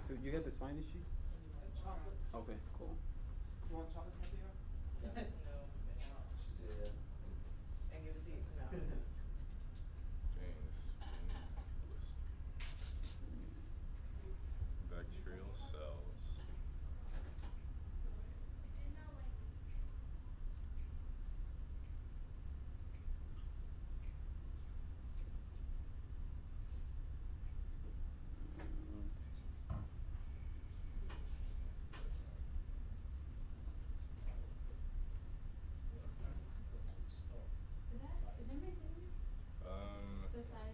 So you got the sign sheet? Chocolate. Okay, cool. You want chocolate tapio? No, thank you. She said, yeah, it's good. And give it to you. No. James, bacterial cells. Is anybody sitting here?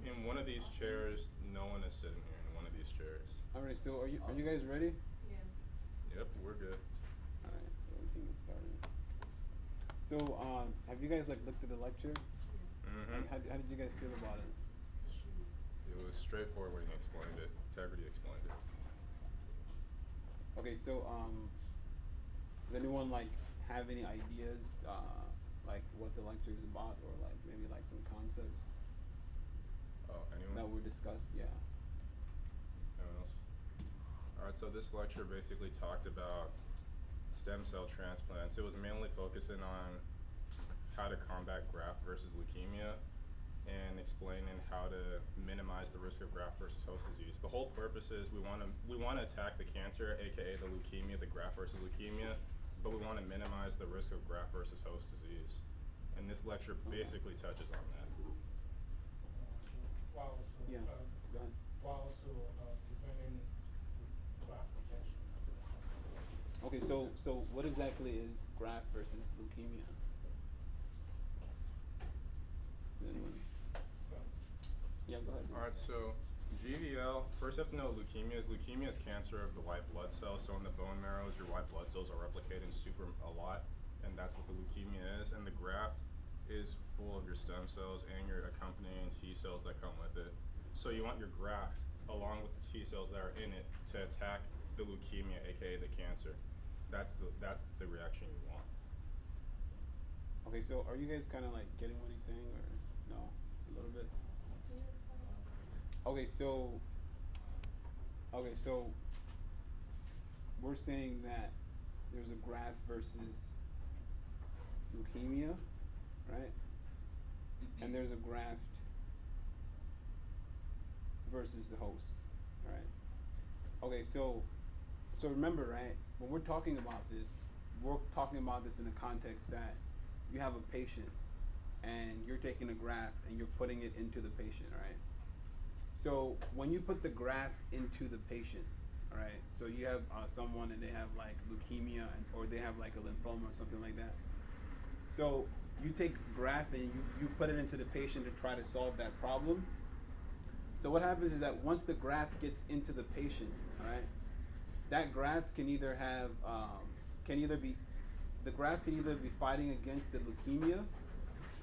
In one of these chairs, no one is sitting here. In one of these chairs. All right. So are you guys ready? Yes. Yep, we're good. All right. Everything is starting. So have you guys like looked at the lecture? Mm-hmm. Like, how did you guys feel about it? It was straightforward when he explained it. Integrity explained it. Okay. So does anyone like have any ideas like what the lecture is about, or like maybe like some concepts Oh, anyone? that were discussed? Yeah. Anyone else? Alright, so this lecture basically talked about stem cell transplants. It was mainly focusing on how to combat graft versus leukemia and explaining how to minimize the risk of graft versus host disease. The whole purpose is we want to attack the cancer, aka the leukemia, the graft versus leukemia, but we want to minimize the risk of graft versus host disease. And this lecture basically touches on that. Yeah. Go ahead. While also preventing graft rejection. Okay. So what exactly is graft versus leukemia? Anyone? Yeah. Go ahead. Alright, so GVL, first you have to know what leukemia is. Leukemia is cancer of the white blood cells. So in the bone marrows, your white blood cells are replicating super a lot, and that's what the leukemia is. And the graft is full of your stem cells and your accompanying T cells that come with it. So you want your graft, along with the T cells that are in it, to attack the leukemia, aka the cancer. That's the reaction you want. Okay. So are you guys kind of like getting what he's saying, or no? A little bit. Okay. So we're saying that there's a graft versus leukemia, right? And there's a graft versus the host, right? Okay, so remember, right, when we're talking about this, we're talking about this in the context that you have a patient and you're taking a graft and you're putting it into the patient, right? So when you put the graft into the patient, all right, so you have someone and they have like leukemia or they have like a lymphoma or something like that. So you take graft and you put it into the patient to try to solve that problem. So what happens is that once the graft gets into the patient, all right, that graft can either have the graft can either be fighting against the leukemia,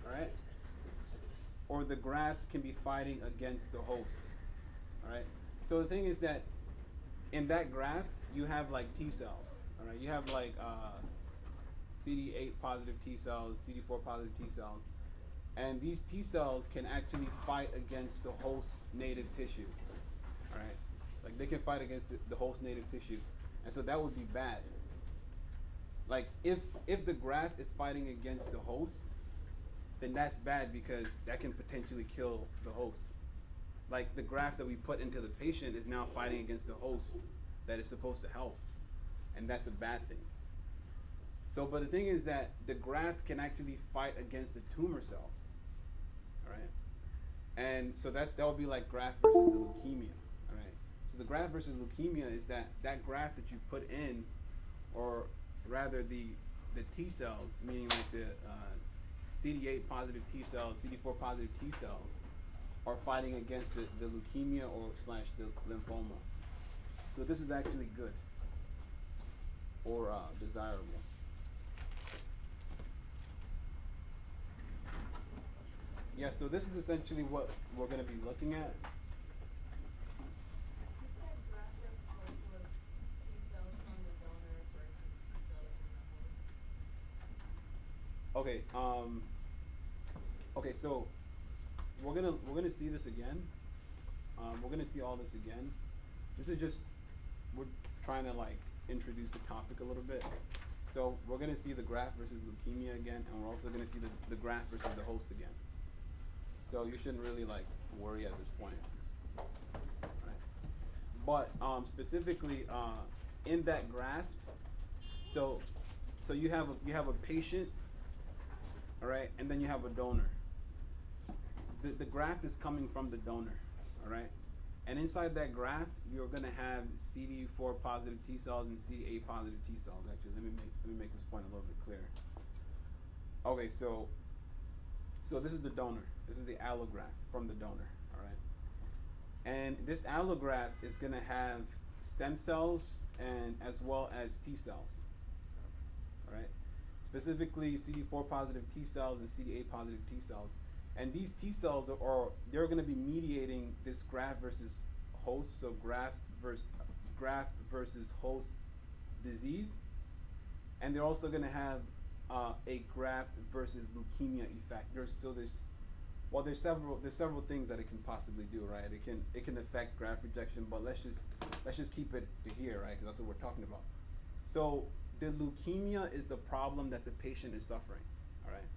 all right, or the graft can be fighting against the host, all right. So the thing is that in that graft you have like T cells, all right. You have like CD8 positive T cells, CD4 positive T cells, and these T cells can actually fight against the host native tissue, all right. Like they can fight against the host native tissue, and so that would be bad. Like if the graft is fighting against the host, then that's bad because that can potentially kill the host. Like the graft that we put into the patient is now fighting against the host that is supposed to help, and that's a bad thing. So, but the thing is that the graft can actually fight against the tumor cells, all right? And so that would be like graft versus the leukemia, all right? So the graft versus leukemia is that graft that you put in, or rather the T cells, meaning like the CD8 positive T cells, CD4 positive T cells, are fighting against the leukemia or slash the lymphoma. So this is actually good or desirable. Yeah, so this is essentially what we're going to be looking at. You said graft versus host was T cells from the donor versus T cells from the host. Okay. Okay. So we're gonna see this again. We're gonna see all this again. This is just we're trying to like introduce the topic a little bit. So we're gonna see the graft versus leukemia again, and we're also gonna see the graft versus the host again. So you shouldn't really like worry at this point. Right? But specifically in that graft, so you have a patient, all right, and then you have a donor. The graft is coming from the donor, all right, and inside that graft you're gonna have CD4 positive T cells and CD8 positive T cells. Actually, let me make this point a little bit clearer. Okay, so this is the donor. This is the allograft from the donor, all right, and this allograft is gonna have stem cells and as well as T cells. All right, specifically CD4 positive T cells and CD8 positive T cells, and these T cells they're going to be mediating this graft versus host, so graft versus host disease, and they're also going to have a graft versus leukemia effect. There's several things that it can possibly do, right? It can affect graft rejection, but let's just keep it to here, right? Because that's what we're talking about. So the leukemia is the problem that the patient is suffering, all right?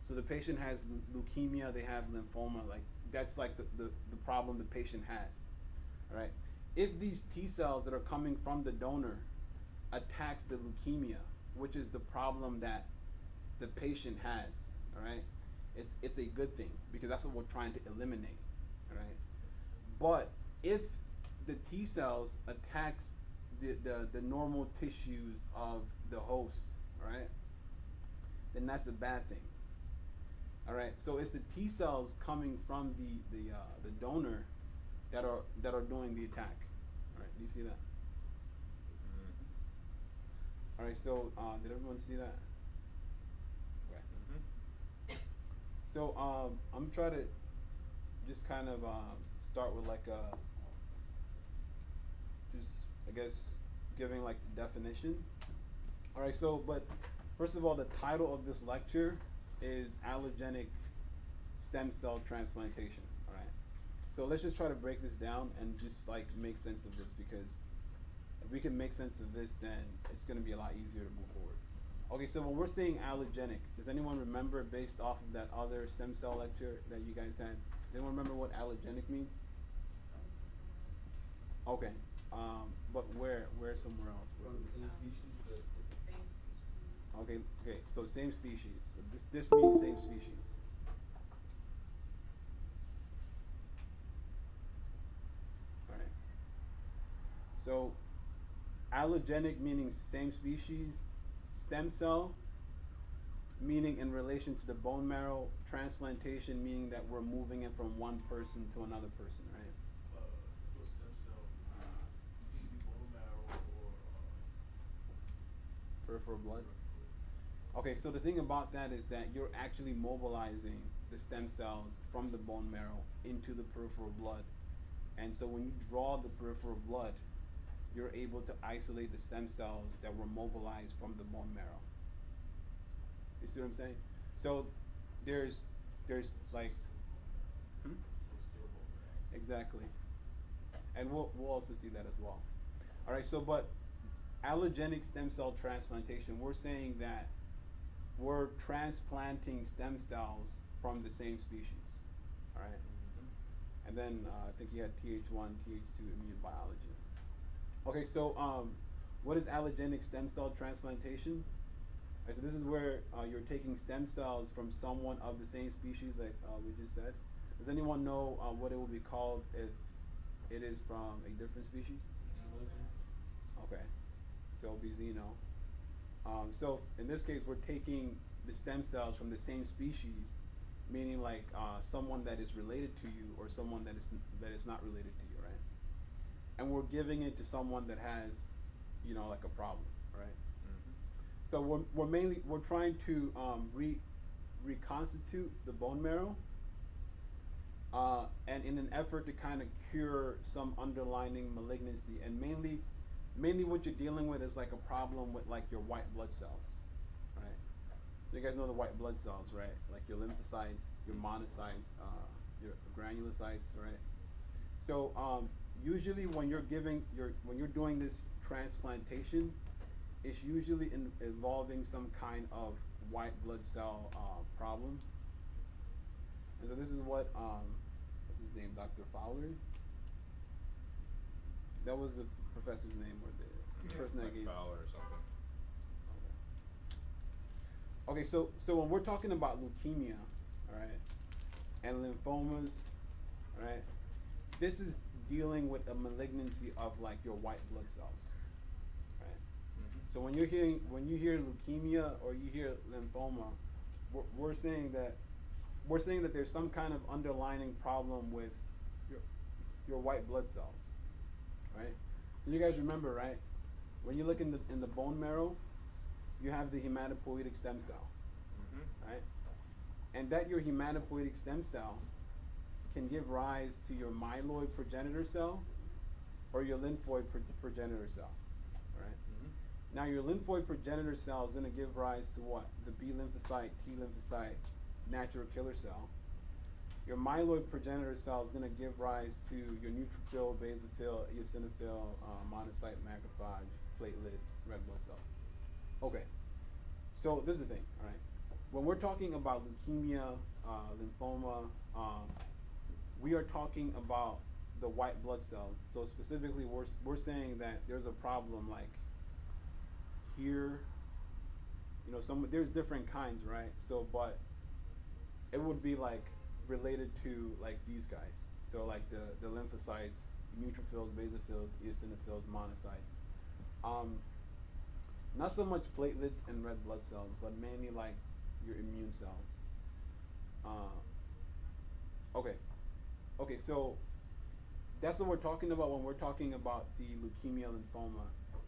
So the patient has leukemia, they have lymphoma, like that's like the problem the patient has, all right? If these T cells that are coming from the donor attacks the leukemia, which is the problem that the patient has, all right, it's a good thing because that's what we're trying to eliminate, all right? But if the T cells attacks the normal tissues of the host, right, then that's a bad thing. All right, so it's the T cells coming from the donor that are doing the attack. All right, do you see that? All right, so did everyone see that? Okay. So I'm trying to just kind of start with like just I guess giving like the definition. All right, so but first of all, the title of this lecture is allogenic stem cell transplantation. All right, so let's just try to break this down and just like make sense of this, because if we can make sense of this, then it's going to be a lot easier to move forward. Okay, so when we're saying allogenic, does anyone remember based off of that other stem cell lecture that you guys had? Does anyone remember what allogenic means? Okay, but where somewhere else? From the same species, but Okay, so same species. So this means same species. All right. So allogenic meaning same species, stem cell meaning in relation to the bone marrow, transplantation meaning that we're moving it from one person to another person, right? Those stem cell, usually bone marrow or Peripheral blood. Okay, so the thing about that is that you're actually mobilizing the stem cells from the bone marrow into the peripheral blood. And so when you draw the peripheral blood, you're able to isolate the stem cells that were mobilized from the bone marrow. You see what I'm saying? So there's like, exactly. And we'll also see that as well. All right, so but allogenic stem cell transplantation, we're saying that we're transplanting stem cells from the same species, all right? And then I think you had Th1, Th2 immune biology. Okay, so what is allogenic stem cell transplantation? All right, so this is where you're taking stem cells from someone of the same species, like we just said. Does anyone know what it will be called if it is from a different species? Okay, so it'll be xeno. So in this case, we're taking the stem cells from the same species, meaning like someone that is related to you or someone that is not related to you, right? And we're giving it to someone that has, you know, like a problem, right? So we're trying to reconstitute the bone marrow, and in an effort to kind of cure some underlying malignancy, and mainly what you're dealing with is like a problem with like your white blood cells, right? So you guys know the white blood cells, right? Like your lymphocytes, your monocytes, your granulocytes, right? So usually when you're doing this transplantation, it's usually involving some kind of white blood cell problem. And so this is what what's his name, Dr. Fowler. That was the professor's name, or the person that Like gave. Fowler or something. Okay, so when we're talking about leukemia, all right, and lymphomas, all right, this is dealing with a malignancy of like your white blood cells, right? So when you hear leukemia or you hear lymphoma, we're saying that there's some kind of underlying problem with your white blood cells, right? So you guys remember, right? When you look in the bone marrow, you have the hematopoietic stem cell, right? And that your hematopoietic stem cell can give rise to your myeloid progenitor cell or your lymphoid progenitor cell, right? Now your lymphoid progenitor cell is going to give rise to what? The B lymphocyte, T lymphocyte, natural killer cell. Your myeloid progenitor cell is going to give rise to your neutrophil, basophil, eosinophil, monocyte, macrophage, platelet, red blood cell. Okay, so this is the thing, all right? When we're talking about leukemia, lymphoma, we are talking about the white blood cells. So specifically, we're saying that there's a problem like here. You know, there's different kinds, right? So, but it would be like related to like these guys. So like the lymphocytes, neutrophils, basophils, eosinophils, monocytes. Not so much platelets and red blood cells, but mainly like your immune cells. Okay, so that's what we're talking about when we're talking about the leukemia lymphoma.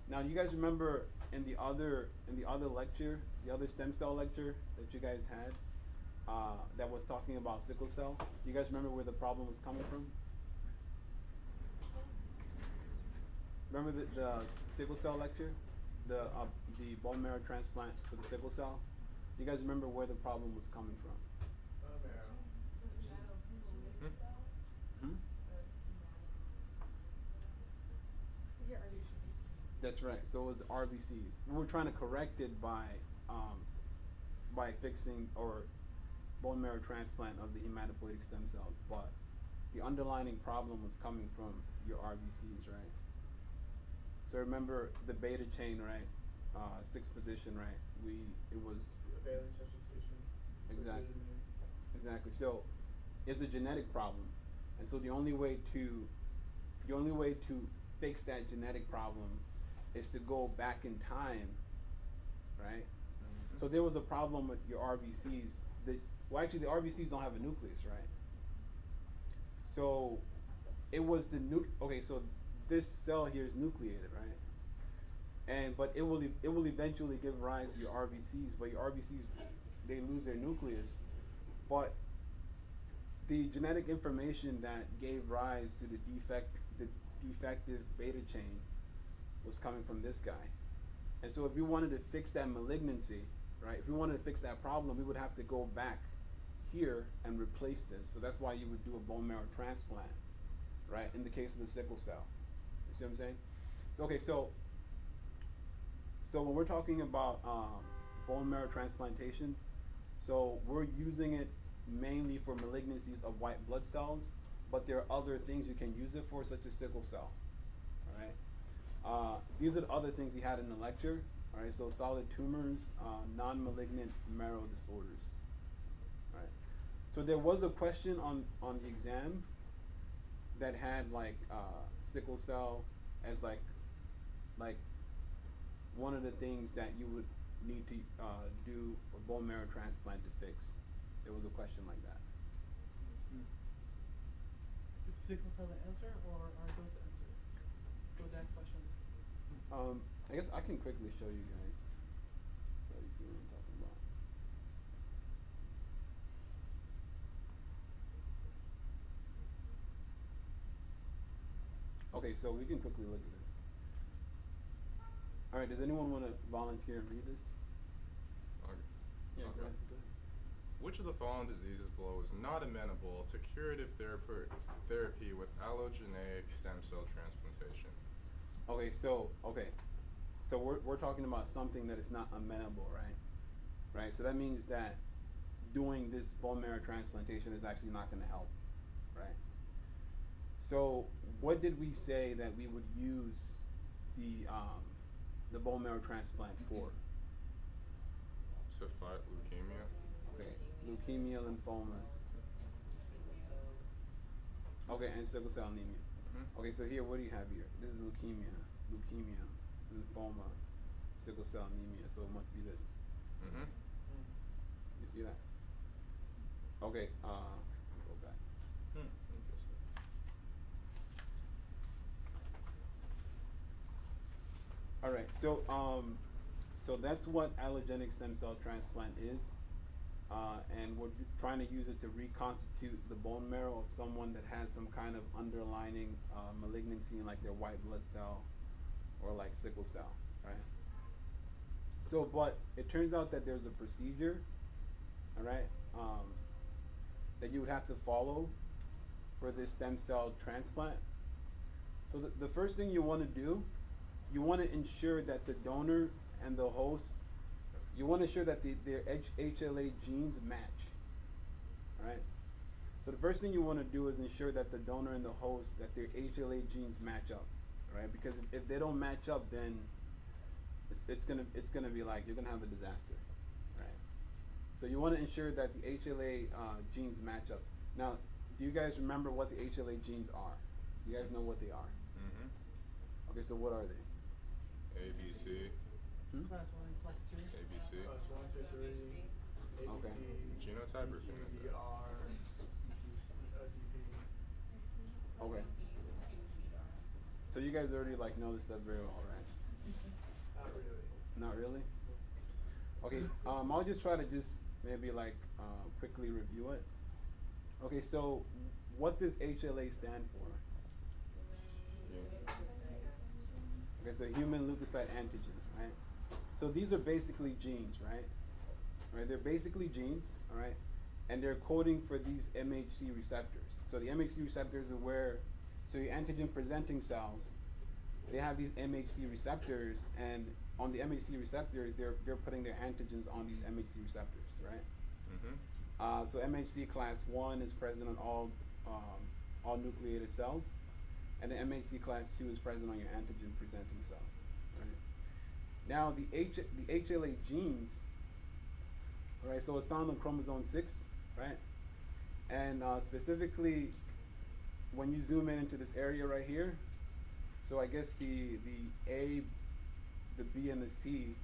Now, do you guys remember in the other lecture, the other stem cell lecture that you guys had, that was talking about sickle cell? Do you guys remember where the problem was coming from? Remember the sickle cell lecture, the bone marrow transplant for the sickle cell? Do you guys remember where the problem was coming from? Hmm? That's right. So it was RBCs. We were trying to correct it by fixing or bone marrow transplant of the hematopoietic stem cells, but the underlying problem was coming from your RBCs, right? So remember the beta chain, right? Sixth position, right? It was Valence substitution. Exactly. So it's a genetic problem, and so the only way to fix that genetic problem is to go back in time, right? So there was a problem with your RBCs. Well, actually, the RBCs don't have a nucleus, right? So it was okay. So this cell here is nucleated, right? But it will eventually give rise to your RBCs. But your RBCs, they lose their nucleus. But the genetic information that gave rise to the defective beta chain was coming from this guy. And so if we wanted to fix that malignancy, right, if we wanted to fix that problem, we would have to go back here and replace this. So that's why you would do a bone marrow transplant, right, in the case of the sickle cell. You see what I'm saying? So, okay, so when we're talking about bone marrow transplantation, so we're using it mainly for malignancies of white blood cells, but there are other things you can use it for, such as sickle cell. All right. These are the other things he had in the lecture. All right. So solid tumors, non-malignant marrow disorders. All right. So there was a question on the exam that had like sickle cell as like one of the things that you would need to do a bone marrow transplant to fix. There was a question like that. Is sickle cell the answer, or are those the answer for that question? I guess I can quickly show you guys so you see what I'm talking about. Okay, so we can quickly look at this. All right, does anyone want to volunteer and read this? Okay. Yeah, Okay. go ahead. which of the following diseases below is not amenable to curative therapy with allogenic stem cell transplantation? So we're talking about something that is not amenable, right? Right. So that means that doing this bone marrow transplantation is actually not going to help, right? So what did we say that we would use the bone marrow transplant for? To fight leukemia. Okay, leukemia, lymphomas. Okay, and sickle cell anemia. Mhm. Okay, so here, what do you have here? This is leukemia, lymphoma, sickle cell anemia. So it must be this. Mhm. You see that? Okay, go back. Interesting. All right, so that's what allogenic stem cell transplant is, and we're trying to use it to reconstitute the bone marrow of someone that has some kind of underlying malignancy in like their white blood cell or like sickle cell, right? So, but it turns out that there's a procedure, all right, that you would have to follow for this stem cell transplant. So the first thing you want to do, you want to ensure that the donor and the host, you want to ensure that their HLA genes match. All right. So the first thing you want to do is ensure that the donor and the host, that their HLA genes match up, right? Because if they don't match up, then it's gonna be like you're gonna have a disaster, right? So you want to ensure that the HLA genes match up. Now, do you guys remember what the HLA genes are? Do you guys know what they are? Mhm. Okay, so what are they? ABC. Class 1 and class 2. ABC. Class 1, 2, 3, Okay. ABC, Genotype or DQ, phenotype? DR, DP. Okay. So you guys already like know this stuff very well, right? Not really. Not really? Okay, I'll just try to just maybe like quickly review it. Okay, so what does HLA stand for? Okay, so human leukocyte antigen, right? So these are basically genes, right? Right, they're basically genes, all right? And they're coding for these MHC receptors. So the MHC receptors are where, so your antigen presenting cells, they have these MHC receptors, and on the MHC receptors, they're putting their antigens on these MHC receptors, right? Mhm. So MHC class 1 is present on all nucleated cells, and the MHC class 2 is present on your antigen presenting cells, right? Now the HLA genes, right? So it's found on chromosome 6, right? And specifically, when you zoom in into this area right here, so I guess the A, the B, and the C,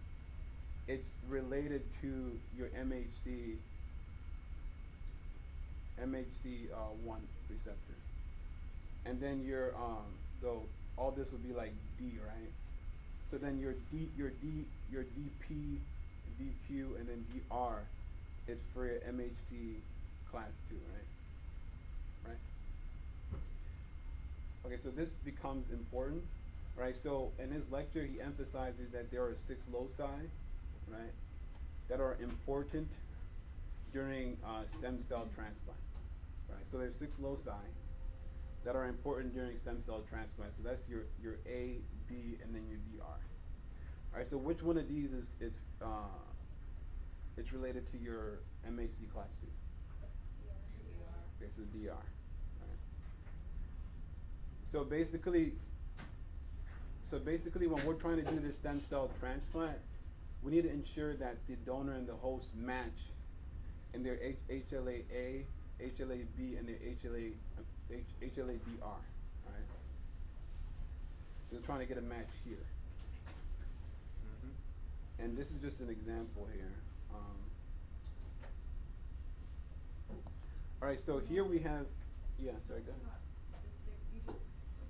it's related to your MHC 1 receptor. And then your so all this would be like D, right? So then your DP, DQ, and then DR, it's for your MHC class 2, right? Right? Okay, so this becomes important, right? So in his lecture, he emphasizes that there are 6 loci, right, that are important during stem cell transplant, right? So there's 6 loci that are important during stem cell transplant. So that's your A, B, and then your DR. All right. So which one of these is it's related to your MHC class 2? Okay, so DR. Right. So basically, when we're trying to do this stem cell transplant, we need to ensure that the donor and the host match in their HLA A, HLA B, and their HLA DR. Right. Just trying to get a match here. Mhm. And this is just an example here. All right, so here we have, yeah, sorry, go ahead. The 6, you just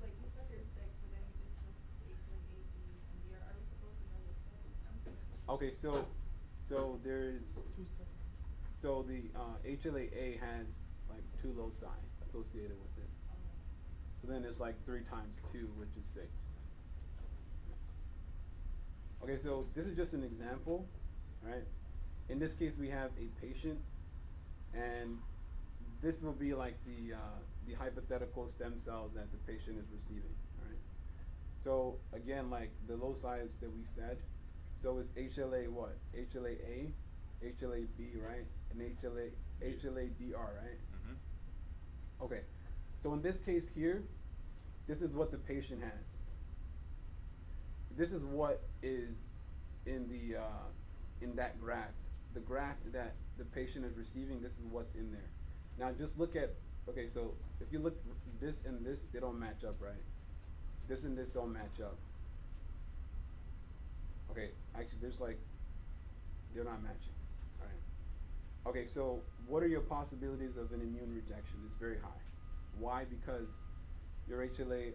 like you said there's 6, but then you just list HLA A, B, and D. Are we supposed to know the 6? Okay, so there's, Two sets. so the HLA-A has like 2 loci associated with it. So then it's like 3 times 2, which is 6. Okay, so this is just an example, right? In this case, we have a patient and this will be like the hypothetical stem cells that the patient is receiving. All right. So again, like the loci that we said, so it's HLA what? HLA-A, HLA-B, right? And HLA-DR, right? Mm-hmm. Okay. So in this case here, this is what the patient has. This is what is in the in that graft. The graft that the patient is receiving, this is what's in there. Now just look at, okay, so if you look, this and this, they don't match up, right? This and this don't match up. Okay, actually there's like, they're not matching, alright? Okay, so what are your possibilities of an immune rejection? It's very high. Why? Because your HLA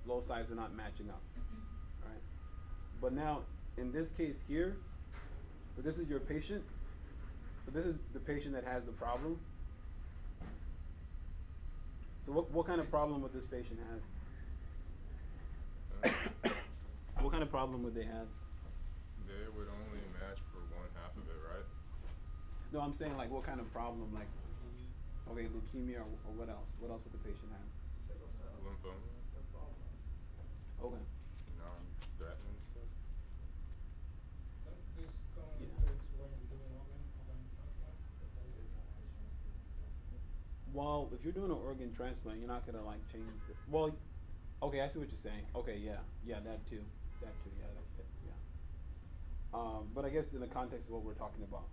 loci are not matching up, right? But now, in this case here, so this is your patient, so this is the patient that has the problem. So what kind of problem would this patient have? What kind of problem would they have? They would only match for one half of it, right? No, I'm saying like what kind of problem, like, okay, leukemia or what else? What else would the patient have? Sickle cell. Lymphoma, Lymphoma. Okay. non-threatening stuff. This come Yeah. into when you're doing organ transplant. Well, if you're doing an organ transplant, you're not gonna like change. Well, okay, I see what you're saying. Okay, yeah, that too, yeah, that's it, yeah. But I guess in the context of what we're talking about,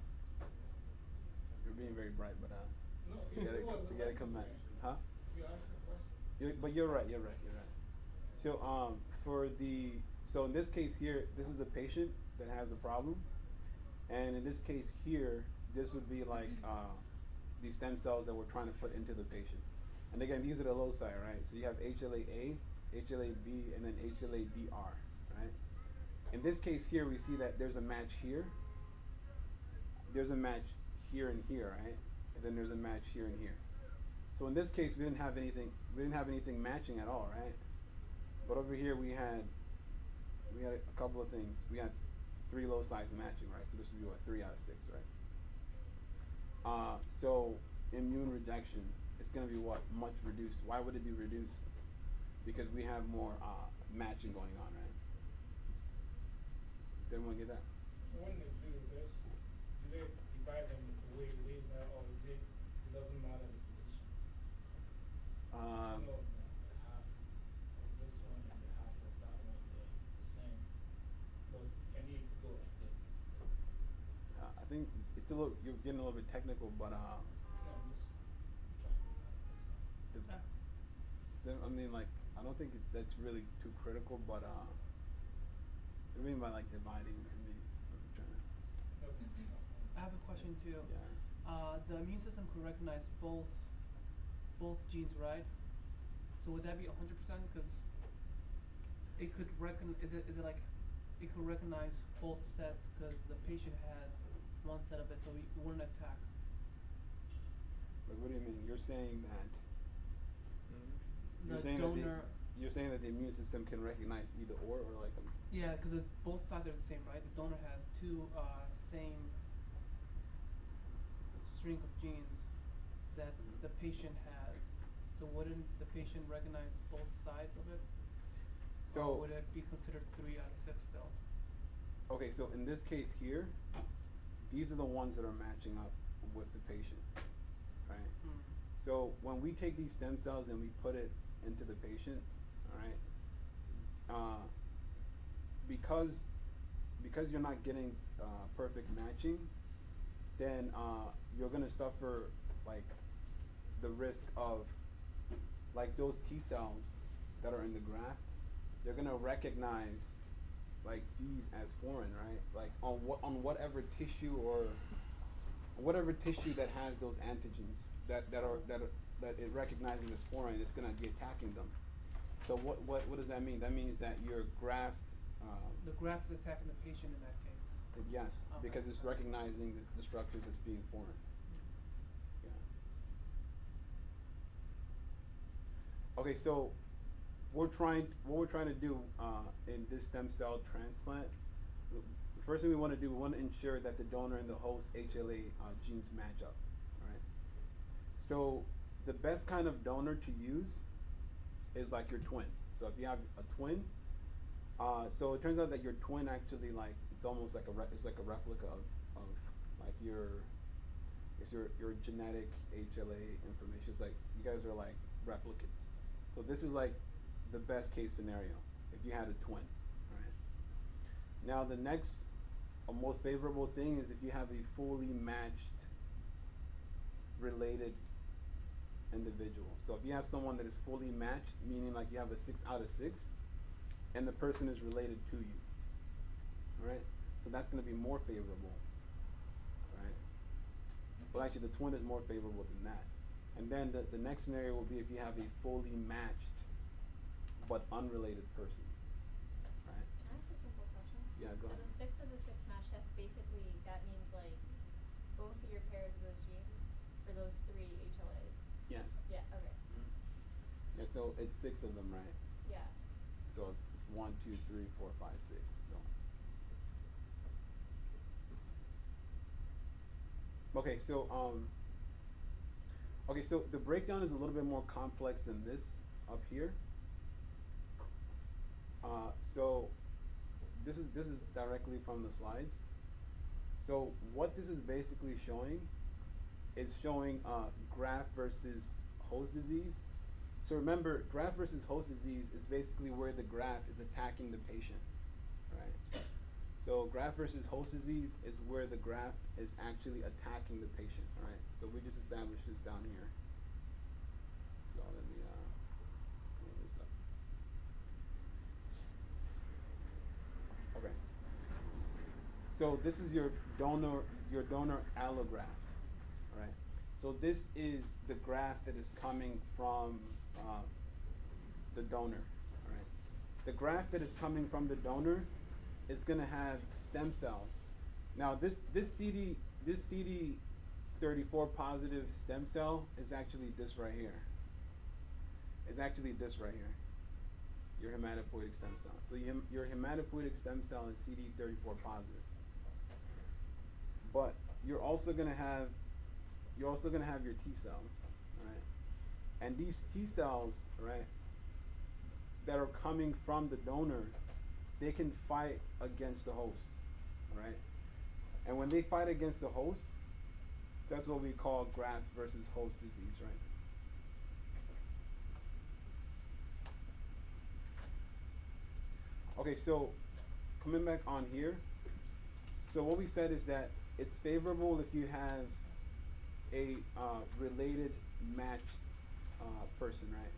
you're being very bright, but No, you gotta, it was the you gotta question come back, actually. huh? You asked the question. But you're right. So so in this case here, this is a patient that has a problem, and in this case here, this would be like these stem cells that we're trying to put into the patient. And again, these are the loci, right? So you have HLA-A, HLA-B, and then HLA-DR, right? In this case here, we see that there's a match here. There's a match here and here, right? And then there's a match here and here. So in this case, we didn't have anything matching at all, right? But over here we had a couple of things. We had 3 loci matching, right? So this would be what, 3 out of 6, right? So immune rejection, it's gonna be what, much reduced. Why would it be reduced? Because we have more matching going on, right? Does everyone get that? So when they do this, do they divide them the way it is now, or is it doesn't matter the position? No, half of this one and the half of that one, they're the same. But can you go like this? I think it's you're getting a little bit technical, but No, I'm just trying. I mean, like, I don't think that's really too critical, but what do you mean by like dividing? I mean, I'm trying to, Okay. I have a question too. yeah. The immune system can recognize both genes, right? So would that be 100%? Because it could is it like it could recognize both sets because the patient has one set of it, so it wouldn't attack. Like, what do you mean? You're saying that The donor. you're saying that the immune system can recognize either or like Yeah, because both sides are the same, right? The donor has 2 same string of genes that the patient has. So wouldn't the patient recognize both sides of it? So Or would it be considered 3 out of 6 still? okay, so in this case here, these are the ones that are matching up with the patient, right? Mm. So when we take these stem cells and we put it into the patient, all right, because you're not getting perfect matching, then you're gonna suffer like the risk of like those T cells that are in the graft. They're gonna recognize like these as foreign, right? Like on whatever tissue or whatever tissue that has those antigens that it recognizes as foreign, it's gonna be attacking them. So what does that mean? That means that your graft The graft is attacking the patient in that case. yes, Okay. because it's recognizing the structures as being foreign. Yeah. Okay, so what we're trying to do in this stem cell transplant, the first thing we want to do, we want to ensure that the donor and the host HLA genes match up. So the best kind of donor to use is like your twin. So if you have a twin, so it turns out that your twin actually like it's almost like it's like a replica of like your genetic HLA information. It's like you guys are like replicates. So this is like the best case scenario if you had a twin, right? Now the next most favorable thing is if you have a fully matched related individual. So if you have someone that is fully matched, meaning like you have a 6 out of 6, and the person is related to you, right? So that's going to be more favorable, right? Well, actually, the twin is more favorable than that. And then the next scenario will be if you have a fully matched but unrelated person, right? Can I ask a simple question? Yeah, go ahead. So the 6 of the 6 match, that's basically, that means like both of your pairs of those genes for those 3 HLAs. Yes. Yeah, okay. Yeah, so it's 6 of them, right? Yeah. So it's 1, 2, 3, 4, 5, 6. So. Okay, so the breakdown is a little bit more complex than this up here. So this is directly from the slides. So what this is basically showing is showing graft versus host disease. So remember, graft versus host disease is basically where the graft is attacking the patient, right? So graft versus host disease is where the graft is actually attacking the patient, right? So we just established this down here. So let me clean this up. Okay. So this is your donor allograft, right? So this is the graft that is coming from the donor, right? The graft that is coming from the donor is going to have stem cells. Now this CD34 positive stem cell is actually this right here. It's actually this right here. Your hematopoietic stem cell. So your hematopoietic stem cell is CD34 positive. But you're also gonna have your T cells, right? And these T cells, right, that are coming from the donor, they can fight against the host, right? And when they fight against the host, that's what we call graft versus host disease, right? Okay, so coming back on here, so what we said is that it's favorable if you have a related matched person, right?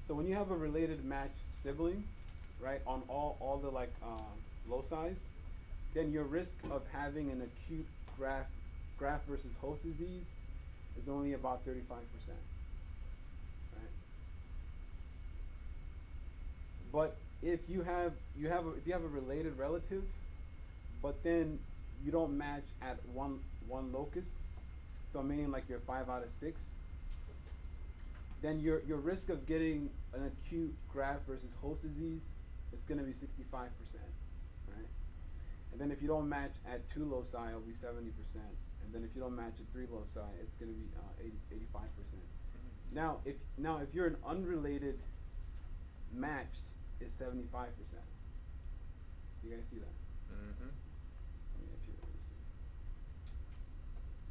So when you have a related matched sibling, right, on all the like loci, then your risk of having an acute graft versus host disease is only about 35%, right? But if you have a related relative, but then you don't match at one locus, so meaning like you're 5 out of 6, then your risk of getting an acute graft versus host disease is going to be 65%, right? And then if you don't match at 2 loci, it'll be 70%. And then if you don't match at 3 loci, it's going to be 85%. Now, if you're an unrelated matched, is 75%. You guys see that? Mm-hmm.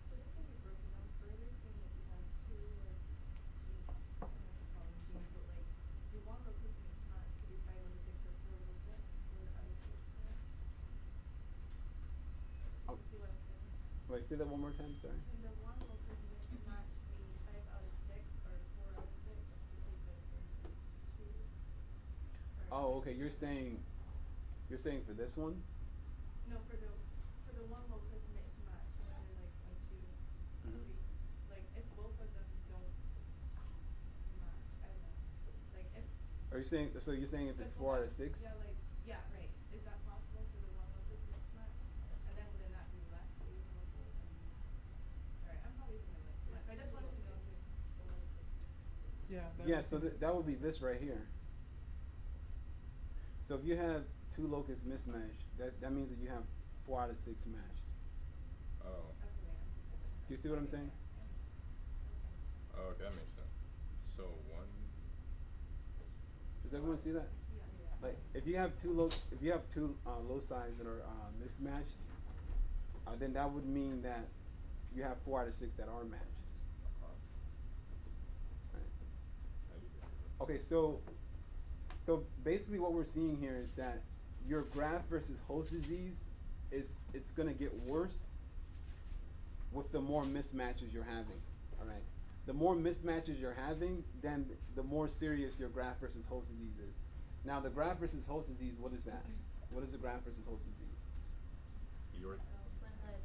So this can be broken down further, seeing that you have 2 like genes, but like your one locus mismatch could be 5 out of 6 or 4 out of 6, 4 out of 6. Oh. You see what I'm saying? Wait, say that one more time, sorry. And the one locus mismatch may be 5 out of 6 or 4 out of 6, because like there's 2. Oh, okay. You're saying for this one? No, for the one locus mismatch, whether like 1, 2, 3. Like if both of them don't match, I don't know. Like if. Are you saying? So you're saying if it's 4 out of 6? Yeah, like yeah, right. Is that possible for the one locus mismatch? And then wouldn't that be less favorable than? Sorry, I'm probably thinking like too much. I just wanted to know if it's 4 out of 6. Yeah. Yeah. So that would be this right here. So if you have 2 locus mismatch, that means that you have 4 out of 6 matched. Oh. Okay, Do you see what I'm saying? Oh, okay, that makes sense. So one. Does everyone see that? Yeah. Like if you have two loci that are mismatched, then that would mean that you have 4 out of 6 that are matched. Right. How you doing? Okay, so basically what we're seeing here is that your graft versus host disease it's gonna get worse with the more mismatches you're having. All right. The more mismatches you're having, then the more serious your graft versus host disease is. Now the graft versus host disease, what is that? What is the graft versus host disease? Your So when the trans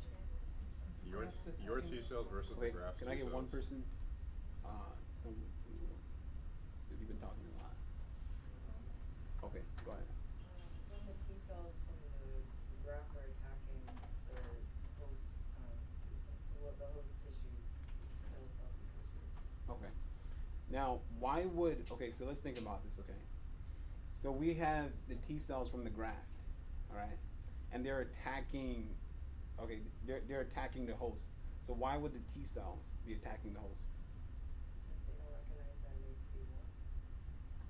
your Grafts t- your attacking T cells versus Wait, the graft's can T I get cells. one person? Some we've been talking a lot. Okay, go ahead. So when the T cells from the graft are attacking the host the host tissues, those healthy tissues. Okay. Now, so let's think about this, okay? So we have the T cells from the graft, all right? And they're attacking, they're attacking the host. So why would the T cells be attacking the host? Because they don't recognize the MHC1,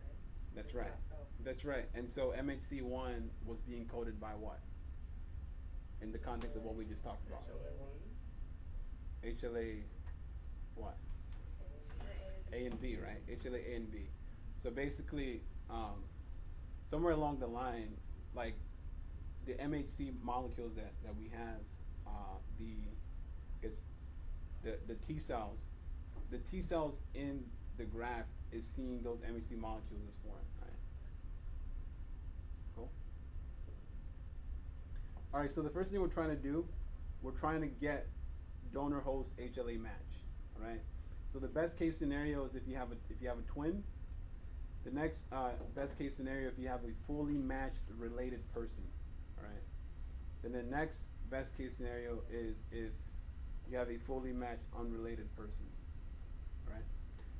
right? That's It's right. not so. That's right. And so MHC1 was being coded by what? In the context of what we just talked about. HLA what? A and B, right? HLA A and B. So basically, somewhere along the line, like the MHC molecules that we have, the T cells, in the graft is seeing those MHC molecules as foreign, right? Cool. All right. So the first thing we're trying to do, we're trying to get donor host HLA match. All right. So the best case scenario is if you have a twin. The next best case scenario if you have a fully matched related person. All right. Then the next best case scenario is if you have a fully matched unrelated person. All right.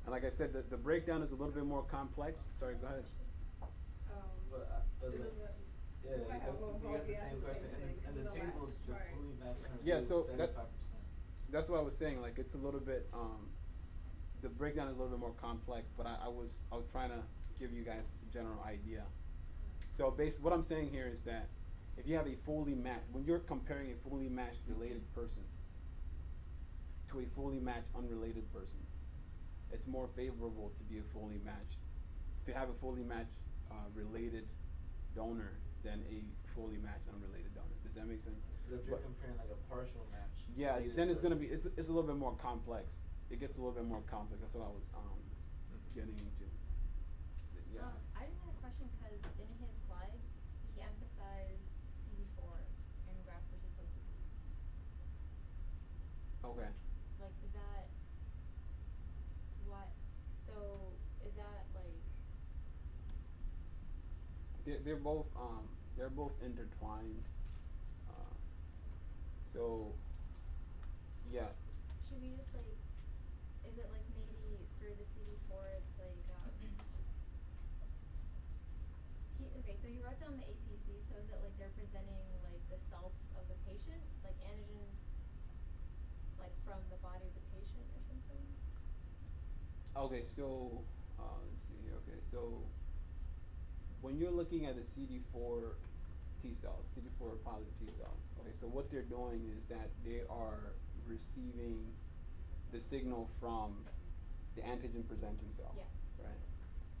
And like I said, the breakdown is a little bit more complex. Sorry, go ahead. But Is like, it the- yeah, do I have one we more? got the He asked same the question. same thing. And the Who's the table, last? the Right. fully matched Yeah, so 75%. that's what I was saying. Like it's a little bit, the breakdown is a little bit more complex, but I was trying to give you guys a general idea. So what I'm saying here is that if you have a fully matched, when you're comparing a fully matched related person to a fully matched unrelated person, it's more favorable to be a fully matched, to have a fully matched related donor than a fully matched unrelated donor. Does that make sense? But if you're comparing like a partial match. Yeah, related then it's gonna person- be it's a little bit more complex. It gets a little bit more complex. That's what I was getting into. Yeah. I just had a question because in his slides he emphasized CD4 and graft versus host disease. Okay. Like, is that what? So is that like? They're both intertwined. So yeah. Should we just like? Is it like maybe for the CD4 it's like okay, so he wrote down the APC, so is it like they're presenting like the self of the patient, like antigens like from the body of the patient or something? Okay, so let's see here. Okay, so when you're looking at the CD4 T cells, CD4 positive T cells. Okay, so what they're doing is that they are receiving the signal from the antigen presenting cell. Yeah. Right.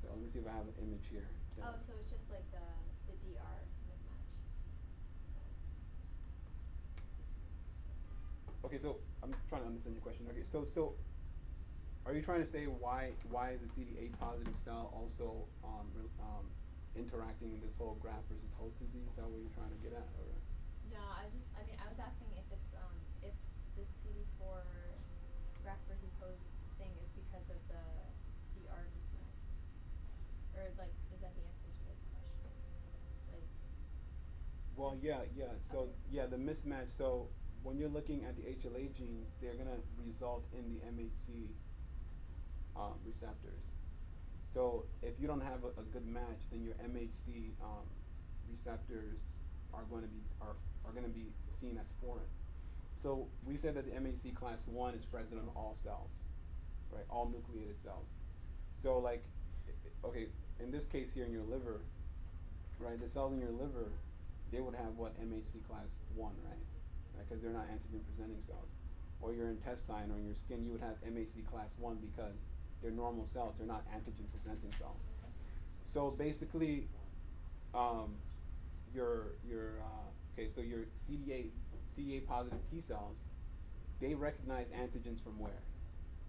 So let me see if I have an image here. Oh, so it's just like the DR mismatch. Okay, so I'm trying to understand your question. Okay, so are you trying to say why is the CD8 positive cell also interacting in this whole graft versus host disease? Is that what you're trying to get at? Or? No, I was asking if it's if the CD4 graft versus host thing is because of the DR mismatch, or like is that the answer to the question? Like. Well, yeah. So Okay. yeah, the mismatch. So when you're looking at the HLA genes, they're gonna result in the MHC receptors. So if you don't have a good match, then your MHC receptors are going to be seen as foreign. So we said that the MHC class 1 is present on all cells. right? All nucleated cells. So like, okay, in this case here in your liver, right? The cells in your liver, they would have what, MHC class 1, right? Because they're not antigen presenting cells. Or your intestine or your skin, you would have MHC class 1 because they're normal cells. They're not antigen presenting cells. So basically, so your CD8 positive T cells, they recognize antigens from where?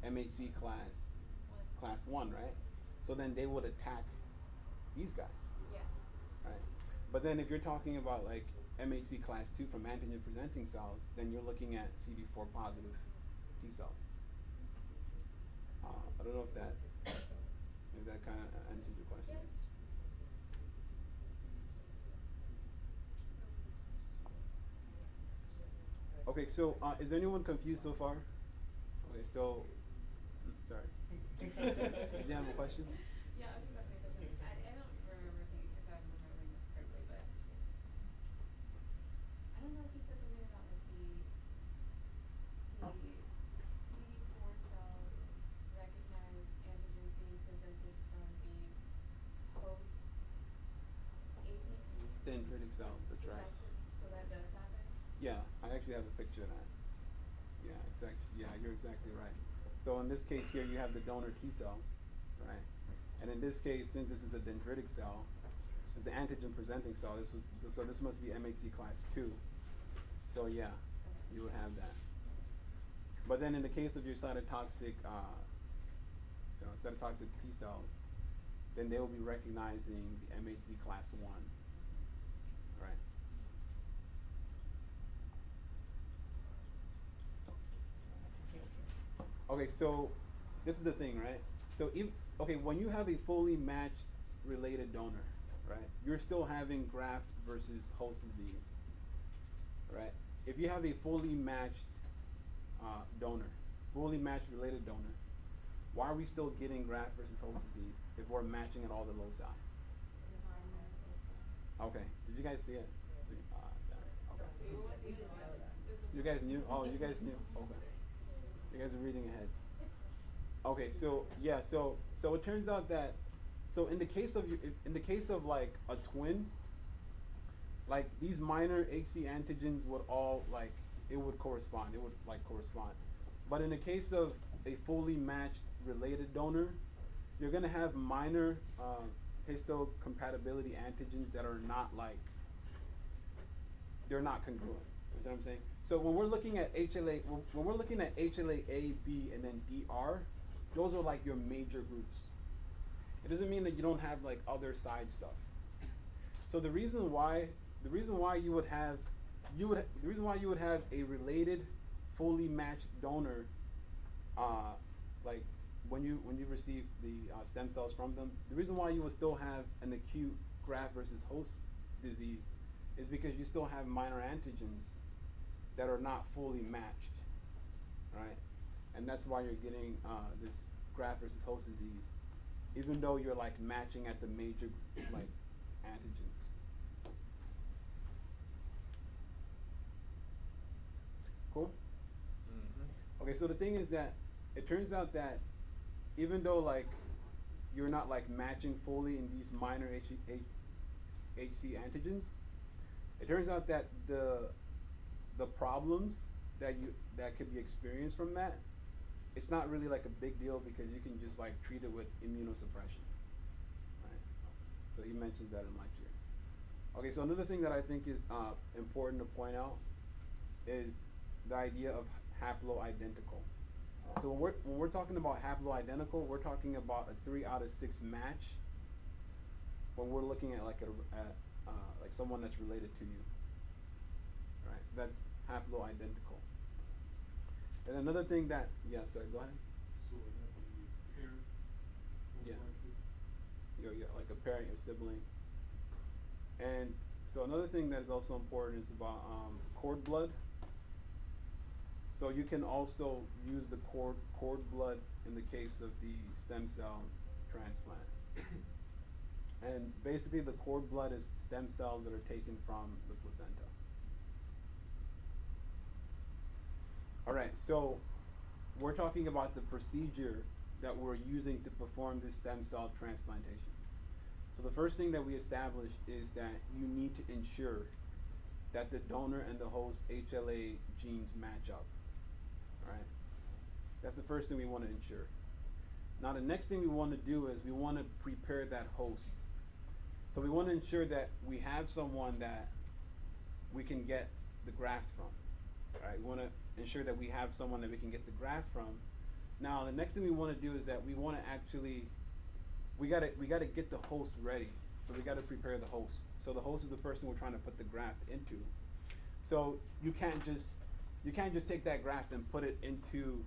MHC class 1, right? So then they would attack these guys. Yeah. Right. But then if you're talking about like MHC class 2 from antigen presenting cells, then you're looking at CD4 positive T cells. I don't know if that kind of answers your question. Yeah. Okay, so is anyone confused so far? Okay, so sorry. Did you have a question? Yeah, I was asking a question. I don't remember if I'm remembering this correctly, but I don't know if he said something about like the CD4 cells recognize antigens being presented from the host APC. Dendritic cells, that's right. So that does happen? Yeah, I actually have a picture of that. Yeah, exactly. Yeah, you're exactly right. So in this case here, you have the donor T cells, right? And in this case, since this is a dendritic cell, it's an antigen presenting cell. This must be MHC class 2. So yeah, you would have that. But then in the case of your cytotoxic, cytotoxic T cells, then they will be recognizing the MHC class 1, right? Okay, so this is the thing, right? So when you have a fully matched related donor, right, you're still having graft versus host disease, right? If you have a fully matched donor, fully matched related donor, why are we still getting graft versus host disease if we're matching at all the loci? Okay, did you guys see it? Okay. We just know that. You guys knew? Oh, you guys knew? Okay. You guys are reading ahead. Okay, so yeah, so it turns out that in the case of like a twin, like these minor HC antigens would all like it would correspond. But in the case of a fully matched related donor, you're gonna have minor histocompatibility antigens that are not like they're not congruent. You know what I'm saying? So when we're looking at HLA, when we're looking at HLA-A, B, and then DR, those are like your major groups. It doesn't mean that you don't have like other side stuff. So the reason why you would have a related, fully matched donor, like when you receive the stem cells from them, the reason why you would still have an acute graft versus host disease is because you still have minor antigens that are not fully matched, right? And that's why you're getting this graft versus host disease, even though you're like matching at the major like antigens. Cool? Mm-hmm. Okay, so the thing is that it turns out that even though like you're not like matching fully in these minor HC antigens, it turns out that the problems that could be experienced from that, it's not really like a big deal because you can just like treat it with immunosuppression, right? So he mentions that in lecture. Okay, so another thing that I think is important to point out is the idea of haploidentical. So when we're talking about haploidentical, we're talking about a 3 out of 6 match when we're looking at like like someone that's related to you. All right, so that's haploidentical. And another thing that, yeah, sorry, go ahead. So would that be parent, most Yeah. likely? Yeah, like a parent or sibling. And so another thing that is also important is about cord blood. So you can also use the cord blood in the case of the stem cell transplant. And basically the cord blood is stem cells that are taken from the placenta. All right, so we're talking about the procedure that we're using to perform this stem cell transplantation. So the first thing that we establish is that you need to ensure that the donor and the host HLA genes match up. Right? That's the first thing we want to ensure. Now the next thing we want to do is we want to prepare that host. So we want to ensure that we have someone that we can get the graft from. Right? We want to ensure that we have someone that we can get the graft from. Now the next thing we want to do is that we want to actually we gotta get the host ready. So we gotta prepare the host. So the host is the person we're trying to put the graft into. So you can't just take that graft and put it into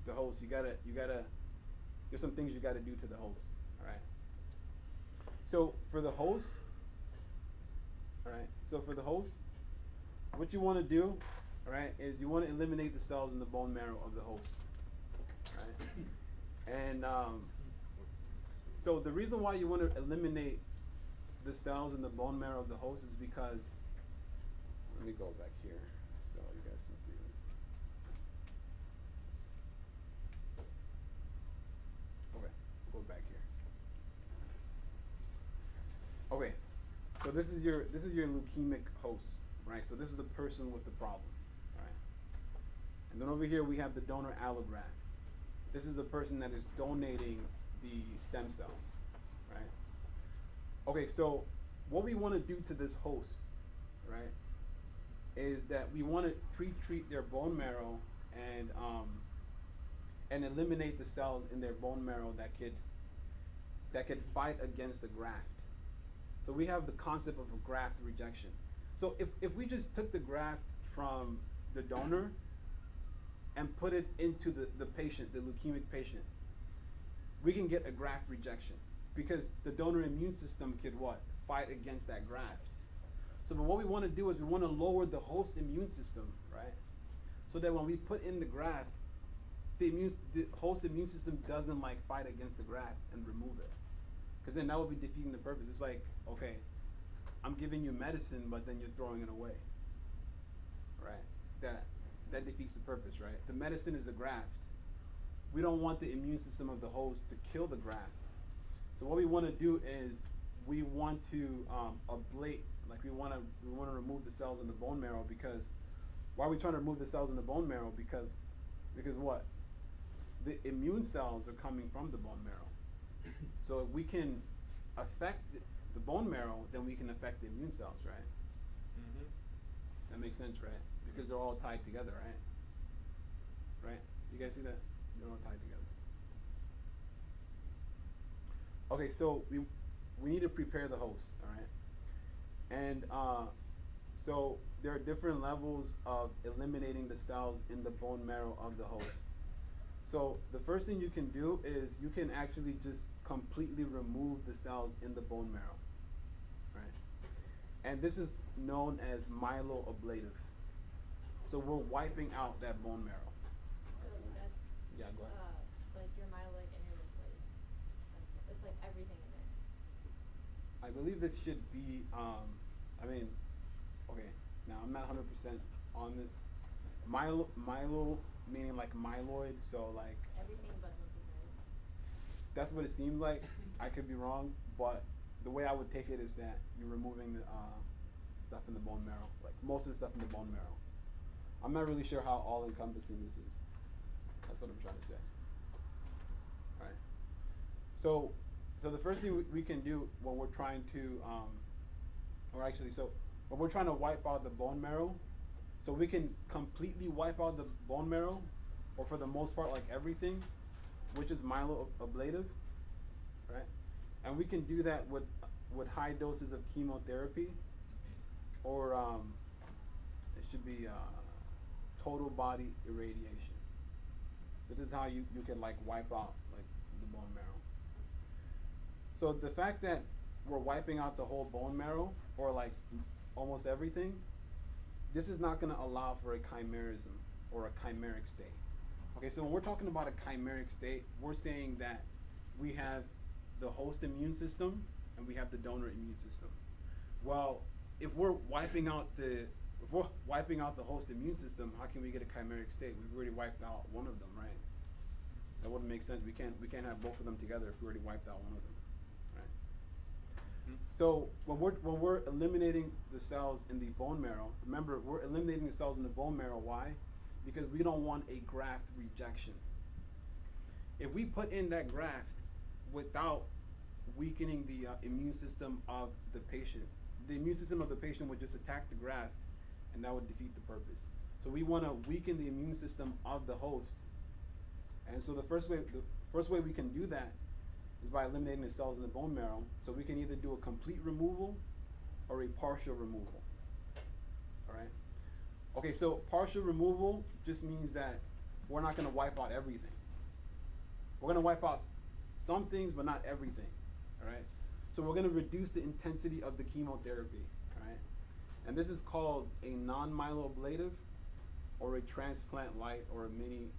the host. You gotta there's some things you gotta do to the host. Alright. So for the host, what you wanna do, alright, is you wanna eliminate the cells in the bone marrow of the host. Right? And so the reason why you want to eliminate the cells in the bone marrow of the host is because, let me go back here so you guys can see. Okay, go back here. Okay, so this is your leukemic host, right? So this is the person with the problem, right? And then over here we have the donor allograft. This is the person that is donating the stem cells, right? Okay, so what we want to do to this host, right, is that we want to pre-treat their bone marrow and eliminate the cells in their bone marrow that could fight against the graft. So we have the concept of a graft rejection. So if we just took the graft from the donor and put it into the patient, the leukemic patient, we can get a graft rejection because the donor immune system could what? Fight against that graft. So but what we want to do is we want to lower the host immune system, right? So that when we put in the graft, the host immune system doesn't like fight against the graft and remove it. Because then that would be defeating the purpose. It's like, okay, I'm giving you medicine, but then you're throwing it away. Right? That defeats the purpose, right? The medicine is a graft. We don't want the immune system of the host to kill the graft. So what we want to do is we want to ablate, like we want to remove the cells in the bone marrow because why are we trying to remove the cells in the bone marrow? Because what? The immune cells are coming from the bone marrow. So if we can affect the bone marrow, then we can affect the immune cells, right? Mm-hmm. That makes sense, right? Because they're all tied together, right? Right? You guys see that? They're all tied together. Okay, so we need to prepare the host, all right? And so there are different levels of eliminating the cells in the bone marrow of the host. So the first thing you can do is you can actually just completely remove the cells in the bone marrow, right? And this is known as myeloablative. So we're wiping out that bone marrow. So that's Yeah, go ahead. like your myeloid and your lymphoid central. It's like everything in there. I believe it should be, okay, now I'm not 100% on this. Myelo meaning like myeloid, so like. Everything but lymphocytes. That's what it seems like. I could be wrong, but the way I would take it is that you're removing the stuff in the bone marrow, like most of the stuff in the bone marrow. I'm not really sure how all-encompassing this is. That's what I'm trying to say. All right. So the first thing we can do when we're trying to, when we're trying to wipe out the bone marrow, so we can completely wipe out the bone marrow, or for the most part, like everything, which is myeloablative, right? And we can do that with high doses of chemotherapy, or it should be total body irradiation. So this is how you can like wipe out like the bone marrow. So the fact that we're wiping out the whole bone marrow, or like almost everything, this is not going to allow for a chimerism or a chimeric state. Okay, so when we're talking about a chimeric state, we're saying that we have the host immune system and we have the donor immune system. Well, if we're wiping out the if we're wiping out the host immune system, how can we get a chimeric state? We've already wiped out one of them, right? That wouldn't make sense. We can't have both of them together if we already wiped out one of them, right? So when we're eliminating the cells in the bone marrow, remember we're eliminating the cells in the bone marrow. Why? Because we don't want a graft rejection. If we put in that graft without weakening the immune system of the patient, the immune system of the patient would just attack the graft, and that would defeat the purpose. So we want to weaken the immune system of the host, and so the first way we can do that is by eliminating the cells in the bone marrow. So we can either do a complete removal or a partial removal. All right. Okay, so partial removal just means that we're not going to wipe out everything. We're going to wipe out some things, but not everything. All right. So we're going to reduce the intensity of the chemotherapy. All right. And this is called a non-myeloablative or a transplant light or a mini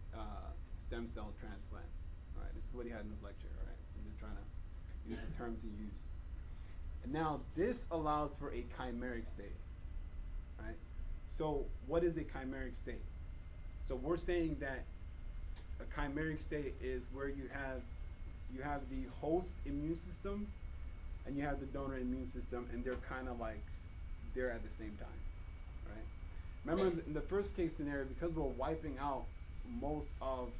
stem cell transplant. All right. This is what he had in his lecture. All right. I'm just trying to use the terms he used. And now this allows for a chimeric state. Right. So what is a chimeric state? So we're saying that a chimeric state is where you have the host immune system and you have the donor immune system, and they're kind of like there at the same time, right? Remember in the first case scenario, because we're wiping out most of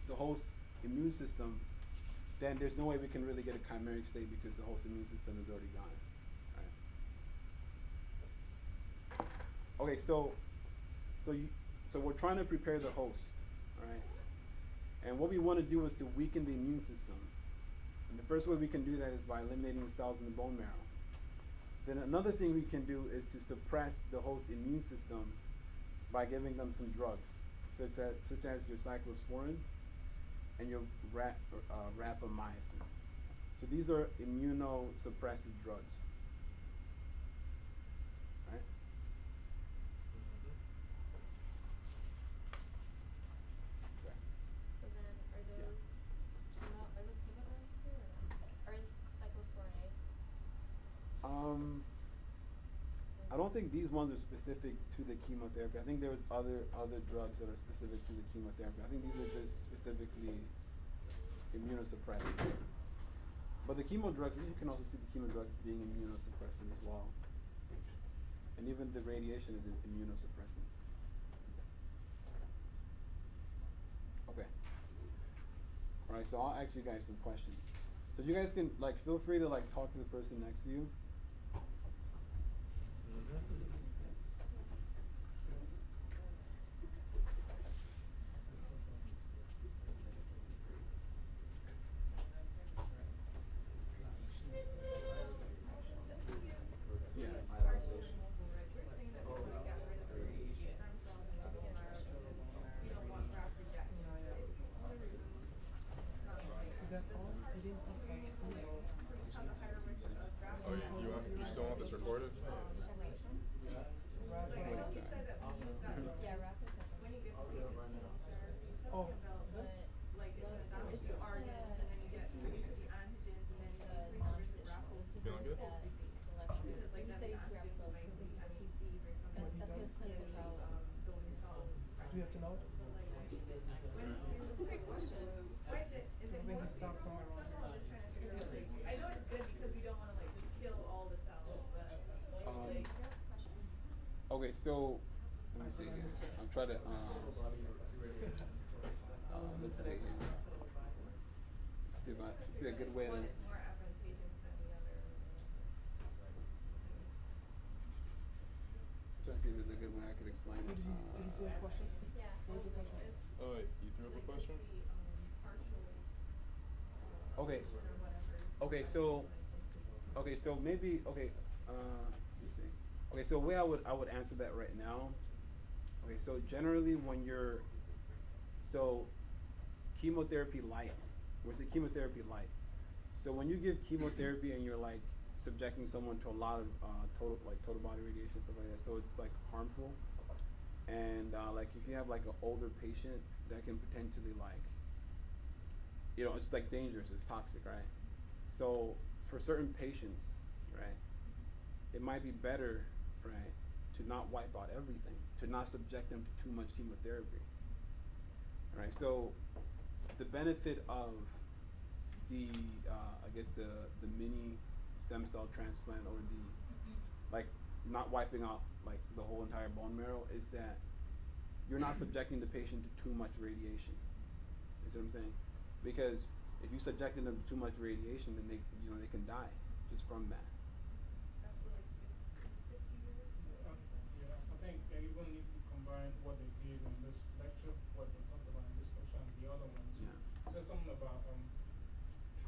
the host immune system, then there's no way we can really get a chimeric state because the host immune system is already gone, right? Okay, so we're trying to prepare the host, right? And what we want to do is to weaken the immune system. And the first way we can do that is by eliminating the cells in the bone marrow. Then another thing we can do is to suppress the host immune system by giving them some drugs, such as your cyclosporin and your rapamycin. So these are immunosuppressive drugs. Right? Okay. So then, are those chemo drugs too, or not? Or is cyclosporin A? I don't think these ones are specific to the chemotherapy. I think there's other drugs that are specific to the chemotherapy. I think these are just specifically immunosuppressants. But the chemo drugs, you can also see the chemo drugs as being immunosuppressant as well. And even the radiation is immunosuppressant. Okay. All right, so I'll ask you guys some questions. So you guys can feel free to talk to the person next to you. Oh, you still want this recorded? Yeah, rapid. When you give patients MedStar, he's talking about like it's an adoption organ, and then you get the antigens, and then you increase the raffles. Feeling good? Because like then the antigens might be PCs or something. That's his clinical trial. Donor cell. Do you have to know? That's a great question. Why is it? Is it When more you stop stable? somewhere That's wrong. what I'm just trying to figure out. Like, I know it's good because we don't want to just kill all the cells, but like. Okay, so let me see here. I'm trying to let's see here. See if I see a good way to. One is more advantageous than the other. Trying to see if there's a good way I could explain it. Did he say a question? Yeah. What was the question? Oh wait, you threw up a question? Okay. Okay, so maybe let me see. Okay, so the way I would answer that right now. Okay, so generally when you're chemotherapy light, we say chemotherapy light. So when you give chemotherapy and you're subjecting someone to a lot of total body radiation, stuff like that, so it's harmful. And if you have an older patient, that can potentially it's dangerous, it's toxic, right? So for certain patients, right, it might be better, right, to not wipe out everything, to not subject them to too much chemotherapy. All right. So the benefit of the I guess the mini stem cell transplant, or the like not wiping out like the whole entire bone marrow, is that you're not subjecting the patient to too much radiation. You see what I'm saying? Because if you subjected them to too much radiation, then they can die just from that. That's like 50 years. Yeah, I think even if you combine what they did in this lecture, what they talked about in this lecture, and the other one too, Yeah. it says something about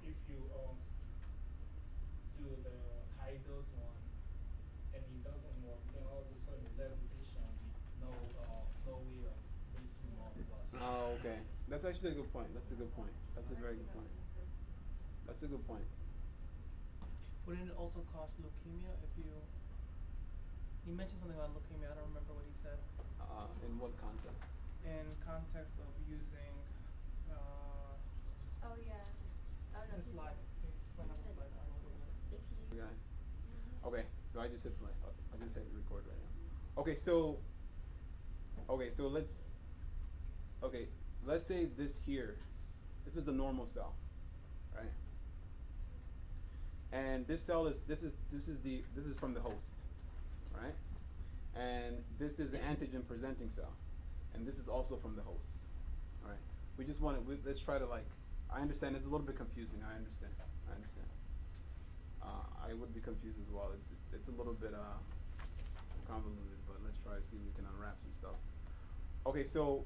if you do the high dose one and it doesn't work, then all of a sudden you let the patient with no way of making more blood. Oh, okay. That's actually a good point. That's a good point. That's a very good point. That's a good point. Wouldn't it also cause leukemia if you? He mentioned something about leukemia. I don't remember what he said. In what context? In context of using. Oh yeah. Oh no. This he slide. said- It's not on the he slide. I don't know what it is. If you. Okay. Okay. So I just hit play. I just hit record right now. Okay. So let's. Okay. Let's say this here. This is the normal cell, right? And this cell is this is from the host, right? And this is the antigen presenting cell, and this is also from the host. All right. We just want to let's try to like. I understand it's a little bit confusing. I understand. I would be confused as well. It's a little bit convoluted, but let's try to see if we can unwrap some stuff. Okay, so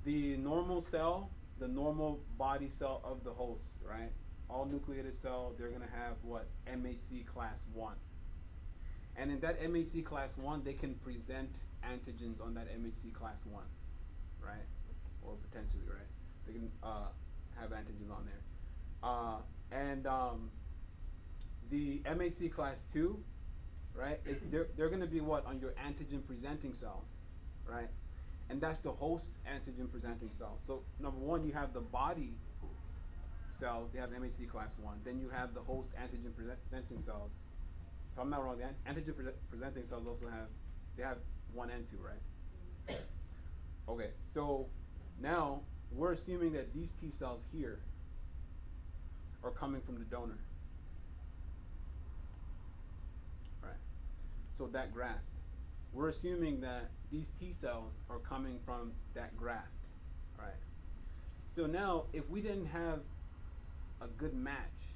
the normal cell, the normal body cell of the host, right? All nucleated cell, they're gonna have what? MHC class 1. And in that MHC class 1, they can present antigens on that MHC class 1, right? Or potentially, right? They can have antigens on there. The MHC class 2, right? They're gonna be what? On your antigen presenting cells, right? And that's the host antigen presenting cells. So number one, you have the body cells, they have MHC class 1. Then you have the host antigen presenting cells. If I'm not wrong, the antigen presenting cells also have 1 and 2, right? Okay, so now we're assuming that these T cells here are coming from the donor. Right. So that graft. We're assuming that these T cells are coming from that graft. Right. So now if we didn't have a good match,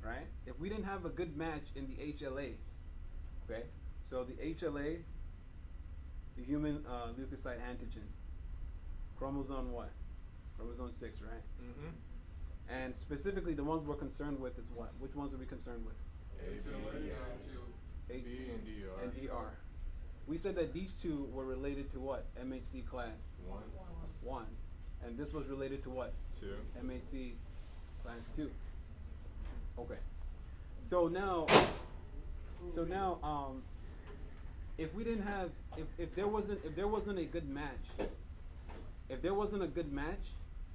right? If we didn't have a good match in the HLA, okay? So the HLA, the human leukocyte antigen, chromosome what? Chromosome 6, right? Mm-hmm. And specifically the ones we're concerned with is what? Which ones are we concerned with? B and DR. And DR. We said that these two were related to what? MHC class 1. And this was related to what? 2. MHC class 2. Okay. So now if we didn't have if there wasn't a good match,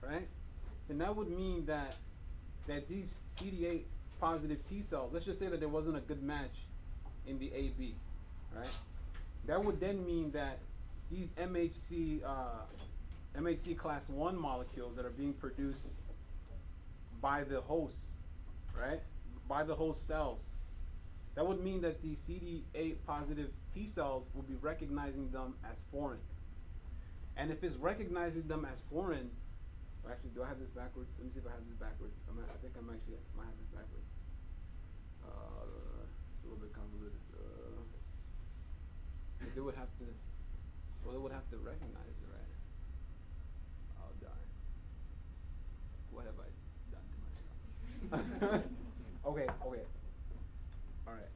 right? Then that would mean that these CD8 positive T cells, let's just say that there wasn't a good match in the AB, right? That would then mean that these MHC class 1 molecules that are being produced by the host, right? By the host cells, that would mean that the CD8 positive T cells will be recognizing them as foreign. And if it's recognizing them as foreign, actually, do I have this backwards? Let me see if I have this backwards. I think I might have this backwards. It's a little bit convoluted. Because it would have to recognize it, right? Oh darn! What have I done to myself? Okay. All right.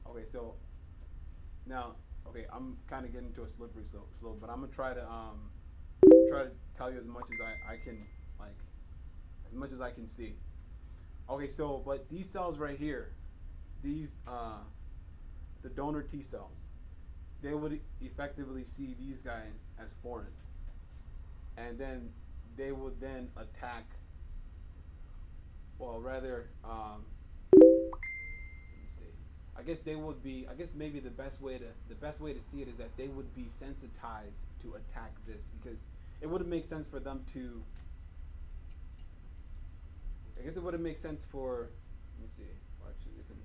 Okay, so now, okay, I'm kind of getting into a slippery slope, but I'm gonna try to tell you as much as I can, like, as much as I can see. Okay, so but these cells right here, these the donor T cells, they would effectively see these guys as foreign, and then they would then attack. Well, rather, let me see. I guess they would be. I guess maybe the best way to see it is that they would be sensitized to attack this, because it wouldn't make sense for them to. I guess it wouldn't make sense for. Let me see. Well, actually, they can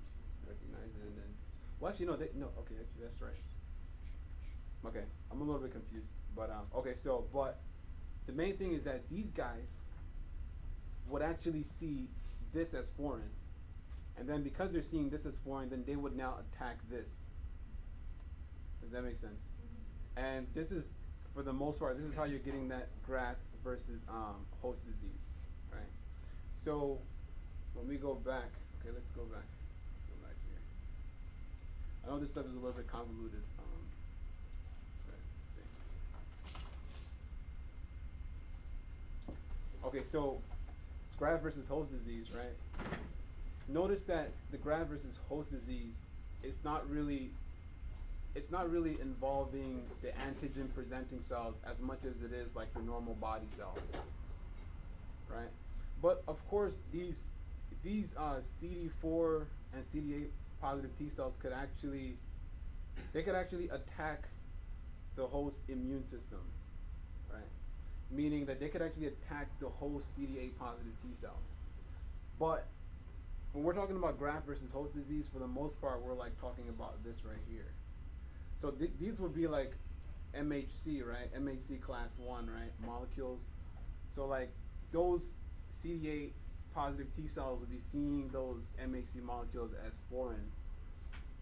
recognize it and then. Well, actually, no. Okay, actually, that's right. Okay, I'm a little bit confused, but okay. So, but the main thing is that these guys would actually see this as foreign, and then because they're seeing this as foreign, then they would now attack this. Does that make sense? Mm-hmm. And this is, for the most part, this is how you're getting that graft versus host disease, right? So when we go back, okay, let's go back. Let's go back here. I know this stuff is a little bit convoluted. Okay, so it's graft versus host disease, right? Notice that the graft versus host disease is not really involving the antigen presenting cells as much as it is like your normal body cells, right? But of course, these CD4 and CD8 positive T cells could actually attack the host immune system, right? Meaning that they could actually attack the host CD8 positive T cells. But when we're talking about graft versus host disease, for the most part, we're like talking about this right here. So these would be like MHC, right? MHC class 1, right? Molecules. So like those CD8 positive T cells would be seeing those MHC molecules as foreign,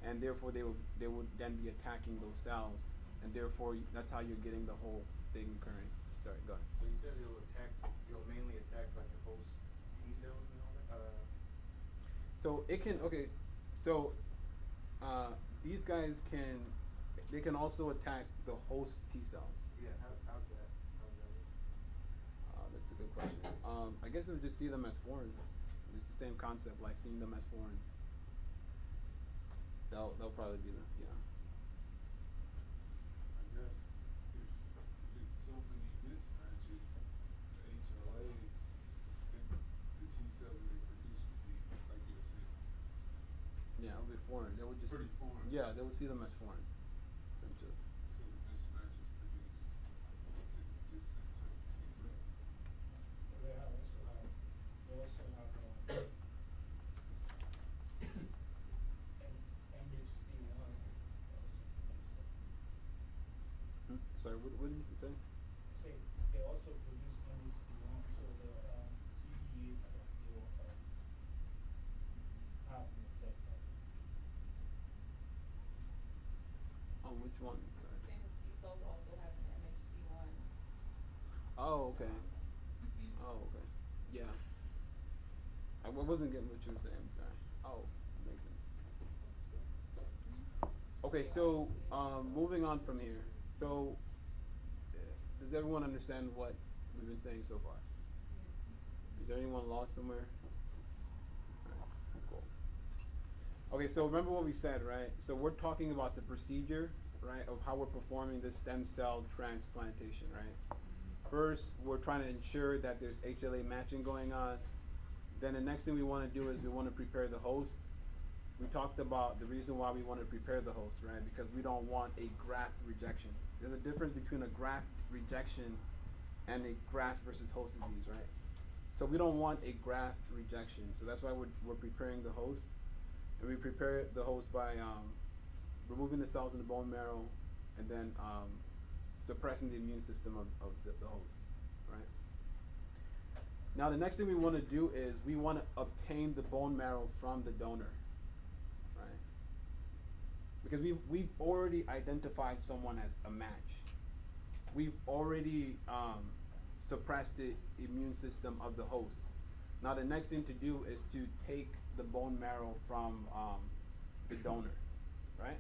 and therefore they would then be attacking those cells, and therefore that's how you're getting the whole thing occurring. Sorry, go ahead. So you said it'll mainly attack like the host T cells and all that? So it can, okay, so these guys they can also attack the host T cells. Yeah, how's that? That's a good question. I guess it would just see them as foreign. It's the same concept, like seeing them as foreign. They'll probably be yeah. I guess if it's so many mismatches, the HLAs, then the T cells that they produce would be, like you were saying, Yeah, it would be foreign. They would just pretty foreign. Yeah, they would see them as foreign, essentially. So the mismatches produce dissimilar T cells. They also have MHC1 also. Sorry, what did you say? Say they also produce MHC1, so the CD8s can still have an effect on it. Oh, which one? Sorry. Same with T cells also have an MHC1. Oh, okay. Oh, okay. Yeah. I wasn't getting what you were saying. I'm sorry. Oh, that makes sense. Okay, so moving on from here. So, does everyone understand what we've been saying so far? Is there anyone lost somewhere? Alright, cool. Okay, so remember what we said, right? So we're talking about the procedure, right, of how we're performing this stem cell transplantation, right? First, we're trying to ensure that there's HLA matching going on. Then the next thing we want to do is we want to prepare the host. We talked about the reason why we want to prepare the host, right? Because we don't want a graft rejection. There's a difference between a graft rejection and a graft versus host disease, right? So we don't want a graft rejection. So that's why we're preparing the host. And we prepare the host by removing the cells in the bone marrow and then suppressing the immune system of the host, right? Now the next thing we want to do is we want to obtain the bone marrow from the donor, right? Because we've already identified someone as a match. We've already suppressed the immune system of the host. Now the next thing to do is to take the bone marrow from the donor, right?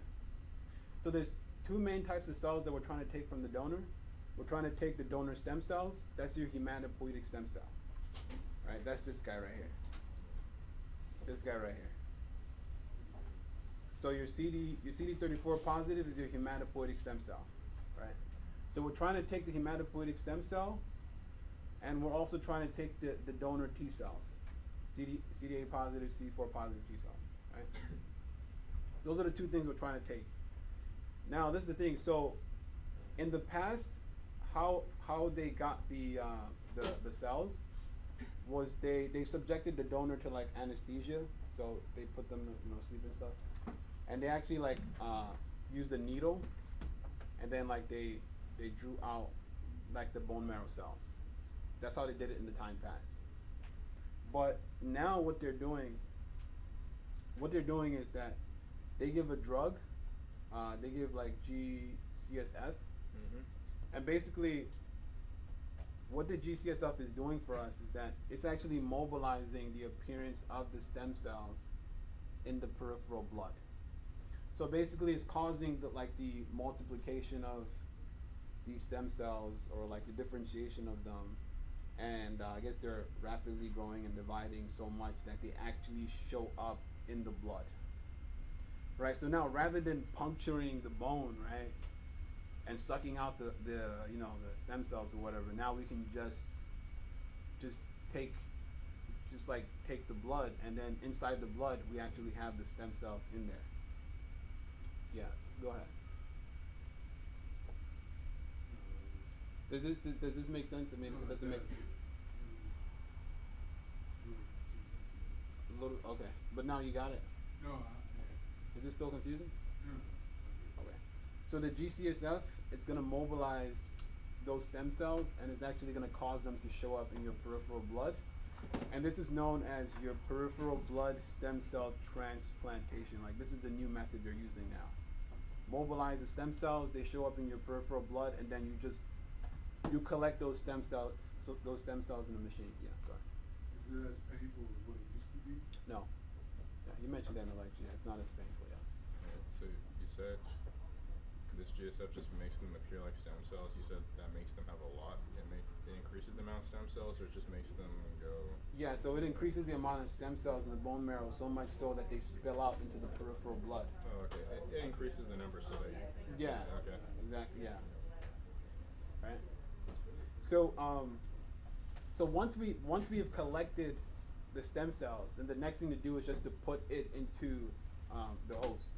So there's two main types of cells that we're trying to take from the donor. We're trying to take the donor stem cells. That's your hematopoietic stem cell, right? That's this guy right here. This guy right here. So your CD34 positive is your hematopoietic stem cell, right? So we're trying to take the hematopoietic stem cell, and we're also trying to take the donor T cells, CD8 positive, CD4 positive T cells, right? Those are the two things we're trying to take. Now, this is the thing. So, in the past, how they got the cells was they subjected the donor to like anesthesia. So they put them sleep and stuff, and they actually like used a needle, and then like they drew out like the bone marrow cells. That's how they did it in the time past. But now what they're doing is that they give a drug, they give like GCSF, and basically what the GCSF is doing for us is that it's actually mobilizing the appearance of the stem cells in the peripheral blood. So basically it's causing the multiplication of these stem cells, or like the differentiation of them, and I guess they're rapidly growing and dividing so much that they actually show up in the blood. Right, so now rather than puncturing the bone, right, and sucking out the stem cells or whatever, now we can just take the blood, and then inside the blood we actually have the stem cells in there. Yes, go ahead. Does this make sense? I mean, No, does it make sense? A little, okay, but now you got it. No, Is this still confusing? yeah. Okay. So the GCSF is going to mobilize those stem cells, and is actually going to cause them to show up in your peripheral blood. And this is known as your peripheral blood stem cell transplantation. Like, this is the new method they're using now. Mobilize the stem cells, they show up in your peripheral blood, and then you collect those stem cells in the machine. Yeah, go ahead. Is it as painful as what it used to be? No. Yeah, you mentioned that in the lecture. Yeah, it's not as painful. Yeah. So you said this GSF just makes them appear like stem cells. You said that makes them have a lot. It increases the amount of stem cells, or it just makes them go. Yeah, so it increases the amount of stem cells in the bone marrow so much so that they spill out into the peripheral blood. Oh, okay. It increases the number so that you. Yeah. Okay. Exactly. Yeah. Right. So so once we have collected the stem cells, and the next thing to do is just to put it into the host.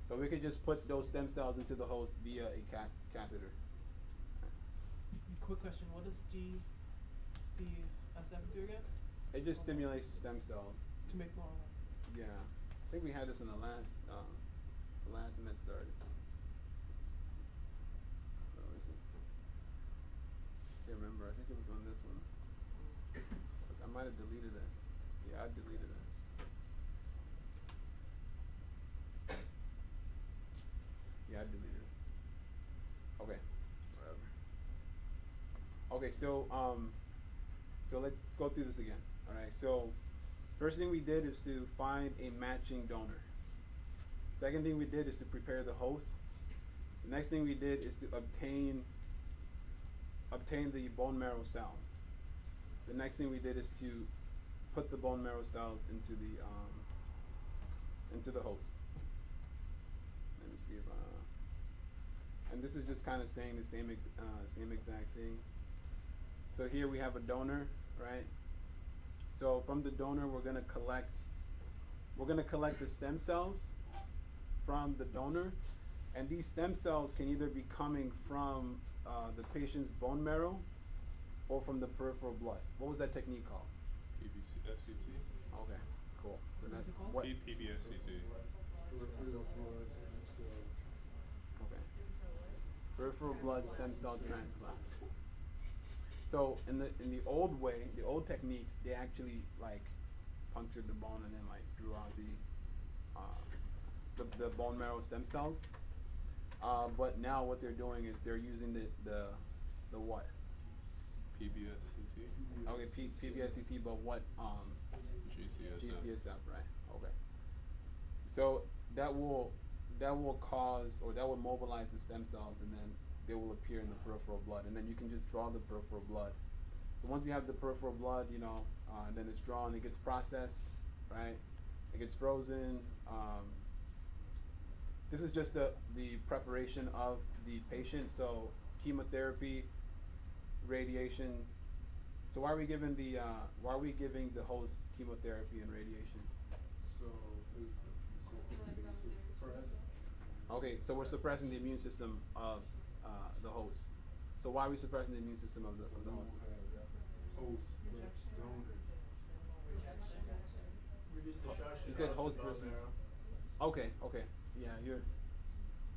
So we could just put those stem cells into the host via a catheter. Quick question, what does GCSF do again? It just stimulates the stem cells. To make more. Yeah, I think we had this in the last MedStar. Can't remember. I think it was on this one. I might have deleted it. Yeah, I deleted it. Yeah, I deleted it. Okay. Whatever. Okay, so let's go through this again. All right. So first thing we did is to find a matching donor. Second thing we did is to prepare the host. The next thing we did is to obtain the bone marrow cells. The next thing we did is to put the bone marrow cells into the host. Let me see if and this is just kind of saying the same exact thing. So here we have a donor, right? So from the donor we're gonna collect the stem cells from the donor, and these stem cells can either be coming from the patient's bone marrow or from the peripheral blood. What was that technique called? PBSCT. Okay, cool. So What is that's it called? what? PBSCT. Peripheral blood stem cell. Okay. Peripheral blood stem cell transplant. So in the old way, the old technique, they actually like punctured the bone and then like drew out the bone marrow stem cells. But now what they're doing is they're using the what? PBSCT. Okay, PBSCT, but what GCSF, right? Okay. So that will cause, or that will mobilize the stem cells, and then they will appear in the peripheral blood, and then you can just draw the peripheral blood. So once you have the peripheral blood, and then it's drawn, it gets processed, right? It gets frozen. This is just the preparation of the patient. So chemotherapy, radiation. So why are we giving the host chemotherapy and radiation? So it's Okay, so we're suppressing the immune system of the host. So why are we suppressing the immune system of the So we host? won't have host but donor. Reduce the You structure said of the host bone versus. marrow. Okay, okay, yeah, you're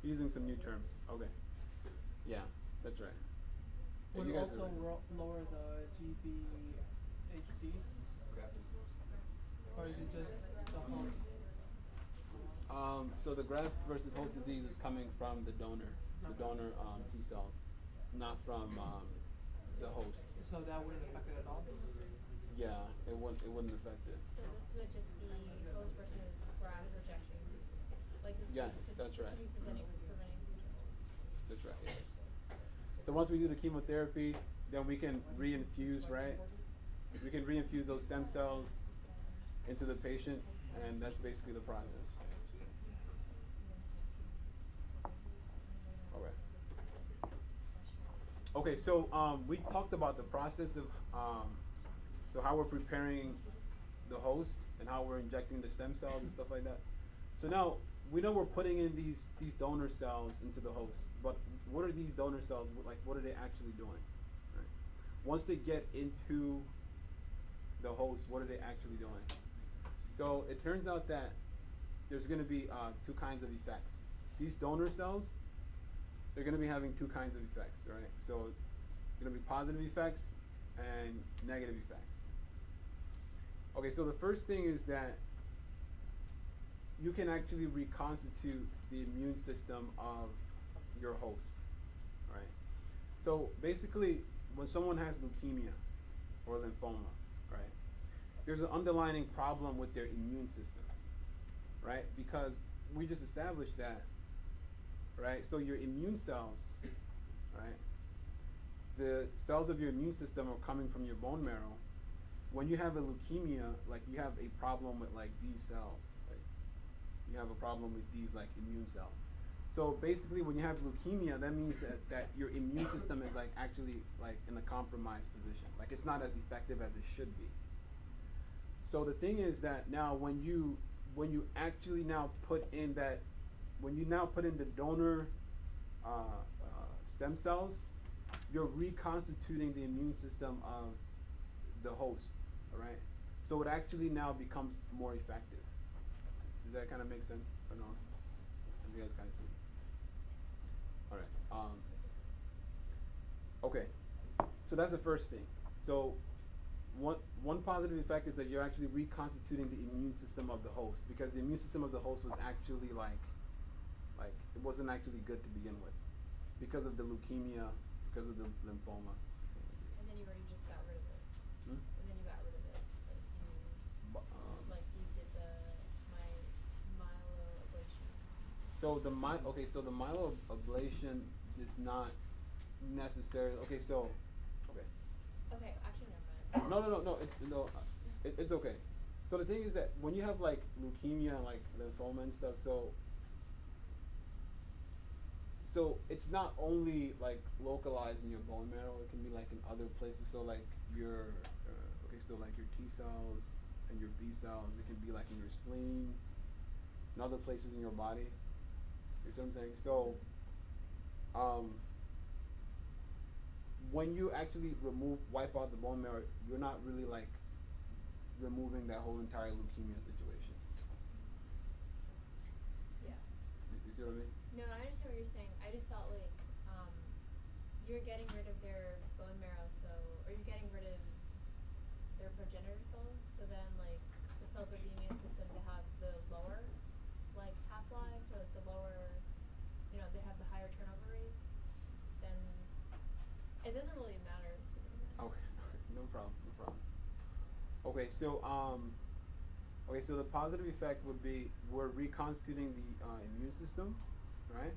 using some new terms. Okay, yeah, that's right. Yeah, Would you it guys are also right. lower the GVHD, or is it just the host? So the graft versus host disease is coming from the donor T cells, not from the host. So that wouldn't affect it at all? Yeah, it wouldn't affect it. So this would just be host versus graft rejection. Like this Yes, just that's right. be preventing rejection. That's right. Yes. So once we do the chemotherapy, then we can reinfuse, right? We can reinfuse those stem cells into the patient, and that's basically the process. All right. Okay, so we talked about the process of so how we're preparing the host and how we're injecting the stem cells and stuff like that. So now we know we're putting in these donor cells into the host, but what are these donor cells like? What are they actually doing? Right? Once they get into the host, what are they actually doing? So it turns out that there's going to be two kinds of effects. These donor cells, they're going to be having two kinds of effects, right? So going to be positive effects and negative effects. Okay, so the first thing is that you can actually reconstitute the immune system of your host, right? So basically, when someone has leukemia or lymphoma, right, there's an underlying problem with their immune system, right? Because we just established that, right? So your immune cells, right? The cells of your immune system are coming from your bone marrow. When you have a leukemia, like you have a problem with like these cells, like you have a problem with these like immune cells. So basically, when you have leukemia, that means that your immune system is like actually like in a compromised position. Like it's not as effective as it should be. So the thing is that now when you actually now put in the donor stem cells, you're reconstituting the immune system of the host, all right? So it actually now becomes more effective. Does that kind of make sense or no? As you guys kind of see. All right. Okay. So that's the first thing. So one positive effect is that you're actually reconstituting the immune system of the host, because the immune system of the host was actually like it wasn't actually good to begin with, because of the leukemia, because of the lymphoma. And then you already just got rid of it. Hmm? And then you got rid of it. Like you did the myeloablation. So the myeloablation is not necessarily okay. Okay, actually never mind. It's okay. So the thing is that when you have like leukemia and like lymphoma and stuff, so it's not only like localized in your bone marrow, it can be like in other places. So like your like your T cells and your B cells, it can be like in your spleen and other places in your body. You see what I'm saying? So when you actually wipe out the bone marrow, you're not really like removing that whole entire leukemia situation. Yeah. You see what I mean? No, I understand what you're saying. I just thought like you're getting rid of their bone marrow, or you're getting rid of their progenitor cells, so then like the cells of the immune system, they have the lower like half-lives, or like the lower, they have the higher turnover rates, then it doesn't really matter to me. Okay, no problem. Okay, so the positive effect would be we're reconstituting the immune system, right?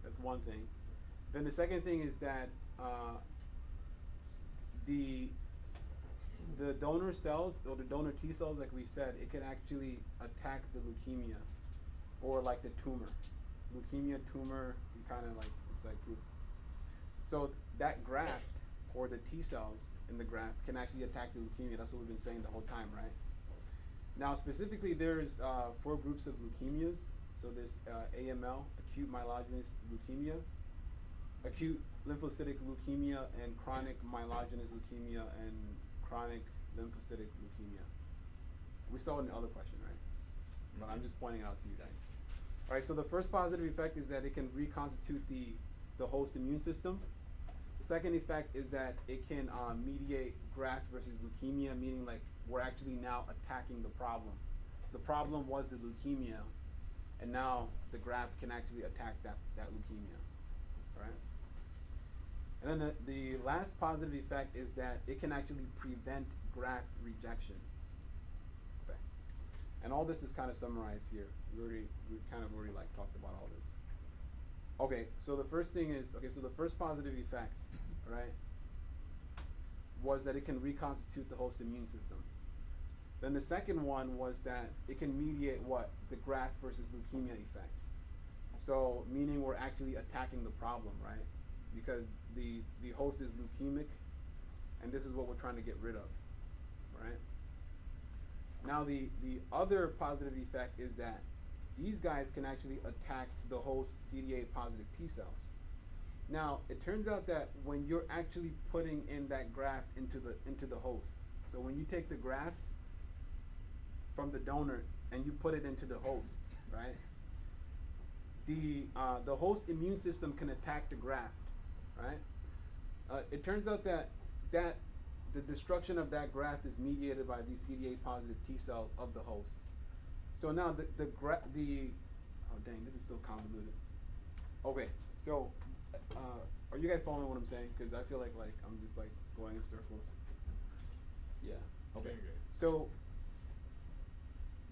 That's one thing. Then the second thing is that the donor cells or the donor T cells, like we said, it can actually attack the leukemia or like the tumor. Leukemia, tumor, you kind of like, it's like proof. So that graft or the T cells in the graft can actually attack the leukemia. That's what we've been saying the whole time, right? Now specifically there's 4 groups of leukemias. So there's AML, acute myelogenous leukemia, acute lymphocytic leukemia, and chronic myelogenous leukemia and chronic lymphocytic leukemia. We saw it in the other question, right? But I'm just pointing it out to you guys. All right, so the first positive effect is that it can reconstitute the host immune system. The second effect is that it can mediate graft versus leukemia, meaning like we're actually now attacking the problem. The problem was the leukemia, and now the graft can actually attack that leukemia, all right? And then the last positive effect is that it can actually prevent graft rejection. Okay. And all this is kind of summarized here. We kind of already like talked about all this. Okay, so the first thing is, okay, so the first positive effect, right, was that it can reconstitute the host immune system. Then the second one was that it can mediate what? The graft versus leukemia effect. So meaning we're actually attacking the problem, right? Because the host is leukemic, and this is what we're trying to get rid of, right? Now the other positive effect is that these guys can actually attack the host CD8 positive T cells. Now it turns out that when you're actually putting in that graft into the host, so when you take the graft from the donor and you put it into the host, right? The host immune system can attack the graft, right? It turns out that the destruction of that graft is mediated by these CD8 positive T cells of the host. So now oh dang, this is so convoluted. Okay, so are you guys following what I'm saying? Because I feel like I'm just like going in circles. Yeah. Okay. So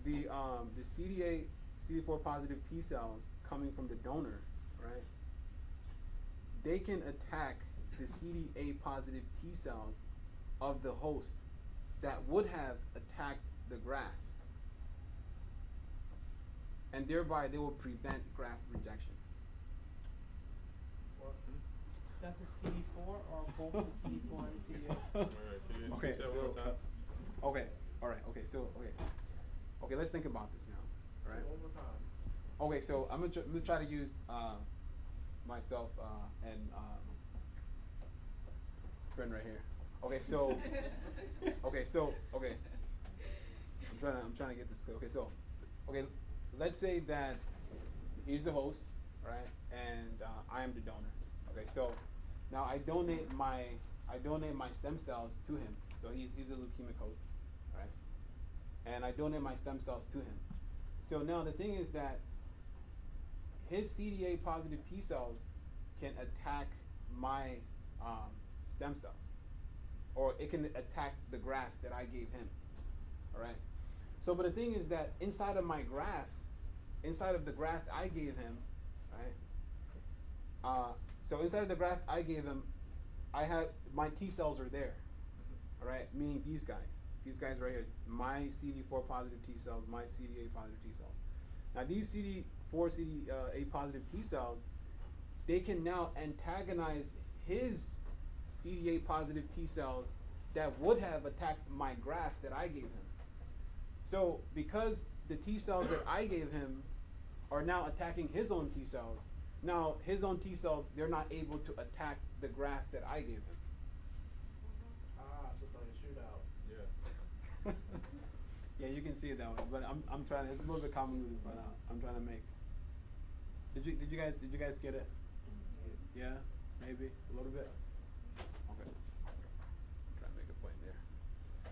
the CD8, CD4 positive T cells coming from the donor, right? They can attack the CD8 positive T cells of the host that would have attacked the graft, and thereby they will prevent graft rejection. What? That's the CD4 or both the CD4 and CD8? Alright, can you Okay, say that one more so, time? Okay, all right, okay, so, okay, let's think about this now, all right? Say one more time. Okay, so I'm gonna try to use myself and friend right here. Okay, so, okay. I'm trying to get this clear. Okay, so, let's say that he's the host, right, and I am the donor. Okay, so now I donate my stem cells to him. So he's a leukemic host, right? And I donate my stem cells to him. So now the thing is that his CD8 positive T cells can attack my stem cells, or it can attack the graft that I gave him. All right. So, but the thing is that inside of my graft, inside of the graft I gave him, right? So inside of the graft I gave him, I had my T cells are there. All right, meaning these guys right here, my CD4 positive T cells, my CD8 positive T cells. Now these CD4, CD8 positive T cells, they can now antagonize his CD8 positive T cells that would have attacked my graft that I gave him. So because the T cells that I gave him are now attacking his own T cells, now his own T cells, they're not able to attack the graft that I gave him. Ah, so it's like a shootout. Yeah. Yeah, you can see it that way, but I'm trying. It's a little bit convoluted, but I'm trying to make. Did you guys get it? Yeah, maybe a little bit. Okay. I'm trying to make a point there.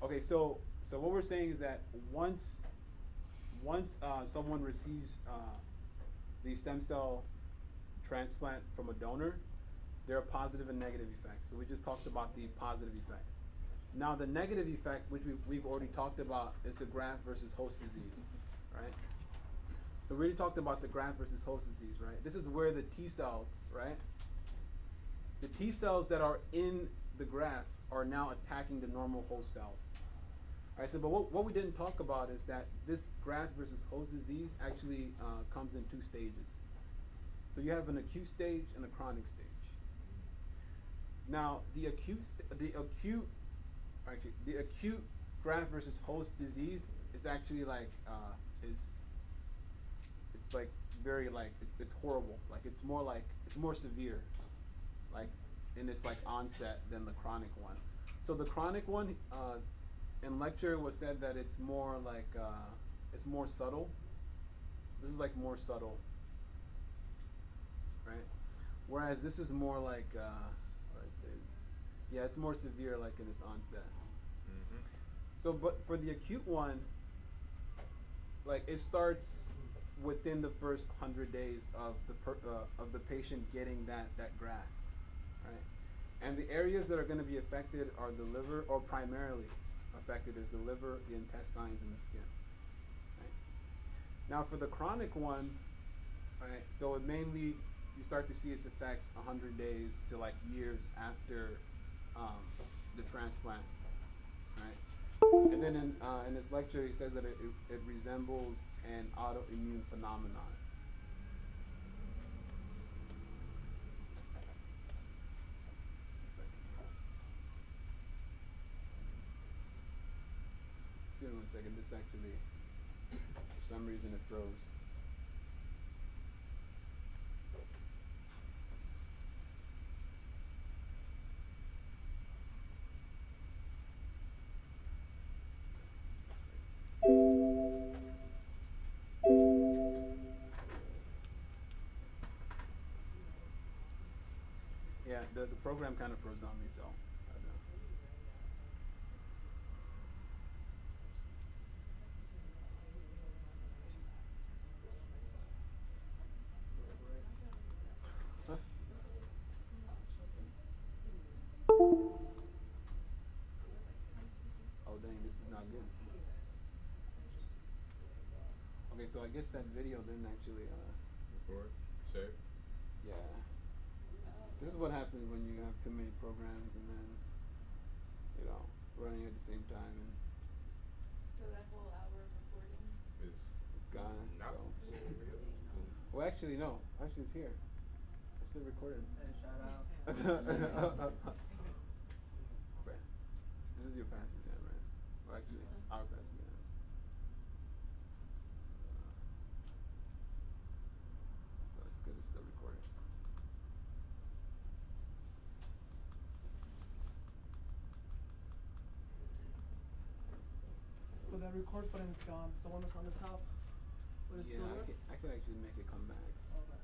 Okay, so what we're saying is that once someone receives the stem cell transplant from a donor, there are positive and negative effects. So we just talked about the positive effects. Now the negative effect, which we've already talked about, is the graft versus host disease, right? So we already talked about the graft versus host disease, right? This is where the T cells, right? The T cells that are in the graft are now attacking the normal host cells. All right, so but what we didn't talk about is that this graft versus host disease actually comes in two stages. So you have an acute stage and a chronic stage. Now the acute graft versus host disease is actually like it's it's like very like it's horrible. Like it's more severe, like in its like onset than the chronic one. So the chronic one, in lecture was said that it's more like it's more subtle. This is like more subtle, right? Whereas this is more like what did I say? Yeah, it's more severe, like in its onset. Mm-hmm. So, but for the acute one, like it starts within the first 100 days of the patient getting that graft, right? And the areas that are going to be affected are the liver, or primarily affected is the liver, the intestines, and the skin. Right? Now, for the chronic one, right? So it mainly you start to see its effects 100 days to like years after the transplant, right? And then in his lecture, he says that it resembles an autoimmune phenomenon. Excuse me 1 second. This actually, for some reason, it froze. Yeah, the program kind of froze on me, so I don't know. Huh? Oh dang, this is not good. Okay, so I guess that video didn't actually Record. Save. yeah. This is what happens when you have too many programs and then, running at the same time, and So that whole hour of recording? Is it's gone. not So. full real. Well, actually, no. Actually, it's here. It's still recording. Hey, shout out. Okay. This is your passive jam, right? Well, actually, our passive jams. So it's good. It's still recording. But that record button is gone. The one that's on the top. But it's Yeah, still there? I could actually make it come back. Okay.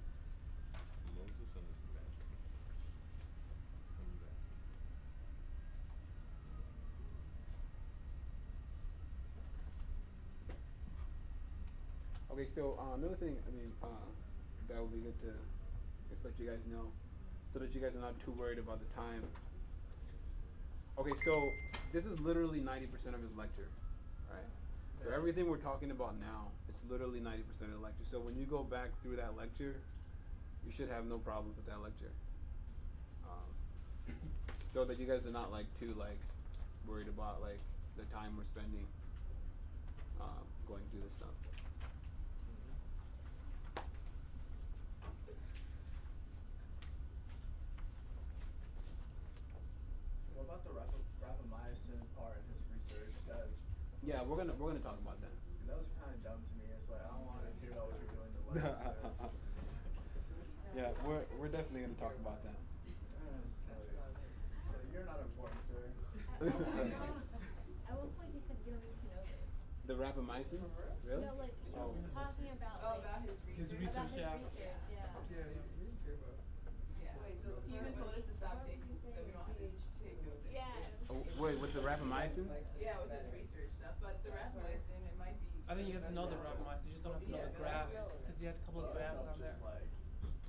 Moses and his magic. Okay, so another thing, that would be good to just let you guys know, so that you guys are not too worried about the time. Okay, so this is literally 90% of his lecture, right? So everything we're talking about now, it's literally 90% of the lecture. So when you go back through that lecture, you should have no problems with that lecture. So that you guys are not like too like worried about like the time we're spending going through this stuff. What about the rapamycin part in his research? Yeah, we're gonna talk about that. That was kind of dumb to me. It's like I don't want to hear about what you're doing in the lab. Yeah, we're definitely gonna talk about that. You're not important, sir. At one point he said you don't need to know this. The rapamycin? Really? No, like he was just talking about like About his His research? research, about his yeah. research, yeah. Yeah, you don't care about. Yeah. Wait, so He even told us to stop taking, that we don't have to take notes anymore. Yeah. Oh, wait, with the rapamycin? Yeah, with his research stuff, but the rapamycin, it might be. I think you have to know the rapamycin. You just don't have to know the graphs. Because he had a couple of graphs on there. Like,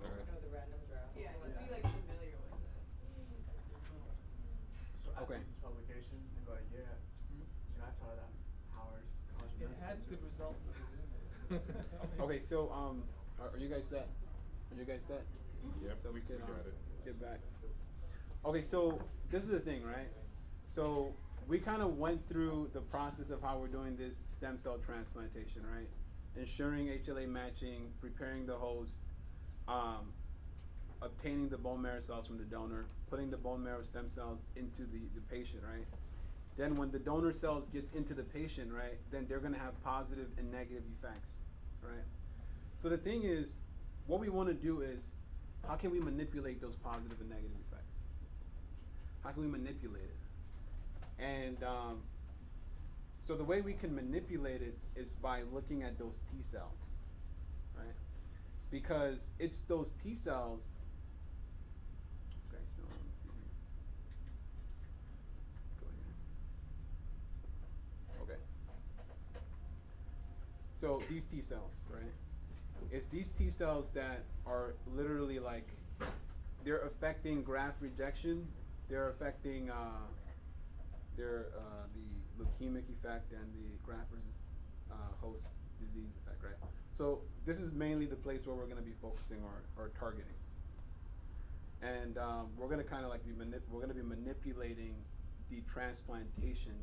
know the random draft. Yeah, just be like familiar with it. so Okay. This publication, and go like, yeah, I taught at Howard College of It Medicine. had good results. Okay, so are you guys set? Are you guys set? Yep, So we can got it. get back. Okay, so this is the thing, right? So we kind of went through the process of how we're doing this stem cell transplantation, right? Ensuring HLA matching, preparing the host, obtaining the bone marrow cells from the donor, putting the bone marrow stem cells into the patient, right? Then when the donor cells gets into the patient, right, then they're gonna have positive and negative effects, right? So the thing is, what we want to do is, how can we manipulate those positive and negative effects? How can we manipulate it? And so the way we can manipulate it is by looking at those T cells, right? Because it's those T cells. Okay, so let's see here. Go ahead. Okay. So these T cells, right? It's these T cells that are literally like, they're affecting graft rejection. They're affecting the leukemic effect and the graft versus host disease effect, right? So this is mainly the place where we're going to be focusing our targeting, and we're going to kind of like we're going to be manipulating the transplantation,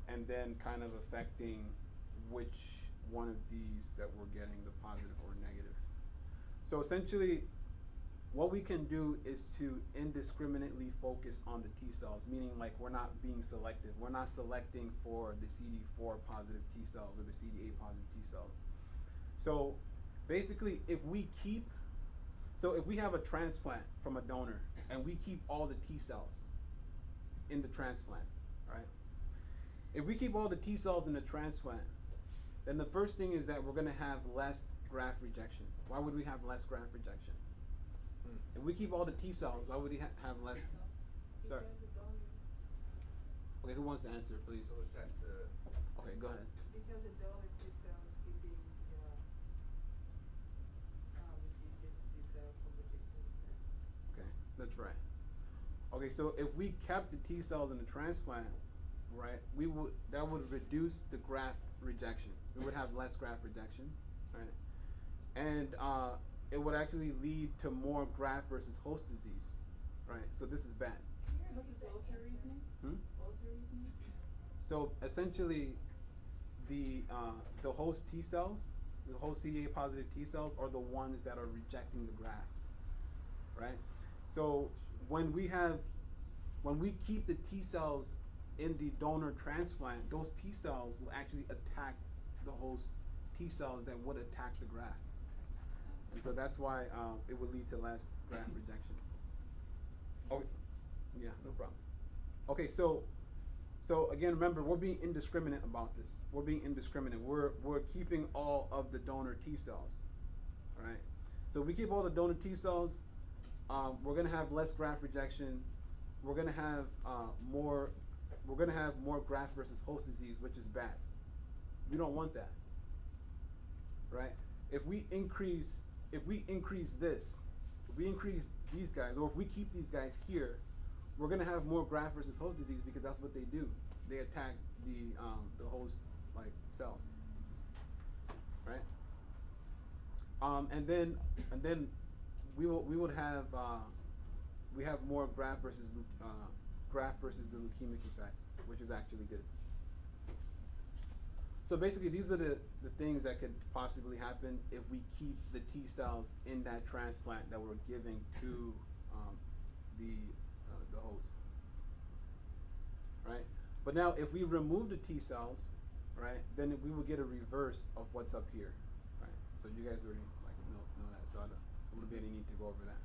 and then kind of affecting which one of these that we're getting, the positive or negative. So essentially, what we can do is to indiscriminately focus on the T cells, meaning like we're not being selective. We're not selecting for the CD4 positive T cells or the CD8 positive T cells. So basically, if we have a transplant from a donor and we keep all the T cells in the transplant, right? If we keep all the T cells in the transplant, then the first thing is that we're going to have less graft rejection. Why would we have less graft rejection? If we keep all the T cells, why would we have less? Sorry. Okay, who wants to answer, please? So it's at the. Okay, go ahead. Because the donor T cells keeping recipient's T cells from rejection. Okay, that's right. Okay, so if we kept the T cells in the transplant, right, that would reduce the graft rejection. We would have less graft rejection, right? And it would actually lead to more graft versus host disease, right? So this is bad. What was her reasoning? What was her reasoning? So essentially, the host T cells, the host CD8 positive T cells, are the ones that are rejecting the graft, right? So when we keep the T cells in the donor transplant, those T cells will actually attack the host T cells that would attack the graft. And so that's why it would lead to less graft rejection. Okay, yeah, no problem. Okay, so again, remember, we're being indiscriminate about this. We're being indiscriminate. We're keeping all of the donor T cells, all right? So if we keep all the donor T cells, we're gonna have less graft rejection. We're gonna have more graft versus host disease, which is bad. We don't want that, right? If we increase these guys, or if we keep these guys here, we're gonna have more graft versus host disease because that's what they do. They attack the host like cells, right? And then we would have more graft versus the leukemic effect, which is actually good. So basically, these are the things that could possibly happen if we keep the T cells in that transplant that we're giving to the host, right? But now, if we remove the T cells, right, then we will get a reverse of what's up here, right? So you guys already know that, so I don't really need to go over that.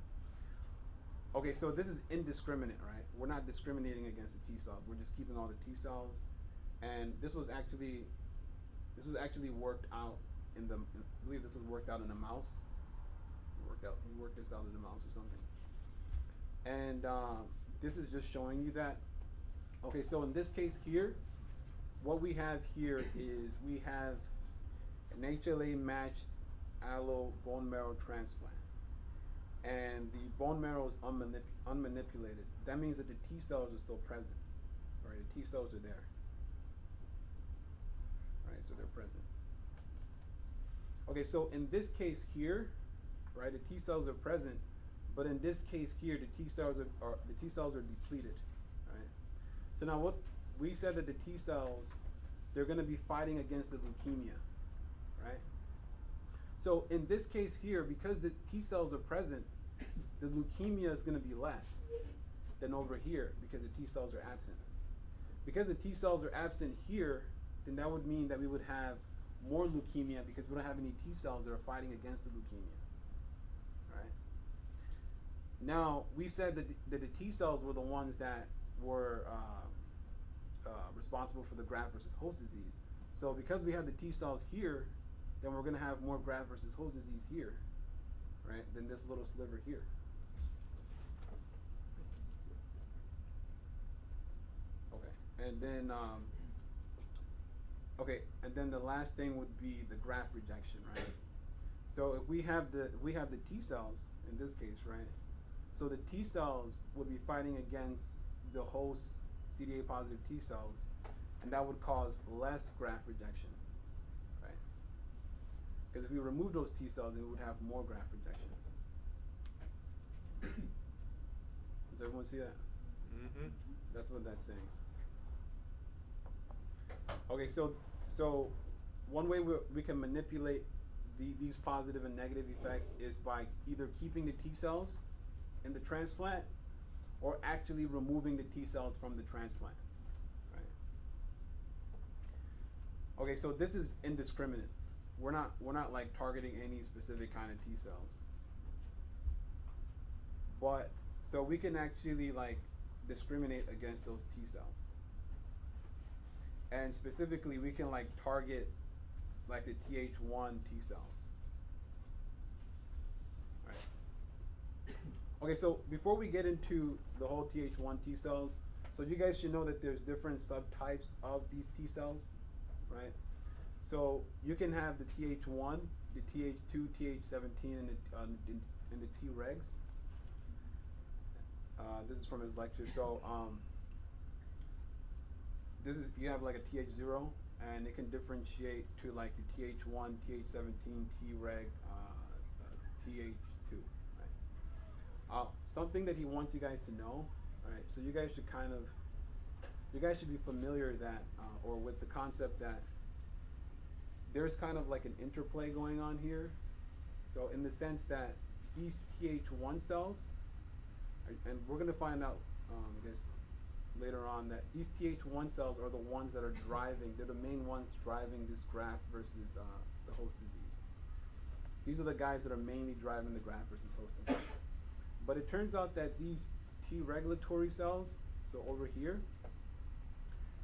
Okay, so this is indiscriminate, right? We're not discriminating against the T cells. We're just keeping all the T cells, and this was actually worked out I believe this was worked out in a mouse. We worked this out in a mouse or something. And this is just showing you that. Okay, so in this case here, what we have here is we have an HLA matched allo bone marrow transplant. And the bone marrow is unmanipulated. That means that the T cells are still present, right? The T cells are there. Right, so they're present. Okay, so in this case here, right, the T cells are present, but in this case here, the T cells are depleted, right? So now what we said that the T cells, they're going to be fighting against the leukemia, right? So in this case here, because the T cells are present, the leukemia is going to be less than over here because the T cells are absent. Because the T cells are absent here, then that would mean that we would have more leukemia because we don't have any T cells that are fighting against the leukemia. Right? Now, we said that the T cells were the ones that were responsible for the graft versus host disease. So because we have the T cells here, then we're going to have more graft versus host disease here, right, than this little sliver here. Okay, and then the last thing would be the graft rejection, right? So if we have the T cells in this case, right? So the T cells would be fighting against the host CD8 positive T cells, and that would cause less graft rejection, right? Because if we remove those T cells, then we would have more graft rejection. Does everyone see that? Mm-hmm. That's what that's saying. Okay, so one way we can manipulate these positive and negative effects is by either keeping the T cells in the transplant or actually removing the T cells from the transplant, right? Okay, so this is indiscriminate. We're not like targeting any specific kind of T cells. But so we can actually like discriminate against those T cells. And specifically we can like target like the Th1 T cells. Right. Okay, so before we get into the whole Th1 T cells, so you guys should know that there's different subtypes of these T cells, right? So you can have the Th1, the Th2, Th17, and the Tregs. This is from his lecture. So this is, you have like a Th0, and it can differentiate to like your Th1, Th17, Treg, Th2. Right? Something that he wants you guys to know. Right? So you guys should be familiar that, or with the concept that there's kind of like an interplay going on here. So in the sense that these Th1 cells, and we're going to find out, I guess, later on, that these Th1 cells are the ones that are driving, they're the main ones driving this graft versus the host disease. These are the guys that are mainly driving the graft versus host disease. But it turns out that these T regulatory cells, so over here,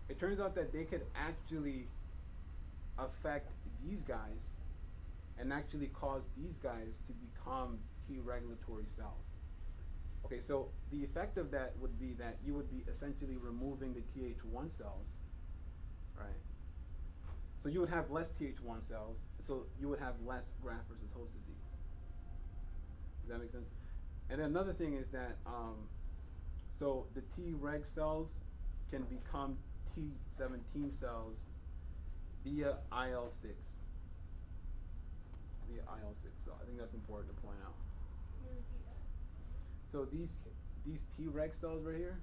it turns out that they could actually affect these guys and actually cause these guys to become T regulatory cells. Okay, so the effect of that would be that you would be essentially removing the Th1 cells, right? So you would have less Th1 cells, so you would have less graft versus host disease. Does that make sense? And then another thing is that, so the Treg cells can become T17 cells via IL-6. Via IL-6, so I think that's important to point out. Can you repeat that? So these Treg cells right here,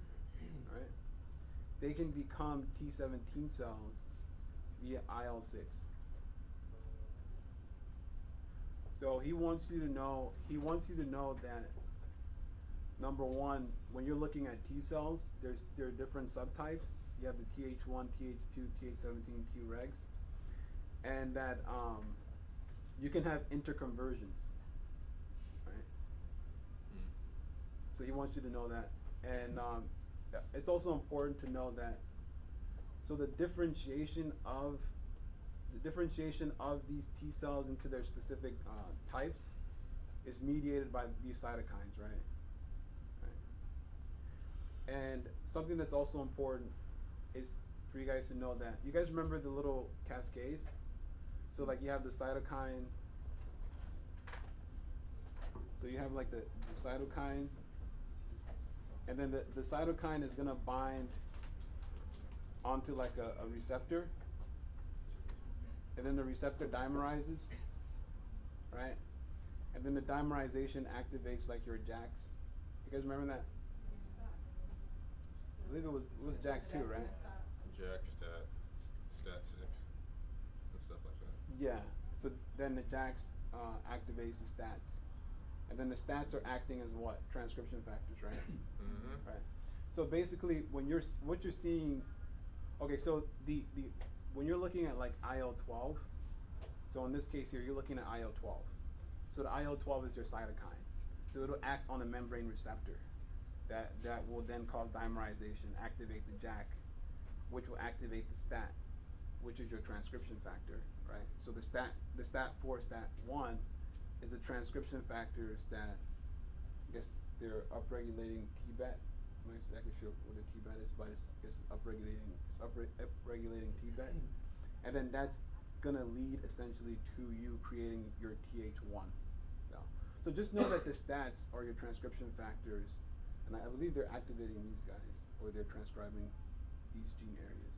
right? They can become T17 cells via IL-6. So he wants you to know that, number one, when you're looking at T cells, there are different subtypes. You have the Th1, Th2, Th17 Tregs, and that you can have interconversions, right? So he wants you to know that, and it's also important to know that. So the differentiation of these T cells into their specific types is mediated by these cytokines, right? And something that's also important is for you guys to know that, you guys remember the little cascade? So like you have the cytokine, so you have like the cytokine, and then the cytokine is gonna bind onto like a receptor, and then the receptor dimerizes, right? And then the dimerization activates like your JAKs. You guys remember that? I believe it was JAK2, right? JAK, stat 6, and stuff like that. Yeah. So then the JAKs activates the stats, and then the stats are acting as what? Transcription factors, right? Mm-hmm. Right. So basically, what you're seeing, okay. So the when you're looking at like IL-12, So in this case here, you're looking at IL-12. So the IL-12 is your cytokine. So it'll act on a membrane receptor that will then cause dimerization, activate the JAK, which will activate the STAT, which is your transcription factor, right? So the STAT4, STAT1 is the transcription factors that, I guess they're upregulating Tbet. I'm not exactly sure what the Tbet is, but it's upregulating Tbet. And then that's gonna lead essentially to you creating your Th1 cell. So just know that the stats are your transcription factors, and I believe they're activating these guys, or they're transcribing these gene areas.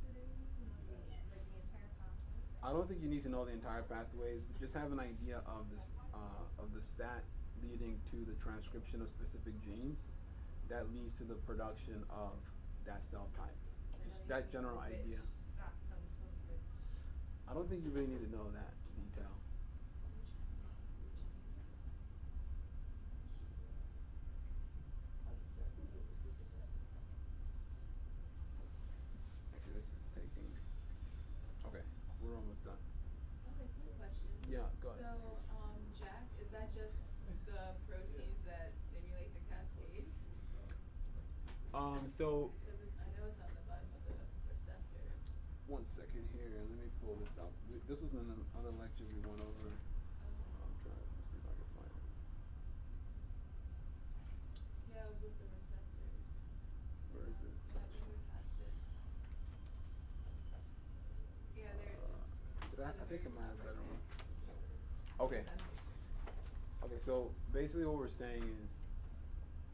So do we need to know the entire pathway? I don't think you need to know the entire pathways, but just have an idea of this of the stat leading to the transcription of specific genes that leads to the production of that cell type. Just that general idea. Stop comes from which. I don't think you really need to know that detail. Actually, this is taking. Okay, we're almost done. Okay, quick question. Yeah, go ahead. So, JAK, is that just the proteins that stimulate the cascade? So Because I know it's on the bottom of the receptor. one second here, let me pull this out. This was in another lecture we went over. I'm trying to see if I can find it. Yeah, I was with the receptors. Where is it? Yeah, I think we passed it. Yeah, there it is. I think I might have better one. there. Okay. Okay, so basically what we're saying is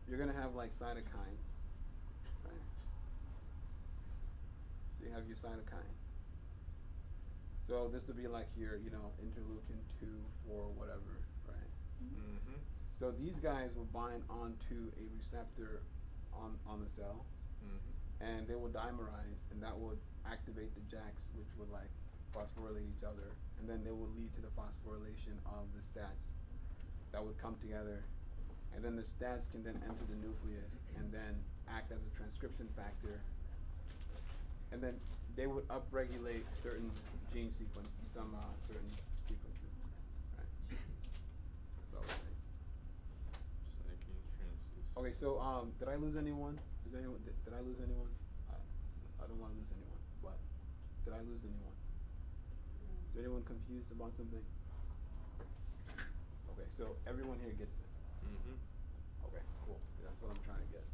you're gonna have like cytokines, right? So you have your cytokine. So this would be like your, interleukin 2, 4, whatever, right? Mm-hmm. So these guys will bind onto a receptor on the cell, Mm-hmm. and they will dimerize, and that would activate the JAKs, which would like phosphorylate each other, and then they will lead to the phosphorylation of the STATs that would come together, and then the STATs can then enter the nucleus and then act as a transcription factor, and then they would upregulate certain gene sequence, certain sequences, right? That's all I'm saying. Okay, so did I lose anyone? Is there anyone? Did I lose anyone? I don't want to lose anyone, but did I lose anyone? Is anyone confused about something? Okay, so everyone here gets it. Mm-hmm. Okay, cool. That's what I'm trying to get.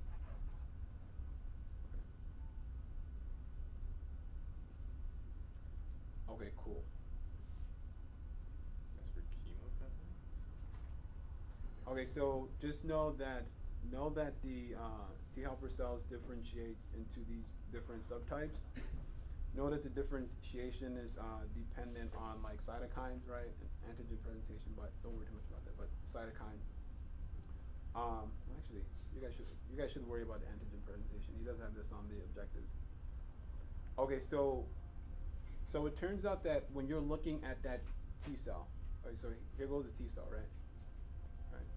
Okay, cool. That's for chemokines? Okay, so just know that the T helper cells differentiates into these different subtypes. Know that the differentiation is dependent on like cytokines, right, and antigen presentation. But don't worry too much about that. But cytokines. Actually, you guys should worry about the antigen presentation. He does have this on the objectives. Okay, so it turns out that when you're looking at that T cell, okay, so here goes the T cell, right? Right.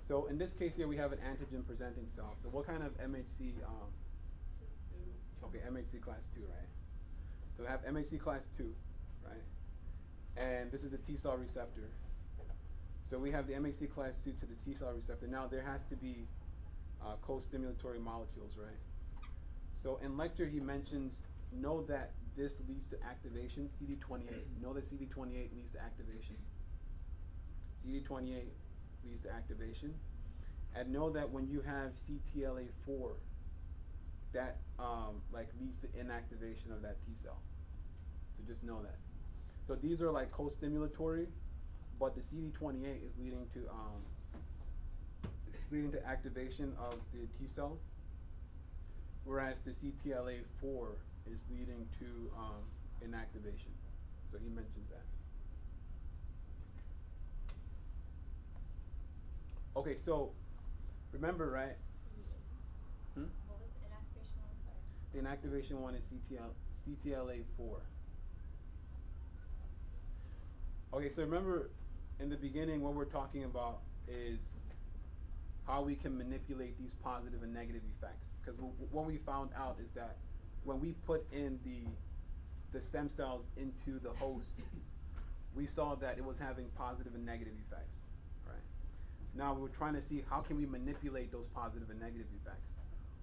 So in this case here, we have an antigen presenting cell. So what kind of MHC? Okay, MHC class 2, right? So we have MHC class 2, right? And this is the T cell receptor. So we have the MHC class 2 to the T cell receptor. Now there has to be co-stimulatory molecules, right? So in lecture he mentions, know that this leads to activation, CD28. Know that CD28 leads to activation. CD28 leads to activation. And know that when you have CTLA4, that leads to inactivation of that T cell. So just know that. So these are like co-stimulatory, but the CD28 is leading to activation of the T cell, whereas the CTLA4 is leading to inactivation. So he mentions that. Okay, so remember, right? What was the inactivation one? Sorry. The inactivation one is CTLA4. Okay, so remember in the beginning what we're talking about is how we can manipulate these positive and negative effects. Because what we found out is that when we put in the stem cells into the host, we saw that it was having positive and negative effects, right? Now we're trying to see how can we manipulate those positive and negative effects.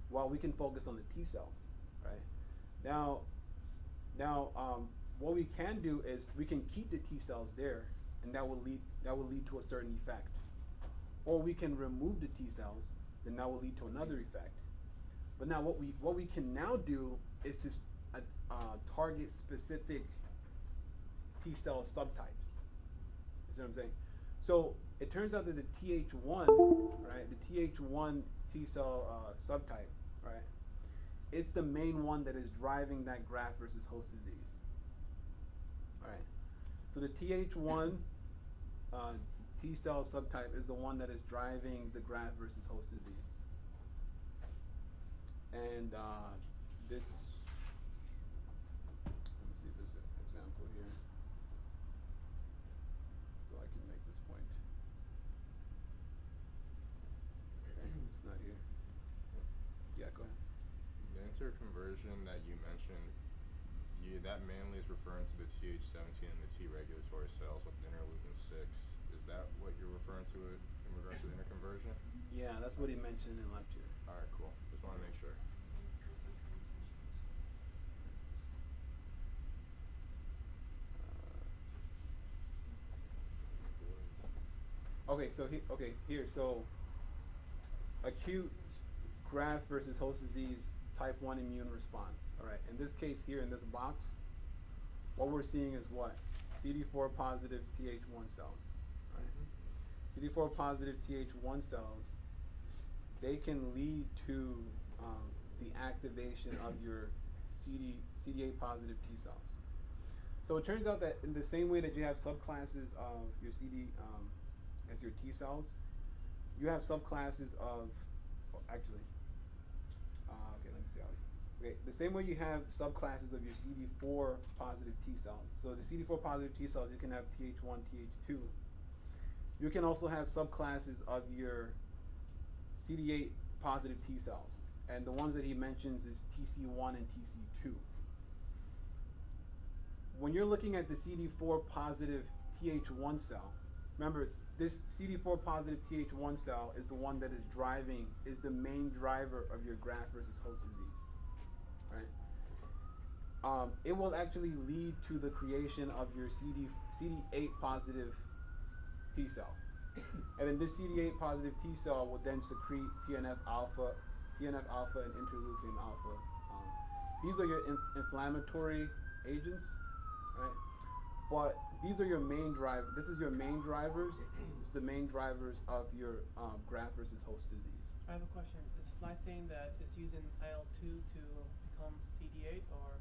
Well, we can focus on the T cells, right? Now, what we can do is we can keep the T cells there, and that will lead to a certain effect. Or we can remove the T cells, then that will lead to another effect. But now what we can now do is to target specific T cell subtypes. You see what I'm saying? So it turns out that the Th1, right, the Th1 T cell subtype, right, it's the main one that is driving that graft versus host disease. All right. So the Th1 T cell subtype is the one that is driving the graft versus host disease. And this, let me see this example here, so I can make this point. Okay, it's not here. Yeah, go ahead. The interconversion that you mentioned, that mainly is referring to the Th17 and the T regulatory cells with interleukin 6. Is that what you're referring to it in regards to the interconversion? Yeah, that's what he mentioned in lecture. All right, cool. Just want to make sure. Here, so acute graft versus host disease type 1 immune response. All right, in this case here in this box, what we're seeing is what? CD4 positive Th1 cells. Right? CD4 positive Th1 cells, they can lead to the activation of your CD8 positive T cells. So it turns out that in the same way that you have subclasses of your as your T cells, you have subclasses of, okay, let me see how. Okay, the same way you have subclasses of your CD4 positive T cells. So the CD4 positive T cells, you can have Th1, Th2. You can also have subclasses of your CD8 positive T cells. And the ones that he mentions is TC1 and TC2. When you're looking at the CD4 positive Th1 cell, remember this CD4 positive Th1 cell is the one that is the main driver of your graft versus host disease, right? It will actually lead to the creation of your CD8 positive T cell. And then this CD8 positive T cell will then secrete TNF alpha and interleukin alpha. These are your inflammatory agents, right? But these are your main driver. This is your main drivers. It's the main drivers of your graft versus host disease. I have a question. Is the slide saying that it's using IL-2 to become CD8, or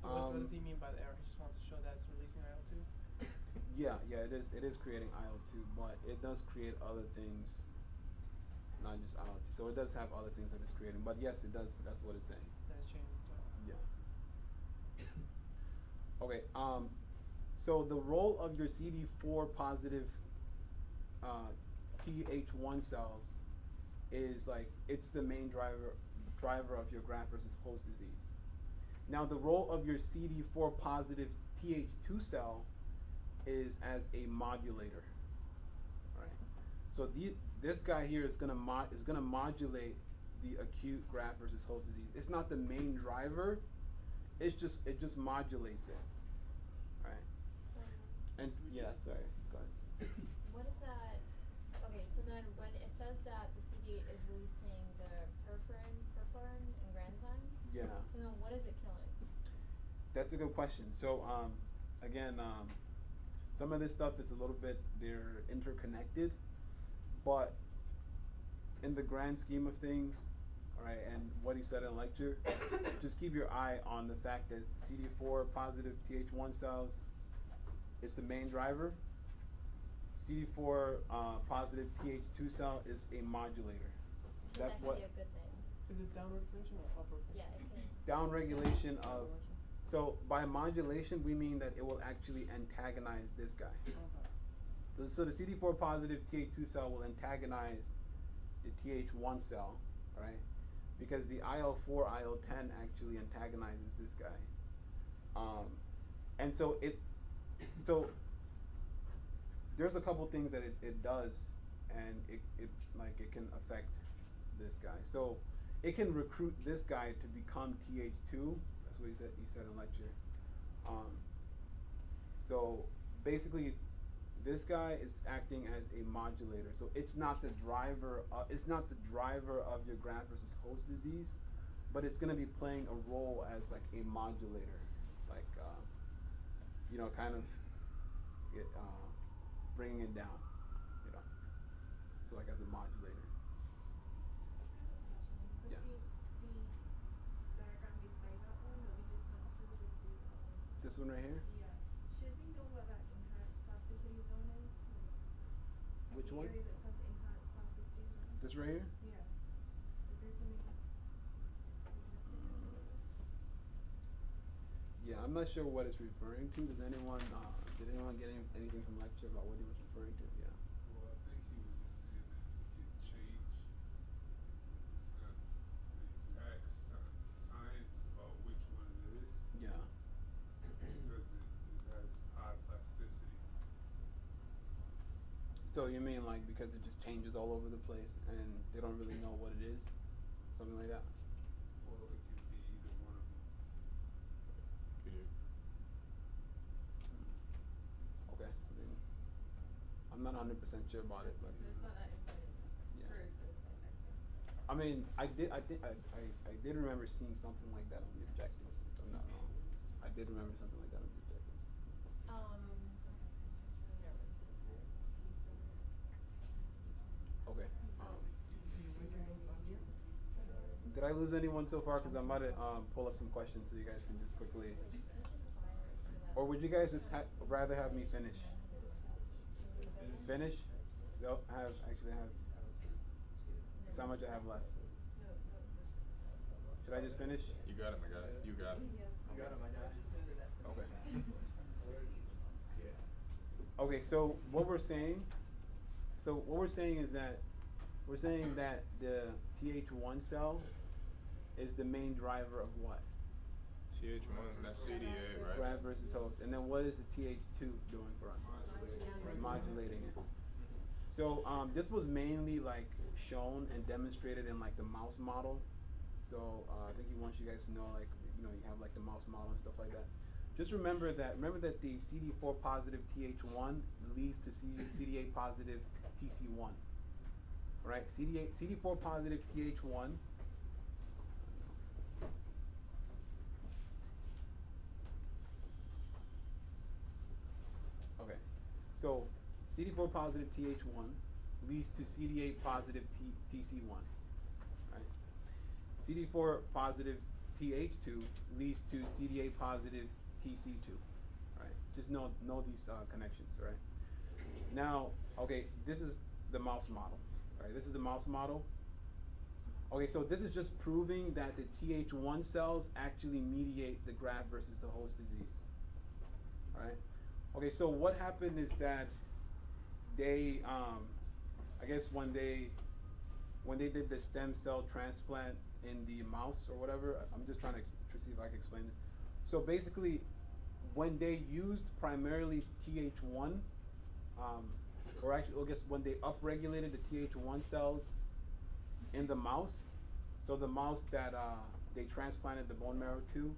what does he mean by the error? He just wants to show that it's releasing IL-2? Yeah, it is. It is creating IL-2, but it does create other things, not just IL-2. So it does have other things that it's creating. But yes, it does. That's what it's saying. That has changed. Yeah. Okay. So the role of your CD4 positive Th1 cells is like it's the main driver of your graft versus host disease. Now the role of your CD4 positive Th2 cell is as a modulator, right? So this guy here is gonna modulate the acute graft versus host disease. It's not the main driver. It just modulates it, right? And yeah, sorry. Go ahead. What is that? Okay, so then when it says that the CD8 is releasing the perforin, and granzyme, Yeah. so then what is it killing? That's a good question. So again, some of this stuff is a little bit, they're interconnected, but in the grand scheme of things, all right, and what he said in lecture, just keep your eye on the fact that CD4 positive Th1 cells is the main driver. CD4 positive Th2 cell is a modulator. So That's that what. could be a good thing. Is it down regulation or up regulation? Yeah, it can. Down regulation of. So by modulation, we mean that it will actually antagonize this guy. Okay. So the CD4 positive Th2 cell will antagonize the Th1 cell, right? Because the IL4 IL10 actually antagonizes this guy, and so there's a couple things that it does, and it can affect this guy. So it can recruit this guy to become Th2. That's what he said in lecture. So basically, this guy is acting as a modulator. So it's not the driver. It's not the driver of your graft versus host disease, but it's going to be playing a role as like a modulator, like kind of bringing it down, So like as a modulator. I have a question. Could the diagram beside that one that we just went through with the This one right here. yeah. Should we know what that enhanced plasticity zone is? Which the one? area that says enhanced plasticity zone. This right here. Yeah. Is there something significant about this? Yeah, I'm not sure what it's referring to. Did anyone get anything from lecture about what he was referring to? Yeah. Well, I think he was just saying that it can change. It's not the exact science about which one it is. Yeah. Because it has high plasticity. So you mean like because it just changes all over the place and they don't really know what it is? Something like that? Well, it could be either one of them. Okay. I'm not 100% sure about it, but So it's not that important yeah. for the exam. I mean, I did remember seeing something like that on the objectives, if I'm not wrong. I did remember something like that on the objectives. Okay. Did I lose anyone so far? Because I might pull up some questions so you guys can just quickly. Or would you guys just rather have me finish? Finish? They'll have. So how much I have left? Should I just finish? You got it, my guy. You got it. You got it, my guy. Okay. Okay, so what we're saying is that we're saying that the Th1 cell is the main driver of what? Th1, that's CD8, right? Graft versus host. And then what is the Th2 doing for us? It's modulating it. So this was mainly like shown and demonstrated in like the mouse model. So I think he wants you guys to know like you have like the mouse model and stuff like that. Just remember that the CD4 positive Th1 leads to CD8 positive TC1. Right? CD4 positive Th1 okay. So CD4 positive Th1 leads to CD8 positive TC1. Right? CD4 positive Th2 leads to CD8 positive TC2. Right? Just know these connections, right? Now, okay, this is the mouse model. Right? This is the mouse model. Okay, so this is just proving that the Th1 cells actually mediate the graft versus the host disease. Right? Okay, so what happened is that they, I guess when they did the stem cell transplant in the mouse or whatever, I'm just trying to see if I can explain this. So basically, when they used primarily Th1, or actually, I guess when they upregulated the Th1 cells in the mouse, so the mouse that they transplanted the bone marrow to,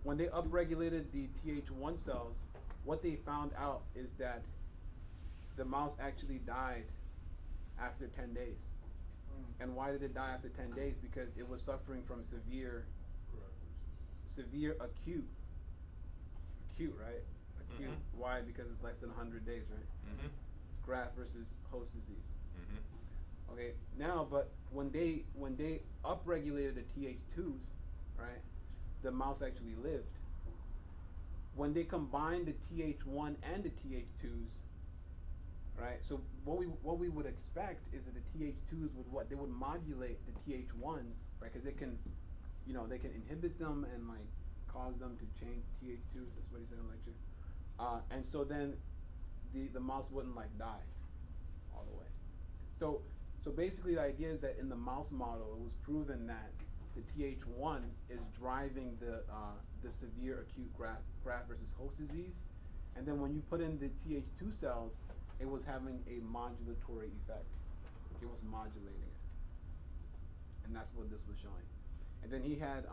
when they upregulated the Th1 cells, what they found out is that the mouse actually died after 10 days. And why did it die after 10 days? Because it was suffering from severe acute, right? Acute. Mm-hmm. Why? Because it's less than 100 days, right? Mm-hmm. Graft versus host disease. Mm-hmm. Okay. Now, but when they upregulated the Th2s, right, the mouse actually lived. When they combined the Th1 and the Th2s, right? So what we would expect is that the Th2s would modulate the Th1s, right? Because they can inhibit them and like cause them to change Th2s. That's what he said in lecture. And so then the mouse wouldn't like die all the way. So basically the idea is that in the mouse model it was proven that the Th1 is driving the severe acute graft versus host disease, and then when you put in the Th2 cells, it was having a modulatory effect. It was modulating it, and that's what this was showing. And then he had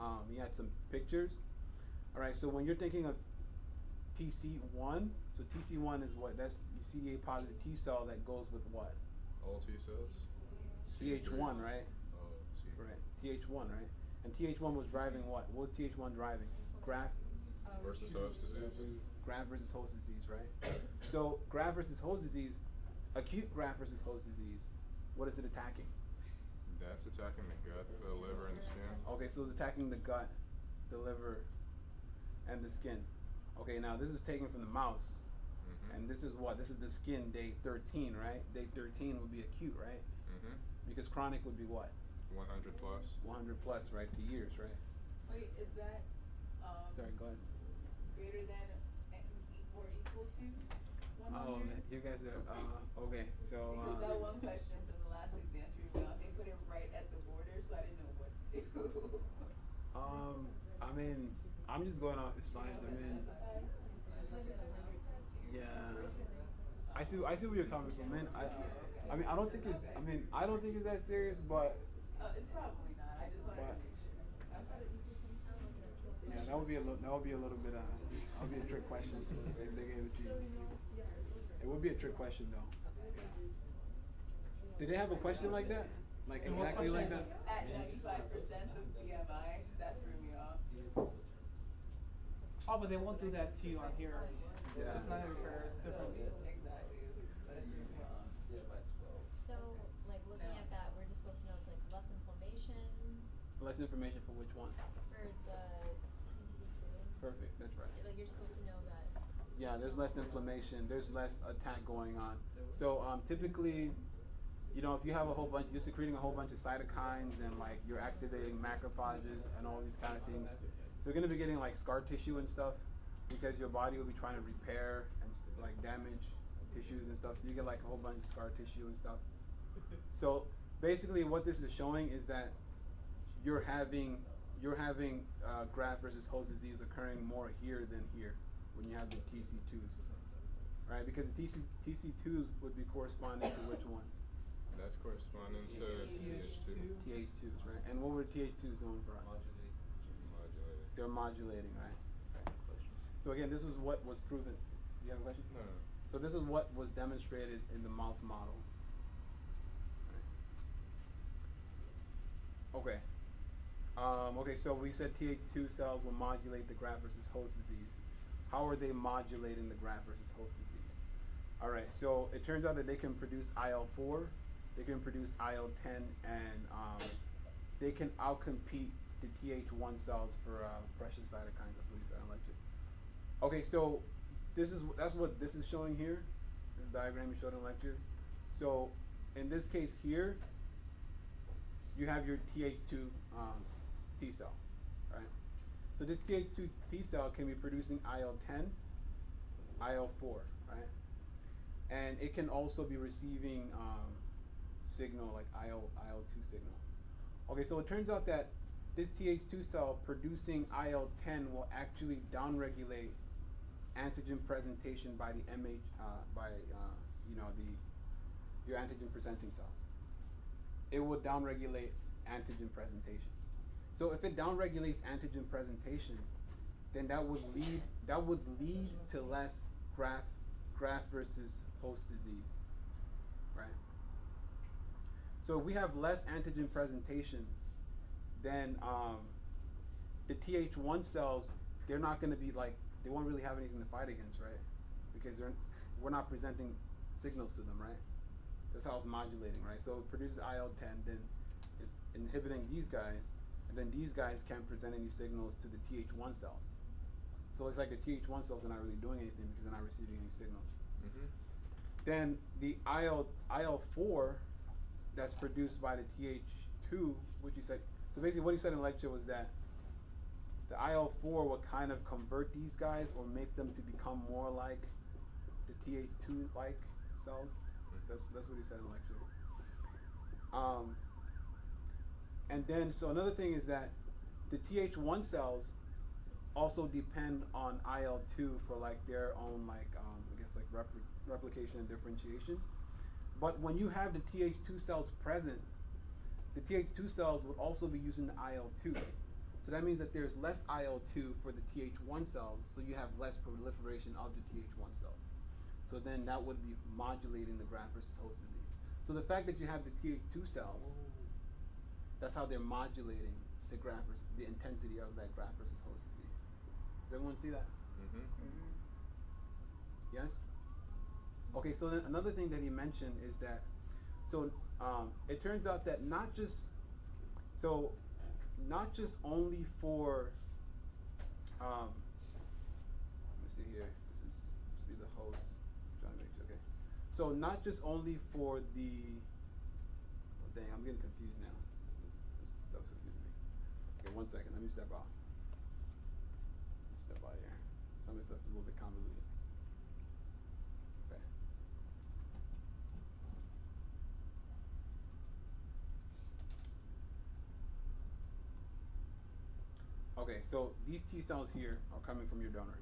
some pictures. All right, so when you're thinking of TC1, so TC1 is what? That's the CD8 positive T cell that goes with what? All T cells? Th1, right? Oh, CD. Right, Th1, right? And Th1 was driving what? What was Th1 driving? Graft Versus host disease. graft versus host disease, right? So graft versus host disease, acute graft versus host disease, what is it attacking? That's attacking the gut, the liver, and the skin. Okay, so it's attacking the gut, the liver, and the skin. Okay, now this is taken from the mouse, and this is what? This is the skin, day 13, right? Day 13 would be acute, right? Because chronic would be what? 100 plus. 100 plus, right? To years, right? Wait, is that Sorry, go ahead. greater than or equal to 100? Oh, you guys are, okay, so. Because that one question from the last exam threw me off. They put it right at the border, so I didn't know what to do. I mean, I'm just going off the slides. I mean, yeah. I see where you're coming from, man. I mean, I don't think it's that serious, but. It's probably not. I just wanted to make sure. Yeah, that would be a little bit. That would be a trick question. They gave it to you. It would be a trick question, though. Did they have a question like that? Like exactly like that? At 95% of BMI, that threw me off. Oh, but they won't do that to you on here. Yeah. It's not even fair. It's different. Exactly. But it threw me off. So, like, looking at that, we're just supposed to know, like, less inflammation Less information for which one? for the TC2. Perfect. That's right. Like, you're supposed to know that. Yeah, there's less inflammation. There's less attack going on. So typically, you know, if you have a whole bunch, you're secreting a whole bunch of cytokines and like you're activating macrophages and all these kind of things, you're gonna be getting like scar tissue and stuff because your body will be trying to repair and like damage tissues and stuff. So you get like a whole bunch of scar tissue and stuff. So basically, what this is showing is that you're having graft versus host disease occurring more here than here when you have the TC2s, right? Because the TC2s would be corresponding to which ones? That's corresponding to TH2. TH2s, right? And what were TH2s doing for us? Modulating. They're modulating, right? So again, this is what was proven. Do you have a question? No. So this is what was demonstrated in the mouse model. Right. Okay. Okay, so we said TH2 cells will modulate the graft versus host disease. How are they modulating the graft versus host disease? All right, so it turns out that they can produce IL-4, they can produce IL-10, and they can outcompete the Th1 cells for precious cytokines. That's what he said in lecture. Okay, so that's what this is showing here. This diagram you showed in lecture. So in this case here, you have your Th2 T cell, right? So this Th2 T cell can be producing IL-10, IL-4, right? And it can also be receiving signal like IL-2 signal. Okay, so it turns out that this Th2 cell producing IL-10 will actually downregulate antigen presentation by the your antigen presenting cells. It will downregulate antigen presentation. So if it downregulates antigen presentation, then that would lead to less graft versus host disease, right? So if we have less antigen presentation, then the Th1 cells, they're not going to be like, they won't really have anything to fight against, right? Because we're not presenting signals to them, right? That's how it's modulating, right? So it produces IL-10, then it's inhibiting these guys, and then these guys can't present any signals to the Th1 cells. So it's like the Th1 cells are not really doing anything because they're not receiving any signals. Then the IL-4 that's produced by the Th2, which he said, so basically what he said in lecture was that the IL-4 will kind of convert these guys or make them to become more like the Th2 like cells. That's what he said in the lecture. And then so another thing is that the Th1 cells also depend on IL-2 for like their own like I guess like replication and differentiation. But when you have the Th2 cells present, the Th2 cells would also be using the IL-2. So that means that there's less IL-2 for the Th1 cells, so you have less proliferation of the Th1 cells. So then that would be modulating the graft versus host disease. So the fact that you have the Th2 cells, that's how they're modulating the graft versus, the intensity of that graft versus host disease. Does everyone see that? Yes? Okay, so then another thing that he mentioned is that, so it turns out that not just only for, let me see here, this is to be the host, I'm trying to make sure, okay. So not just only for the, oh dang, I'm getting confused now. This stuff's confusing me. Okay, 1 second, let me step out. Let me step out here. Some of this stuff is a little bit convoluted. Okay. Okay, so these T cells here are coming from your donor,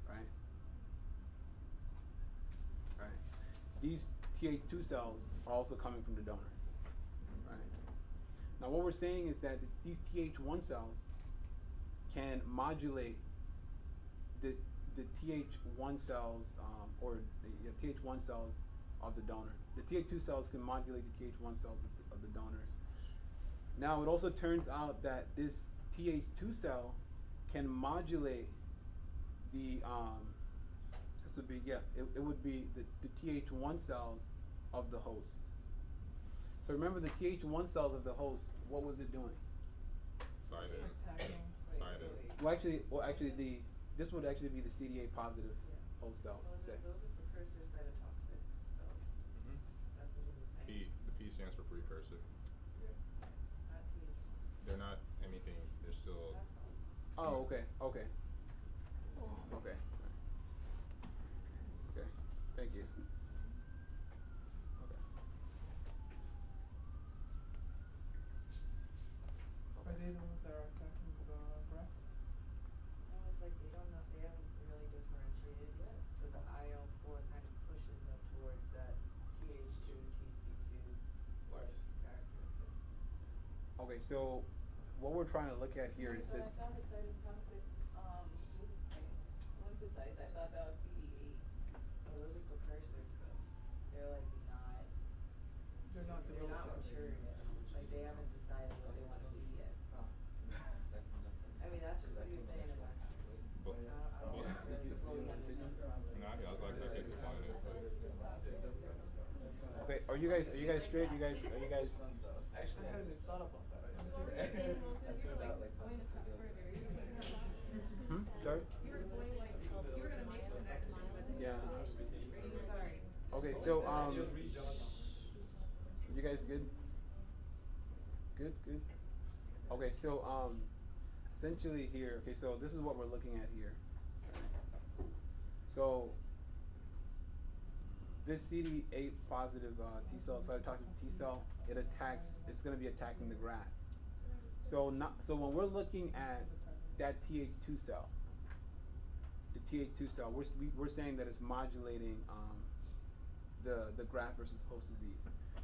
right? Right. These Th2 cells are also coming from the donor, right? Now what we're saying is that these Th1 cells can modulate the Th1 cells or the Th1 cells of the donor. The Th2 cells can modulate the Th1 cells of the donors. Now it also turns out that this Th2 cell can modulate the this would be it would be the Th1 cells of the host. So remember the Th1 cells of the host, what was it doing? Fighting. Well actually this would actually be the CD8 positive host cells. Those are precursor cytotoxic cells. That's what he was saying. The P stands for precursor. Not Th. They're not anything. They're still. That's all. Oh, okay. Okay. Thank you. Okay. Are they the ones that are attacking the graft? No, it's like they don't know, they haven't really differentiated yet. So the IL-4 kind of pushes up towards that Th2, TC2 like characteristics. Okay, so what we're trying to look at here is But this. I thought the cytotoxic, lymphocytes, I thought that was CD8. Oh, those are precursors, so they're like not. They're not They're not developed mature yet. Like they haven't decided what they want to be yet. I mean, that's just what he was saying in lecture. But, I don't really fully understand the process. no, I was like to explain it, but Okay, are you guys straight? Are you guys I hadn't even thought about that. Sorry? You were gonna make a connection with Yeah. Sorry. Okay, so you guys good? Good. Okay, so essentially here, okay, so this is what we're looking at here. So this CD8 positive T cell, cytotoxic T cell, it's going to be attacking the graft. So when we're looking at that Th2 cell, the Th2 cell, we're saying that it's modulating the graft versus host disease.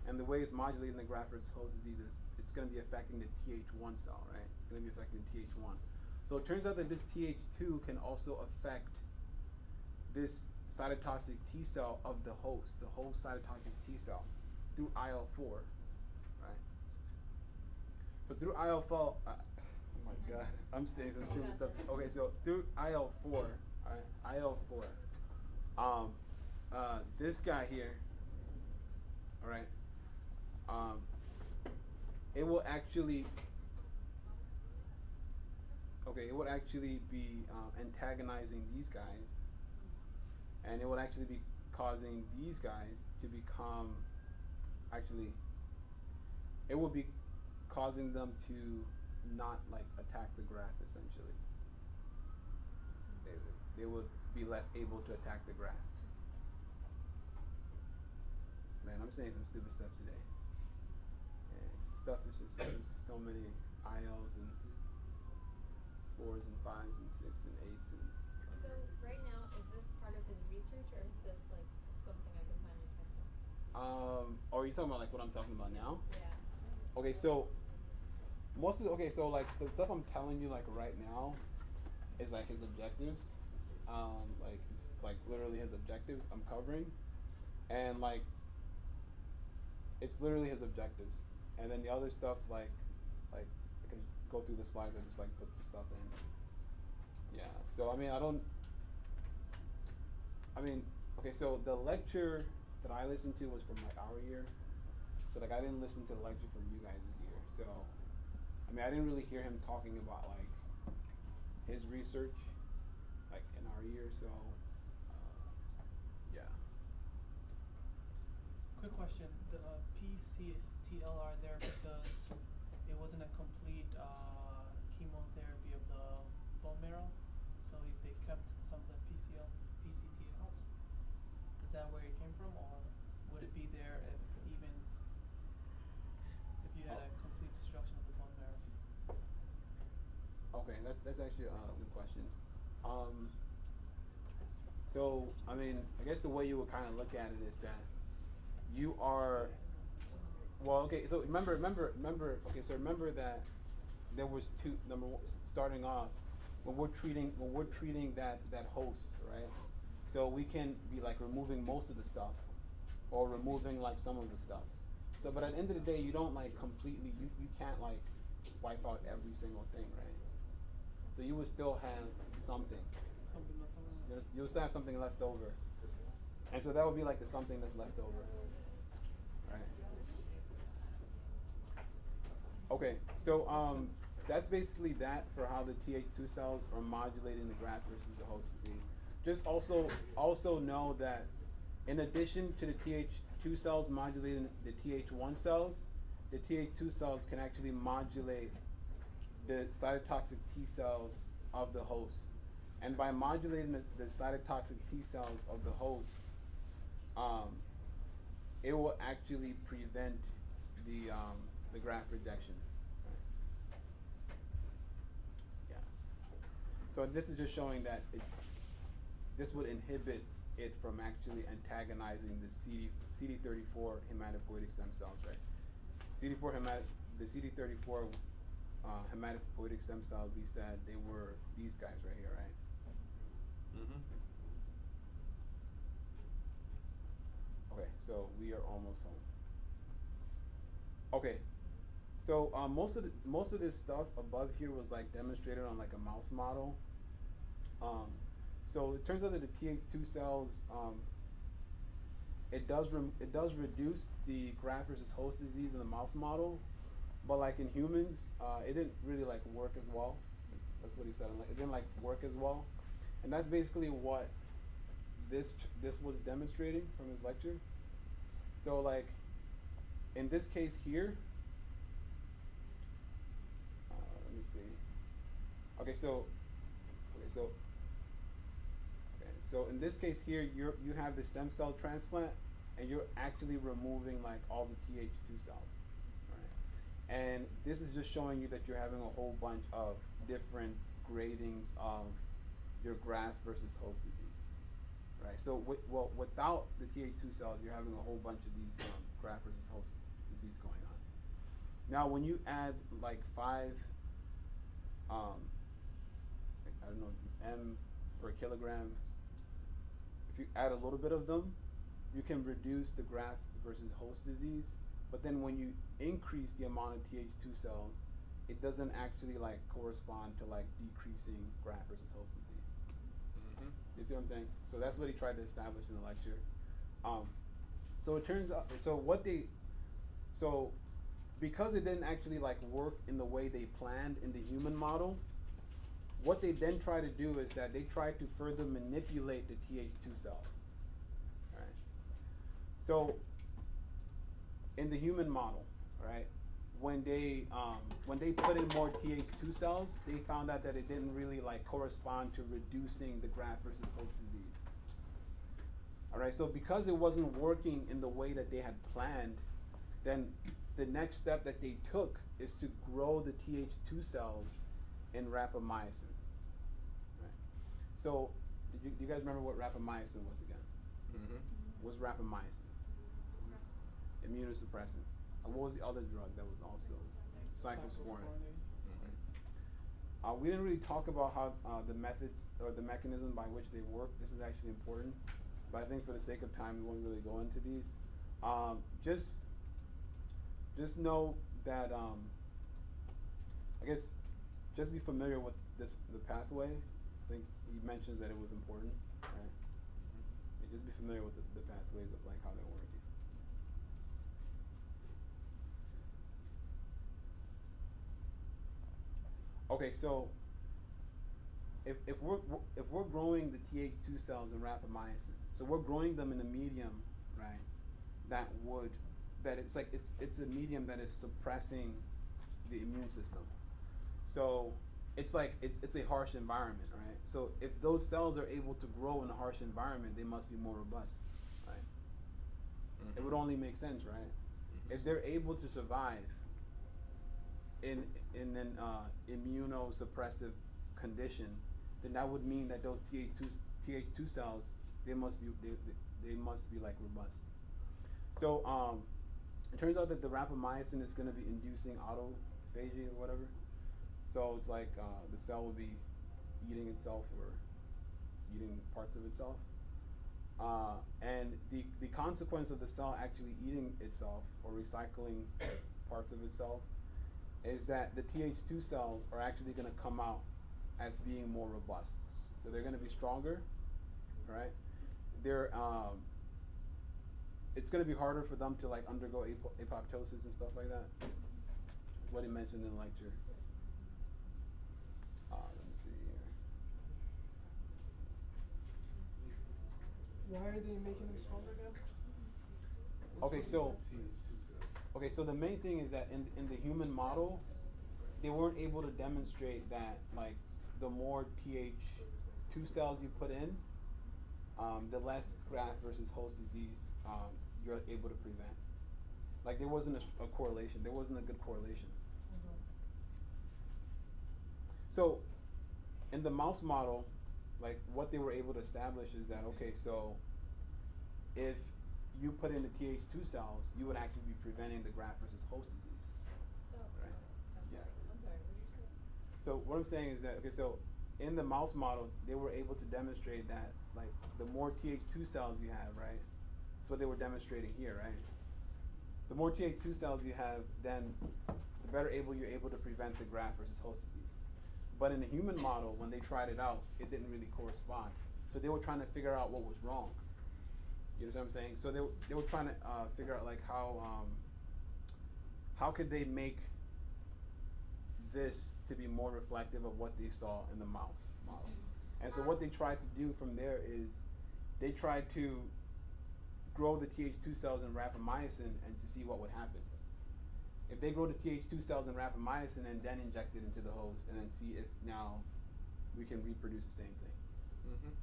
And the way it's modulating the graft versus host disease is it's going to be affecting the Th1 cell, right? It's going to be affecting Th1. So it turns out that this Th2 can also affect this cytotoxic T cell of the host cytotoxic T cell through IL-4, right? But through IL-4, oh my God, I'm saying some stupid stuff. Okay, so through IL-4, all right, IL-4, this guy here, all right, it will actually be antagonizing these guys, and it will actually be causing these guys to become, it will be causing them to not like attack the graft essentially. They would be less able to attack the graft. Man, I'm saying some stupid stuff today. And stuff is just there's so many ILs and 4s and 5s and 6s and 8s and. So right now, is this part of his research or is this like something I can find in textbook? Are you talking about like what I'm talking about now? Yeah. Okay, so so like the stuff I'm telling you like right now is like his objectives. Like it's like literally his objectives I'm covering, and like it's literally his objectives. And then the other stuff like I can go through the slides and just like put the stuff in. Yeah. So I mean okay, so the lecture that I listened to was from like our year. So like I didn't listen to the lecture from you guys' year. So I mean I didn't really hear him talking about like his research like in our year, so yeah. Quick question, the PCTLR there because it wasn't a complete chemotherapy of the bone marrow, so they kept some of the PCTLs. Is that where it came from, or would it be there if you had a complete destruction of the bone marrow? Okay, that's actually a good question. So I mean, I guess the way you would kind of look at it is that you are, well, okay. So remember. Okay, so remember that there was two. Number one, starting off, when we're treating that host, right? So we can be like removing most of the stuff, or removing like some of the stuff. So, but at the end of the day, you don't like completely. You can't like wipe out every single thing, right? So you would still have something. Something left over. You'll still have something left over. And so that would be like the something that's left over. Right? Okay, so that's basically that for how the Th2 cells are modulating the graft versus the host disease. Just also know that in addition to the Th2 cells modulating the Th1 cells, the Th2 cells can actually modulate the cytotoxic T cells of the host. And by modulating the cytotoxic T cells of the host, it will actually prevent the graft rejection. Right? Yeah. So this is just showing that this would inhibit it from actually antagonizing the CD34 hematopoietic stem cells, right? The CD34 hematopoietic stem cells, we said they were these guys right here, right? Mm-hmm. Okay, so we are almost home. Okay, so most of this stuff above here was like demonstrated on like a mouse model. So it turns out that the Th2 cells, it does reduce the graft versus host disease in the mouse model, but like in humans, it didn't really like work as well. That's what he said. It didn't like work as well, and that's basically what this was demonstrating from his lecture. So like in this case here, let me see. Okay, so in this case here, you have the stem cell transplant, and you're actually removing like all the Th2 cells, right? And this is just showing you that you're having a whole bunch of different gradings of your graft versus host disease, right? So without the Th2 cells, you're having a whole bunch of these graft versus host disease going on. Now, when you add like 5, I don't know, M per kilogram, if you add a little bit of them, you can reduce the graft versus host disease. But then when you increase the amount of Th2 cells, it doesn't actually like correspond to like decreasing graft versus host disease. Mm-hmm. You see what I'm saying? So that's what he tried to establish in the lecture. So it turns out, so because it didn't actually like work in the way they planned in the human model, what they then try to do is that they try to further manipulate the Th2 cells. Right? So in the human model, right, when they put in more Th2 cells, they found out that it didn't really like correspond to reducing the graft versus host disease. All right, so because it wasn't working in the way that they had planned, then the next step that they took is to grow the Th2 cells in rapamycin. Right. So, do you guys remember what rapamycin was again? Mm-hmm. What's rapamycin? Immunosuppressant. And what was the other drug that was also cyclosporin? Mm-hmm. We didn't really talk about how the methods or the mechanism by which they work. This is actually important, but I think for the sake of time, we won't really go into these. Just know that I guess just be familiar with the pathway. I think he mentions that it was important, right? Yeah, just be familiar with the pathways of like how they're working. Okay, so if we're growing the Th2 cells in rapamycin, so we're growing them in a medium, right? It's a medium that is suppressing the immune system. So it's a harsh environment, right? So if those cells are able to grow in a harsh environment, they must be more robust, right? Mm-hmm. It would only make sense, right? Mm-hmm. If they're able to survive in an immunosuppressive condition, then that would mean that those Th2 cells they must be like robust. So it turns out that the rapamycin is going to be inducing autophagy or whatever. So it's like the cell will be eating itself or eating parts of itself. And the consequence of the cell actually eating itself or recycling parts of itself is that the Th2 cells are actually going to come out as being more robust. So they're going to be stronger, right? It's going to be harder for them to like undergo apoptosis and stuff like that. That's what he mentioned in the lecture. Let me see here. Why are they making them stronger again? Okay, so the main thing is that in the human model, they weren't able to demonstrate that like the more Th2 cells you put in, the less graft versus host disease you're able to prevent. Like there wasn't a correlation. There wasn't a good correlation. Mm-hmm. So in the mouse model, like what they were able to establish is that okay, so if you put in the Th2 cells, you would actually be preventing the graft versus host disease. So, right? Yeah. I'm sorry, what did you say? So what I'm saying is that okay, so in the mouse model, they were able to demonstrate that like the more Th2 cells you have, right? That's what they were demonstrating here, right? The more Th2 cells you have, then the better you're able to prevent the graft versus host disease. But in the human model, when they tried it out, it didn't really correspond. So they were trying to figure out what was wrong. You know what I'm saying? So they were trying to figure out like how could they make this to be more reflective of what they saw in the mouse model. And so what they tried to do from there is they tried to grow the Th2 cells in rapamycin and to see what would happen. If they grow the Th2 cells in rapamycin and then inject it into the host and then see if now we can reproduce the same thing. Mm-hmm.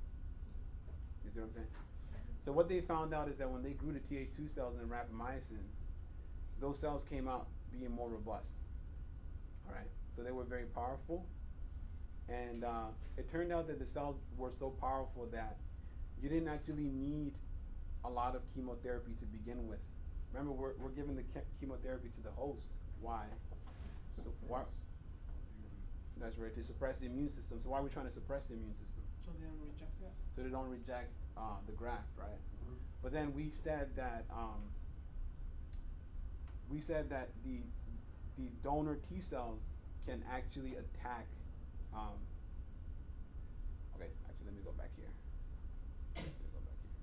You see what I'm saying? So what they found out is that when they grew the Th2 cells in rapamycin, those cells came out being more robust. All right, so they were very powerful, and it turned out that the cells were so powerful that you didn't actually need a lot of chemotherapy to begin with. Remember, we're giving the chemotherapy to the host. Why? So why? That's right, to suppress the immune system. So why are we trying to suppress the immune system? So they don't reject that? So they don't reject the graft, right? Mm-hmm. But then we said that the donor T cells can actually attack. Okay, actually, let me go back here. Let me go back here.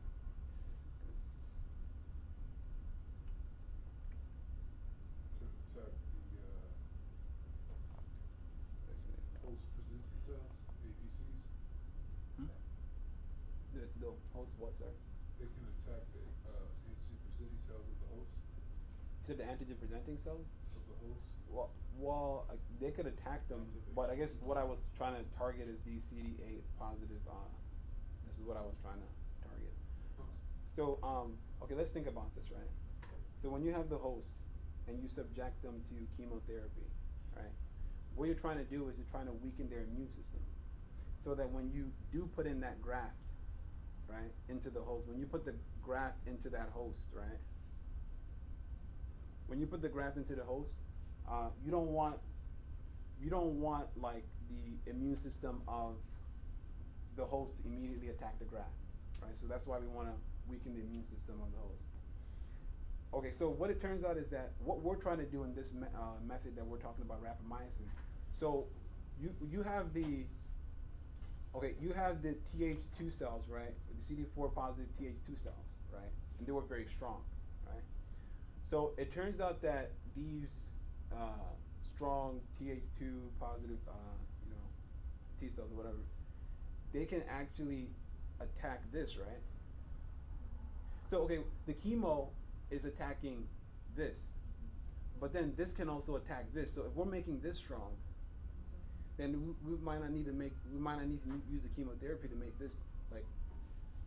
Could attack the host-presenting cells, APCs. The host what, sir? They can attack the antigen-presenting cells of the host. To the antigen presenting cells? Of of the host? Well, they could attack them, but I guess what I was trying to target is these CD8 positive. This is what I was trying to target. So, okay, let's think about this, right? So when you have the host and you subject them to chemotherapy, right? What you're trying to do is you're trying to weaken their immune system, so that when you do put in that graft, right, into the host, when you put the graft into that host, right? When you put the graft into the host, you don't want like the immune system of the host to immediately attack the graft, right? So that's why we want to weaken the immune system of the host. Okay, so what it turns out is that what we're trying to do in this method that we're talking about, rapamycin. So you have the Th2 cells, right? The CD4 positive Th2 cells, right? And they were very strong, right? So it turns out that these strong Th2 positive, T cells or whatever, they can actually attack this, right? So okay, the chemo is attacking this, but then this can also attack this. So if we're making this strong, then we might not need to use the chemotherapy to make this, like,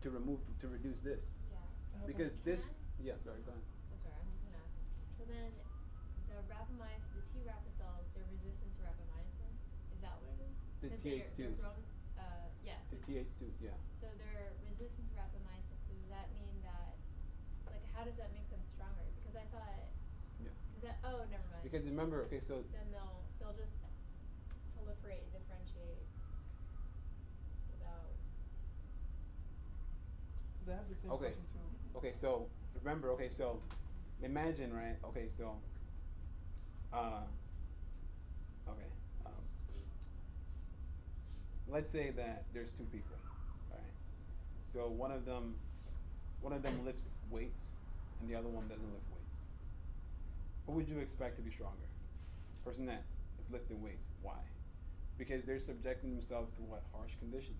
to reduce this. Yeah. Because this, yeah, sorry, go ahead. Oh, sorry, I'm just gonna ask. So then, the rapamycin, the T-rapa cells, they're resistant to rapamycin. Is that what it is? The 'Cause Th2s. Yeah. The Th2s, yeah. So they're resistant to rapamycin. So does that mean that, like, how does that make them stronger? Because I thought. Yeah. Does that? Oh, never mind. Because remember, okay, so. Then they'll just proliferate and differentiate without. They have the same Okay. question too. Okay, so remember, okay, so imagine, right? Okay, so okay. Let's say that there's two people, right? So one of them lifts weights and the other one doesn't lift weights. Who would you expect to be stronger? Person that is lifting weights. Why? Because they're subjecting themselves to what? Harsh conditions.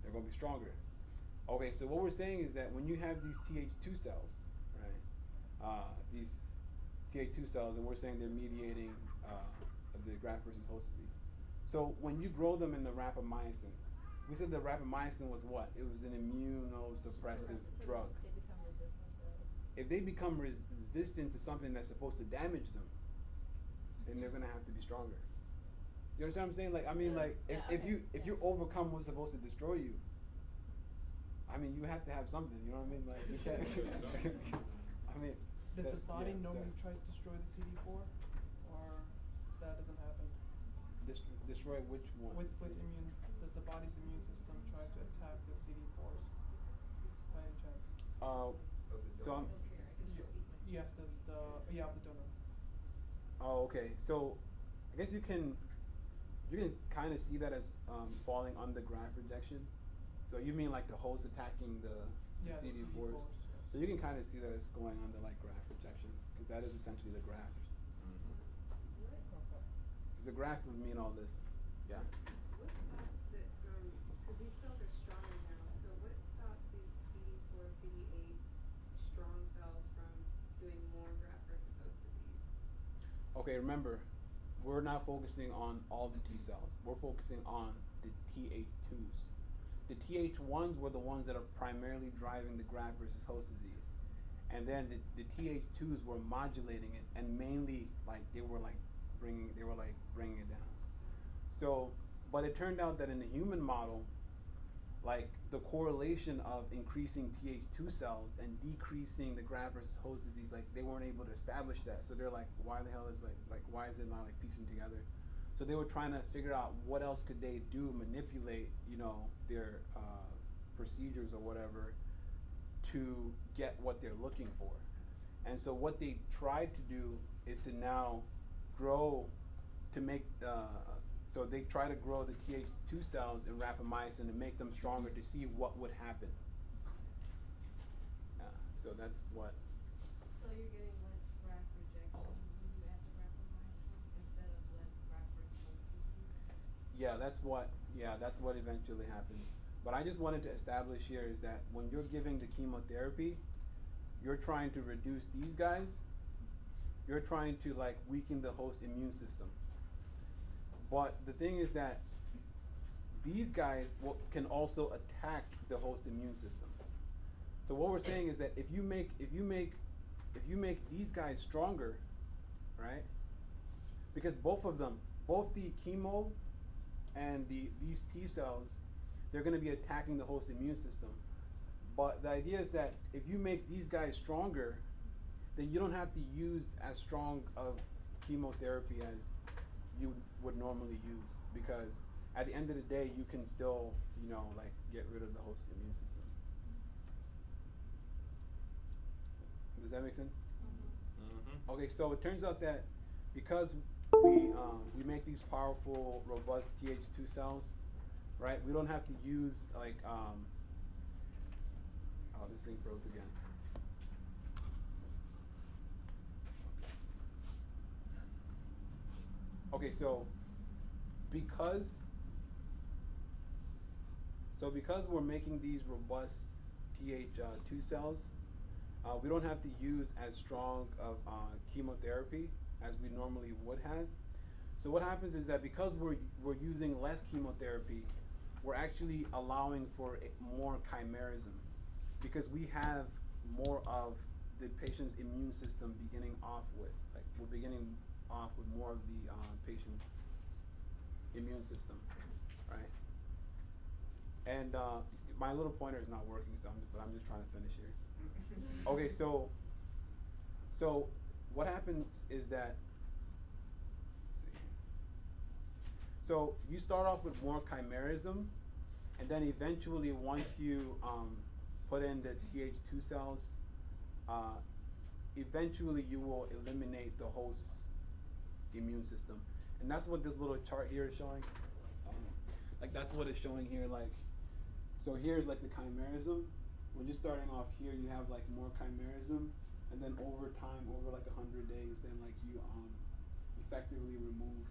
They're going to be stronger. Okay, so what we're saying is that when you have these Th2 cells, right? These Th2 cells, and we're saying they're mediating the graft versus host disease. So when you grow them in the rapamycin, we said the rapamycin was what? It was an immunosuppressive drug. They become resistant to it. If they become resistant to something that's supposed to damage them, then they're gonna have to be stronger. You understand what I'm saying? Like, I mean, like, if you overcome what's supposed to destroy you, I mean, you have to have something. You know what I mean? Like, you can't. I mean. Does the body normally sorry. try to destroy the CD4, or that doesn't happen? Destroy which one? With immune, does the body's immune system try to attack the CD4s by any chance? So I'm. Yes, does the donor. Oh, okay. So, I guess you can kind of see that as falling under graft rejection. So you mean like the host attacking the CD4s? So you can kind of see that it's going under like graft rejection, because that is essentially the graft. Because the graft would mean all this. Yeah. What stops it from, because these cells are stronger now, so what stops these CD4, CD8 strong cells from doing more graft versus host disease? Okay, remember, we're not focusing on all the T cells. We're focusing on the Th2s. The Th1s were the ones that are primarily driving the graft versus host disease. And then the Th2s were modulating it, and mainly they were bringing it down. So, but it turned out that in the human model, like the correlation of increasing Th2 cells and decreasing the graft versus host disease, like they weren't able to establish that. So they're like, why the hell is why is it not like piecing together? So they were trying to figure out what else could they do, manipulate, their procedures or whatever to get what they're looking for. And so what they tried to do is to now grow to make so they try to grow the Th2 cells in rapamycin and make them stronger to see what would happen. So that's what. So you're getting less graft rejection when you add the rapamycin instead of less graft versus host disease? That's what eventually happens. But I just wanted to establish here is that when you're giving the chemotherapy, you're trying to reduce these guys you're trying to like weaken the host immune system. But the thing is that these guys can also attack the host immune system. So what we're saying is that if you make these guys stronger, right? Because both of them, both the chemo and these T cells, they're going to be attacking the host immune system. But the idea is that if you make these guys stronger, then you don't have to use as strong of chemotherapy as you would normally use, because at the end of the day, you can still, you know, like get rid of the host immune system. Does that make sense? Mm-hmm. Okay, so it turns out that because we make these powerful, robust Th2 cells, right? We don't have to use like oh, this thing froze again. Okay, so because we're making these robust Th2 cells, we don't have to use as strong of chemotherapy as we normally would have. So what happens is that because we're using less chemotherapy, we're actually allowing for more chimerism, because we have more of the patient's immune system beginning off with, like we're beginning off with more of the patient's immune system, right? And my little pointer is not working, so I'm just trying to finish here. Okay, so what happens is that, let's see. So you start off with more chimerism, and then eventually once you put in the Th2 cells, eventually you will eliminate the host immune system. And that's what this little chart here is showing. Like that's what it's showing here. Like, so here's like the chimerism. When you're starting off here, you have like more chimerism, and then over time, over like 100 days, then like you effectively remove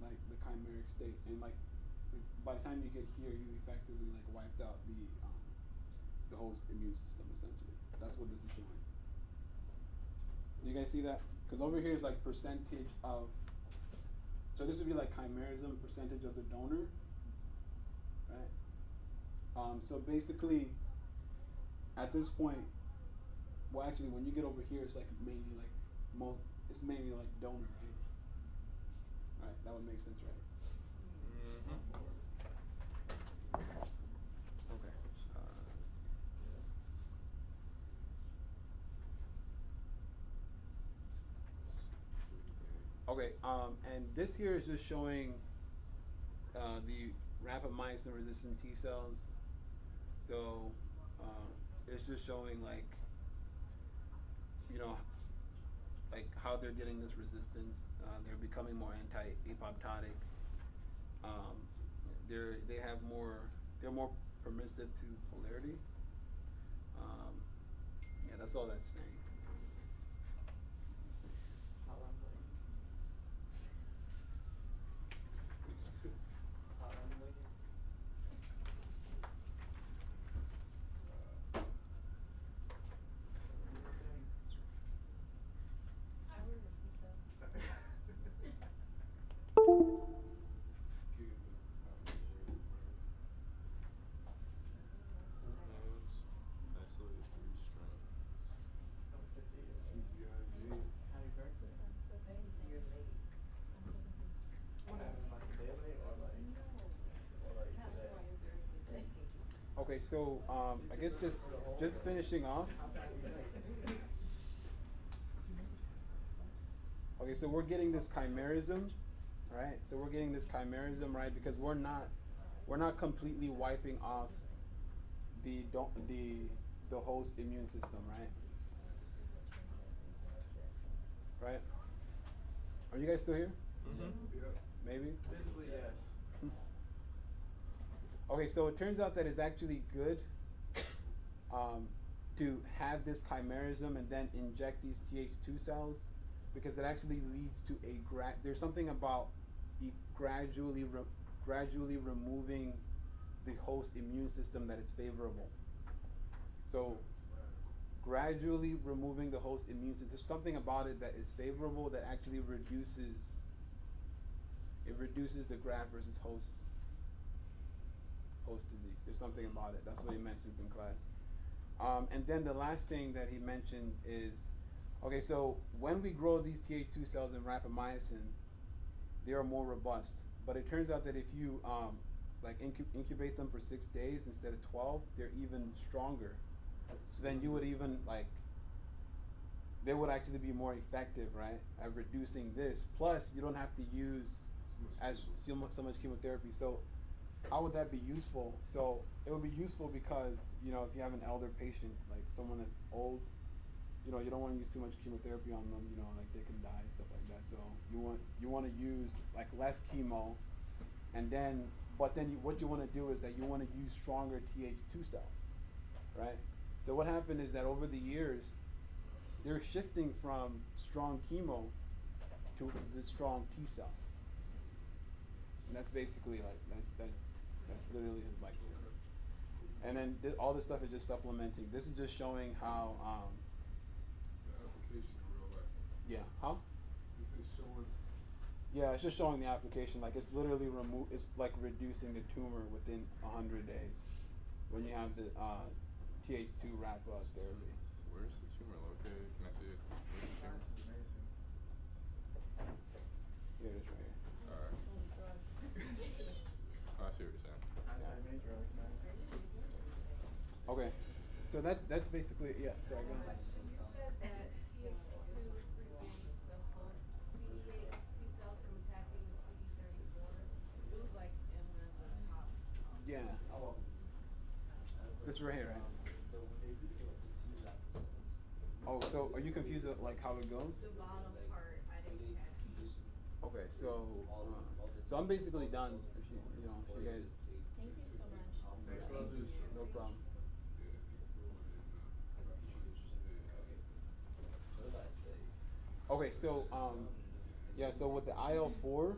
like the chimeric state, and like by the time you get here, you effectively like wiped out the host immune system essentially. That's what this is showing. Do you guys see that? Because over here is like percentage of. So this would be like chimerism, percentage of the donor, right? So basically, at this point, well, actually, when you get over here, it's like mainly like it's mainly like donor, right? Right, that would make sense, right? Mm-hmm. Okay. Okay. And this here is just showing the rapamycin resistant T cells. So it's just showing like, you know, like how they're getting this resistance. They're becoming more anti-apoptotic. They're more permissive to polarity. Yeah, that's all that's saying. I would repeat them. Isolated 3 strains. Happy birthday. Thank you. You're late. What happened, like a day late or like Time today? flies during the day. Okay, so I guess just finishing off. How fast you late? Okay, so we're getting this chimerism, right? So we're getting this chimerism, right? Because we're not completely wiping off the host immune system, right? Right? Are you guys still here? Mm-hmm. Yeah. Maybe? Physically, yes. Okay, so it turns out that it's actually good to have this chimerism and then inject these Th2 cells, because it actually leads to there's something about gradually removing the host immune system that is favorable. So gradually removing the host immune system. There's something about it that is favorable that actually reduces the graft versus host disease. There's something about it. That's what he mentions in class. And then the last thing that he mentioned is, okay, so when we grow these Th2 cells in rapamycin, they are more robust. But it turns out that if you like incubate them for 6 days instead of 12, they're even stronger. So then you would even like, they would actually be more effective, right, at reducing this. Plus, you don't have to use so much chemotherapy. So how would that be useful? So it would be useful because, you know, if you have an elder patient, like someone that's old, you know, you don't want to use too much chemotherapy on them, you know, like they can die and stuff like that. So you want to use like less chemo, and then what you want to do is that you want to use stronger Th2 cells, right? So what happened is that over the years, they're shifting from strong chemo to the strong T cells. And that's basically like that's literally his lecture. And then all this stuff is just supplementing. This is just showing how The application in real life. yeah, huh? Is this showing? Yeah, it's just showing the application. Like it's literally it's like reducing the tumor within 100 days when you have the Th2 wrap therapy. Where's the tumor located? Can I see it? Where's the tumor? Here it is right here. Alright. Oh, I see what you're saying. Okay, so that's basically Sorry, go ahead. You said that Th2 prevents the host CD8 T cells from attacking the CD34. It was like in the top. Yeah. This right here, right? Oh, so are you confused at like how it goes? The bottom part, I didn't catch. Okay, so I'm basically done. If you guys. Thank you so much. No problem. Okay, so so with the IL-4,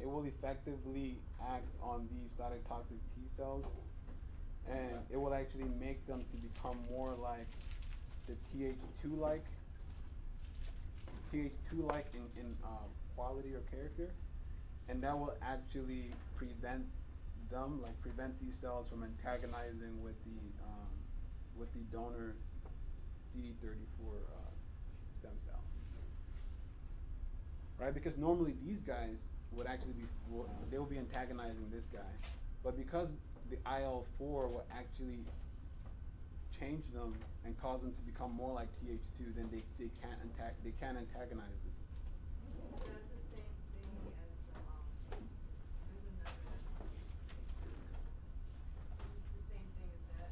it will effectively act on these cytotoxic T cells, and it will actually make them to become more like the Th2-like in quality or character, and that will actually prevent these cells from antagonizing with the donor CD34 stem cells. Right, because normally these guys would actually they will be antagonizing this guy, but because the IL-4 will actually change them and cause them to become more like Th2, then they can't antagonize this. Is that the same thing as the there's another. Is this the same thing as that?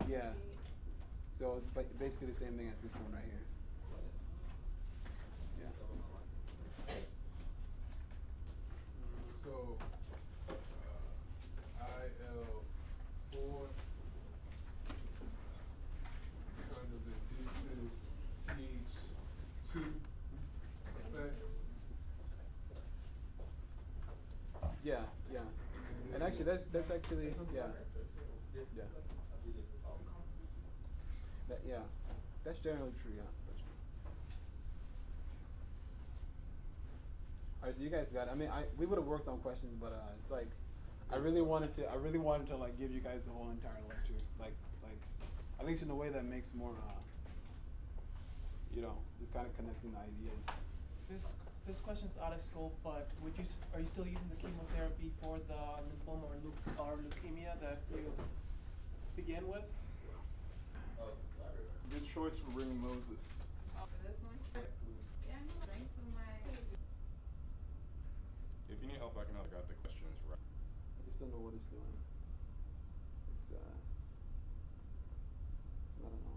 Yeah. So it's basically the same thing as this one right here. Yeah. So IL-4 kind of induces Th2 effects. Yeah. And actually, that's actually yeah. That's generally true. Yeah. That's true. All right, so you guys got it. I mean, we would have worked on questions, but it's like I really wanted to like give you guys the whole entire lecture, like at least in a way that makes more just kind of connecting the ideas. This question's out of scope, but are you still using the chemotherapy for the lymphoma or leukemia that you began with? Good choice for bringing Moses. Oh, for this one? Yeah, I'm gonna bring some of my. If you need help, I can help. I got the questions right. I just don't know what it's doing. It's not an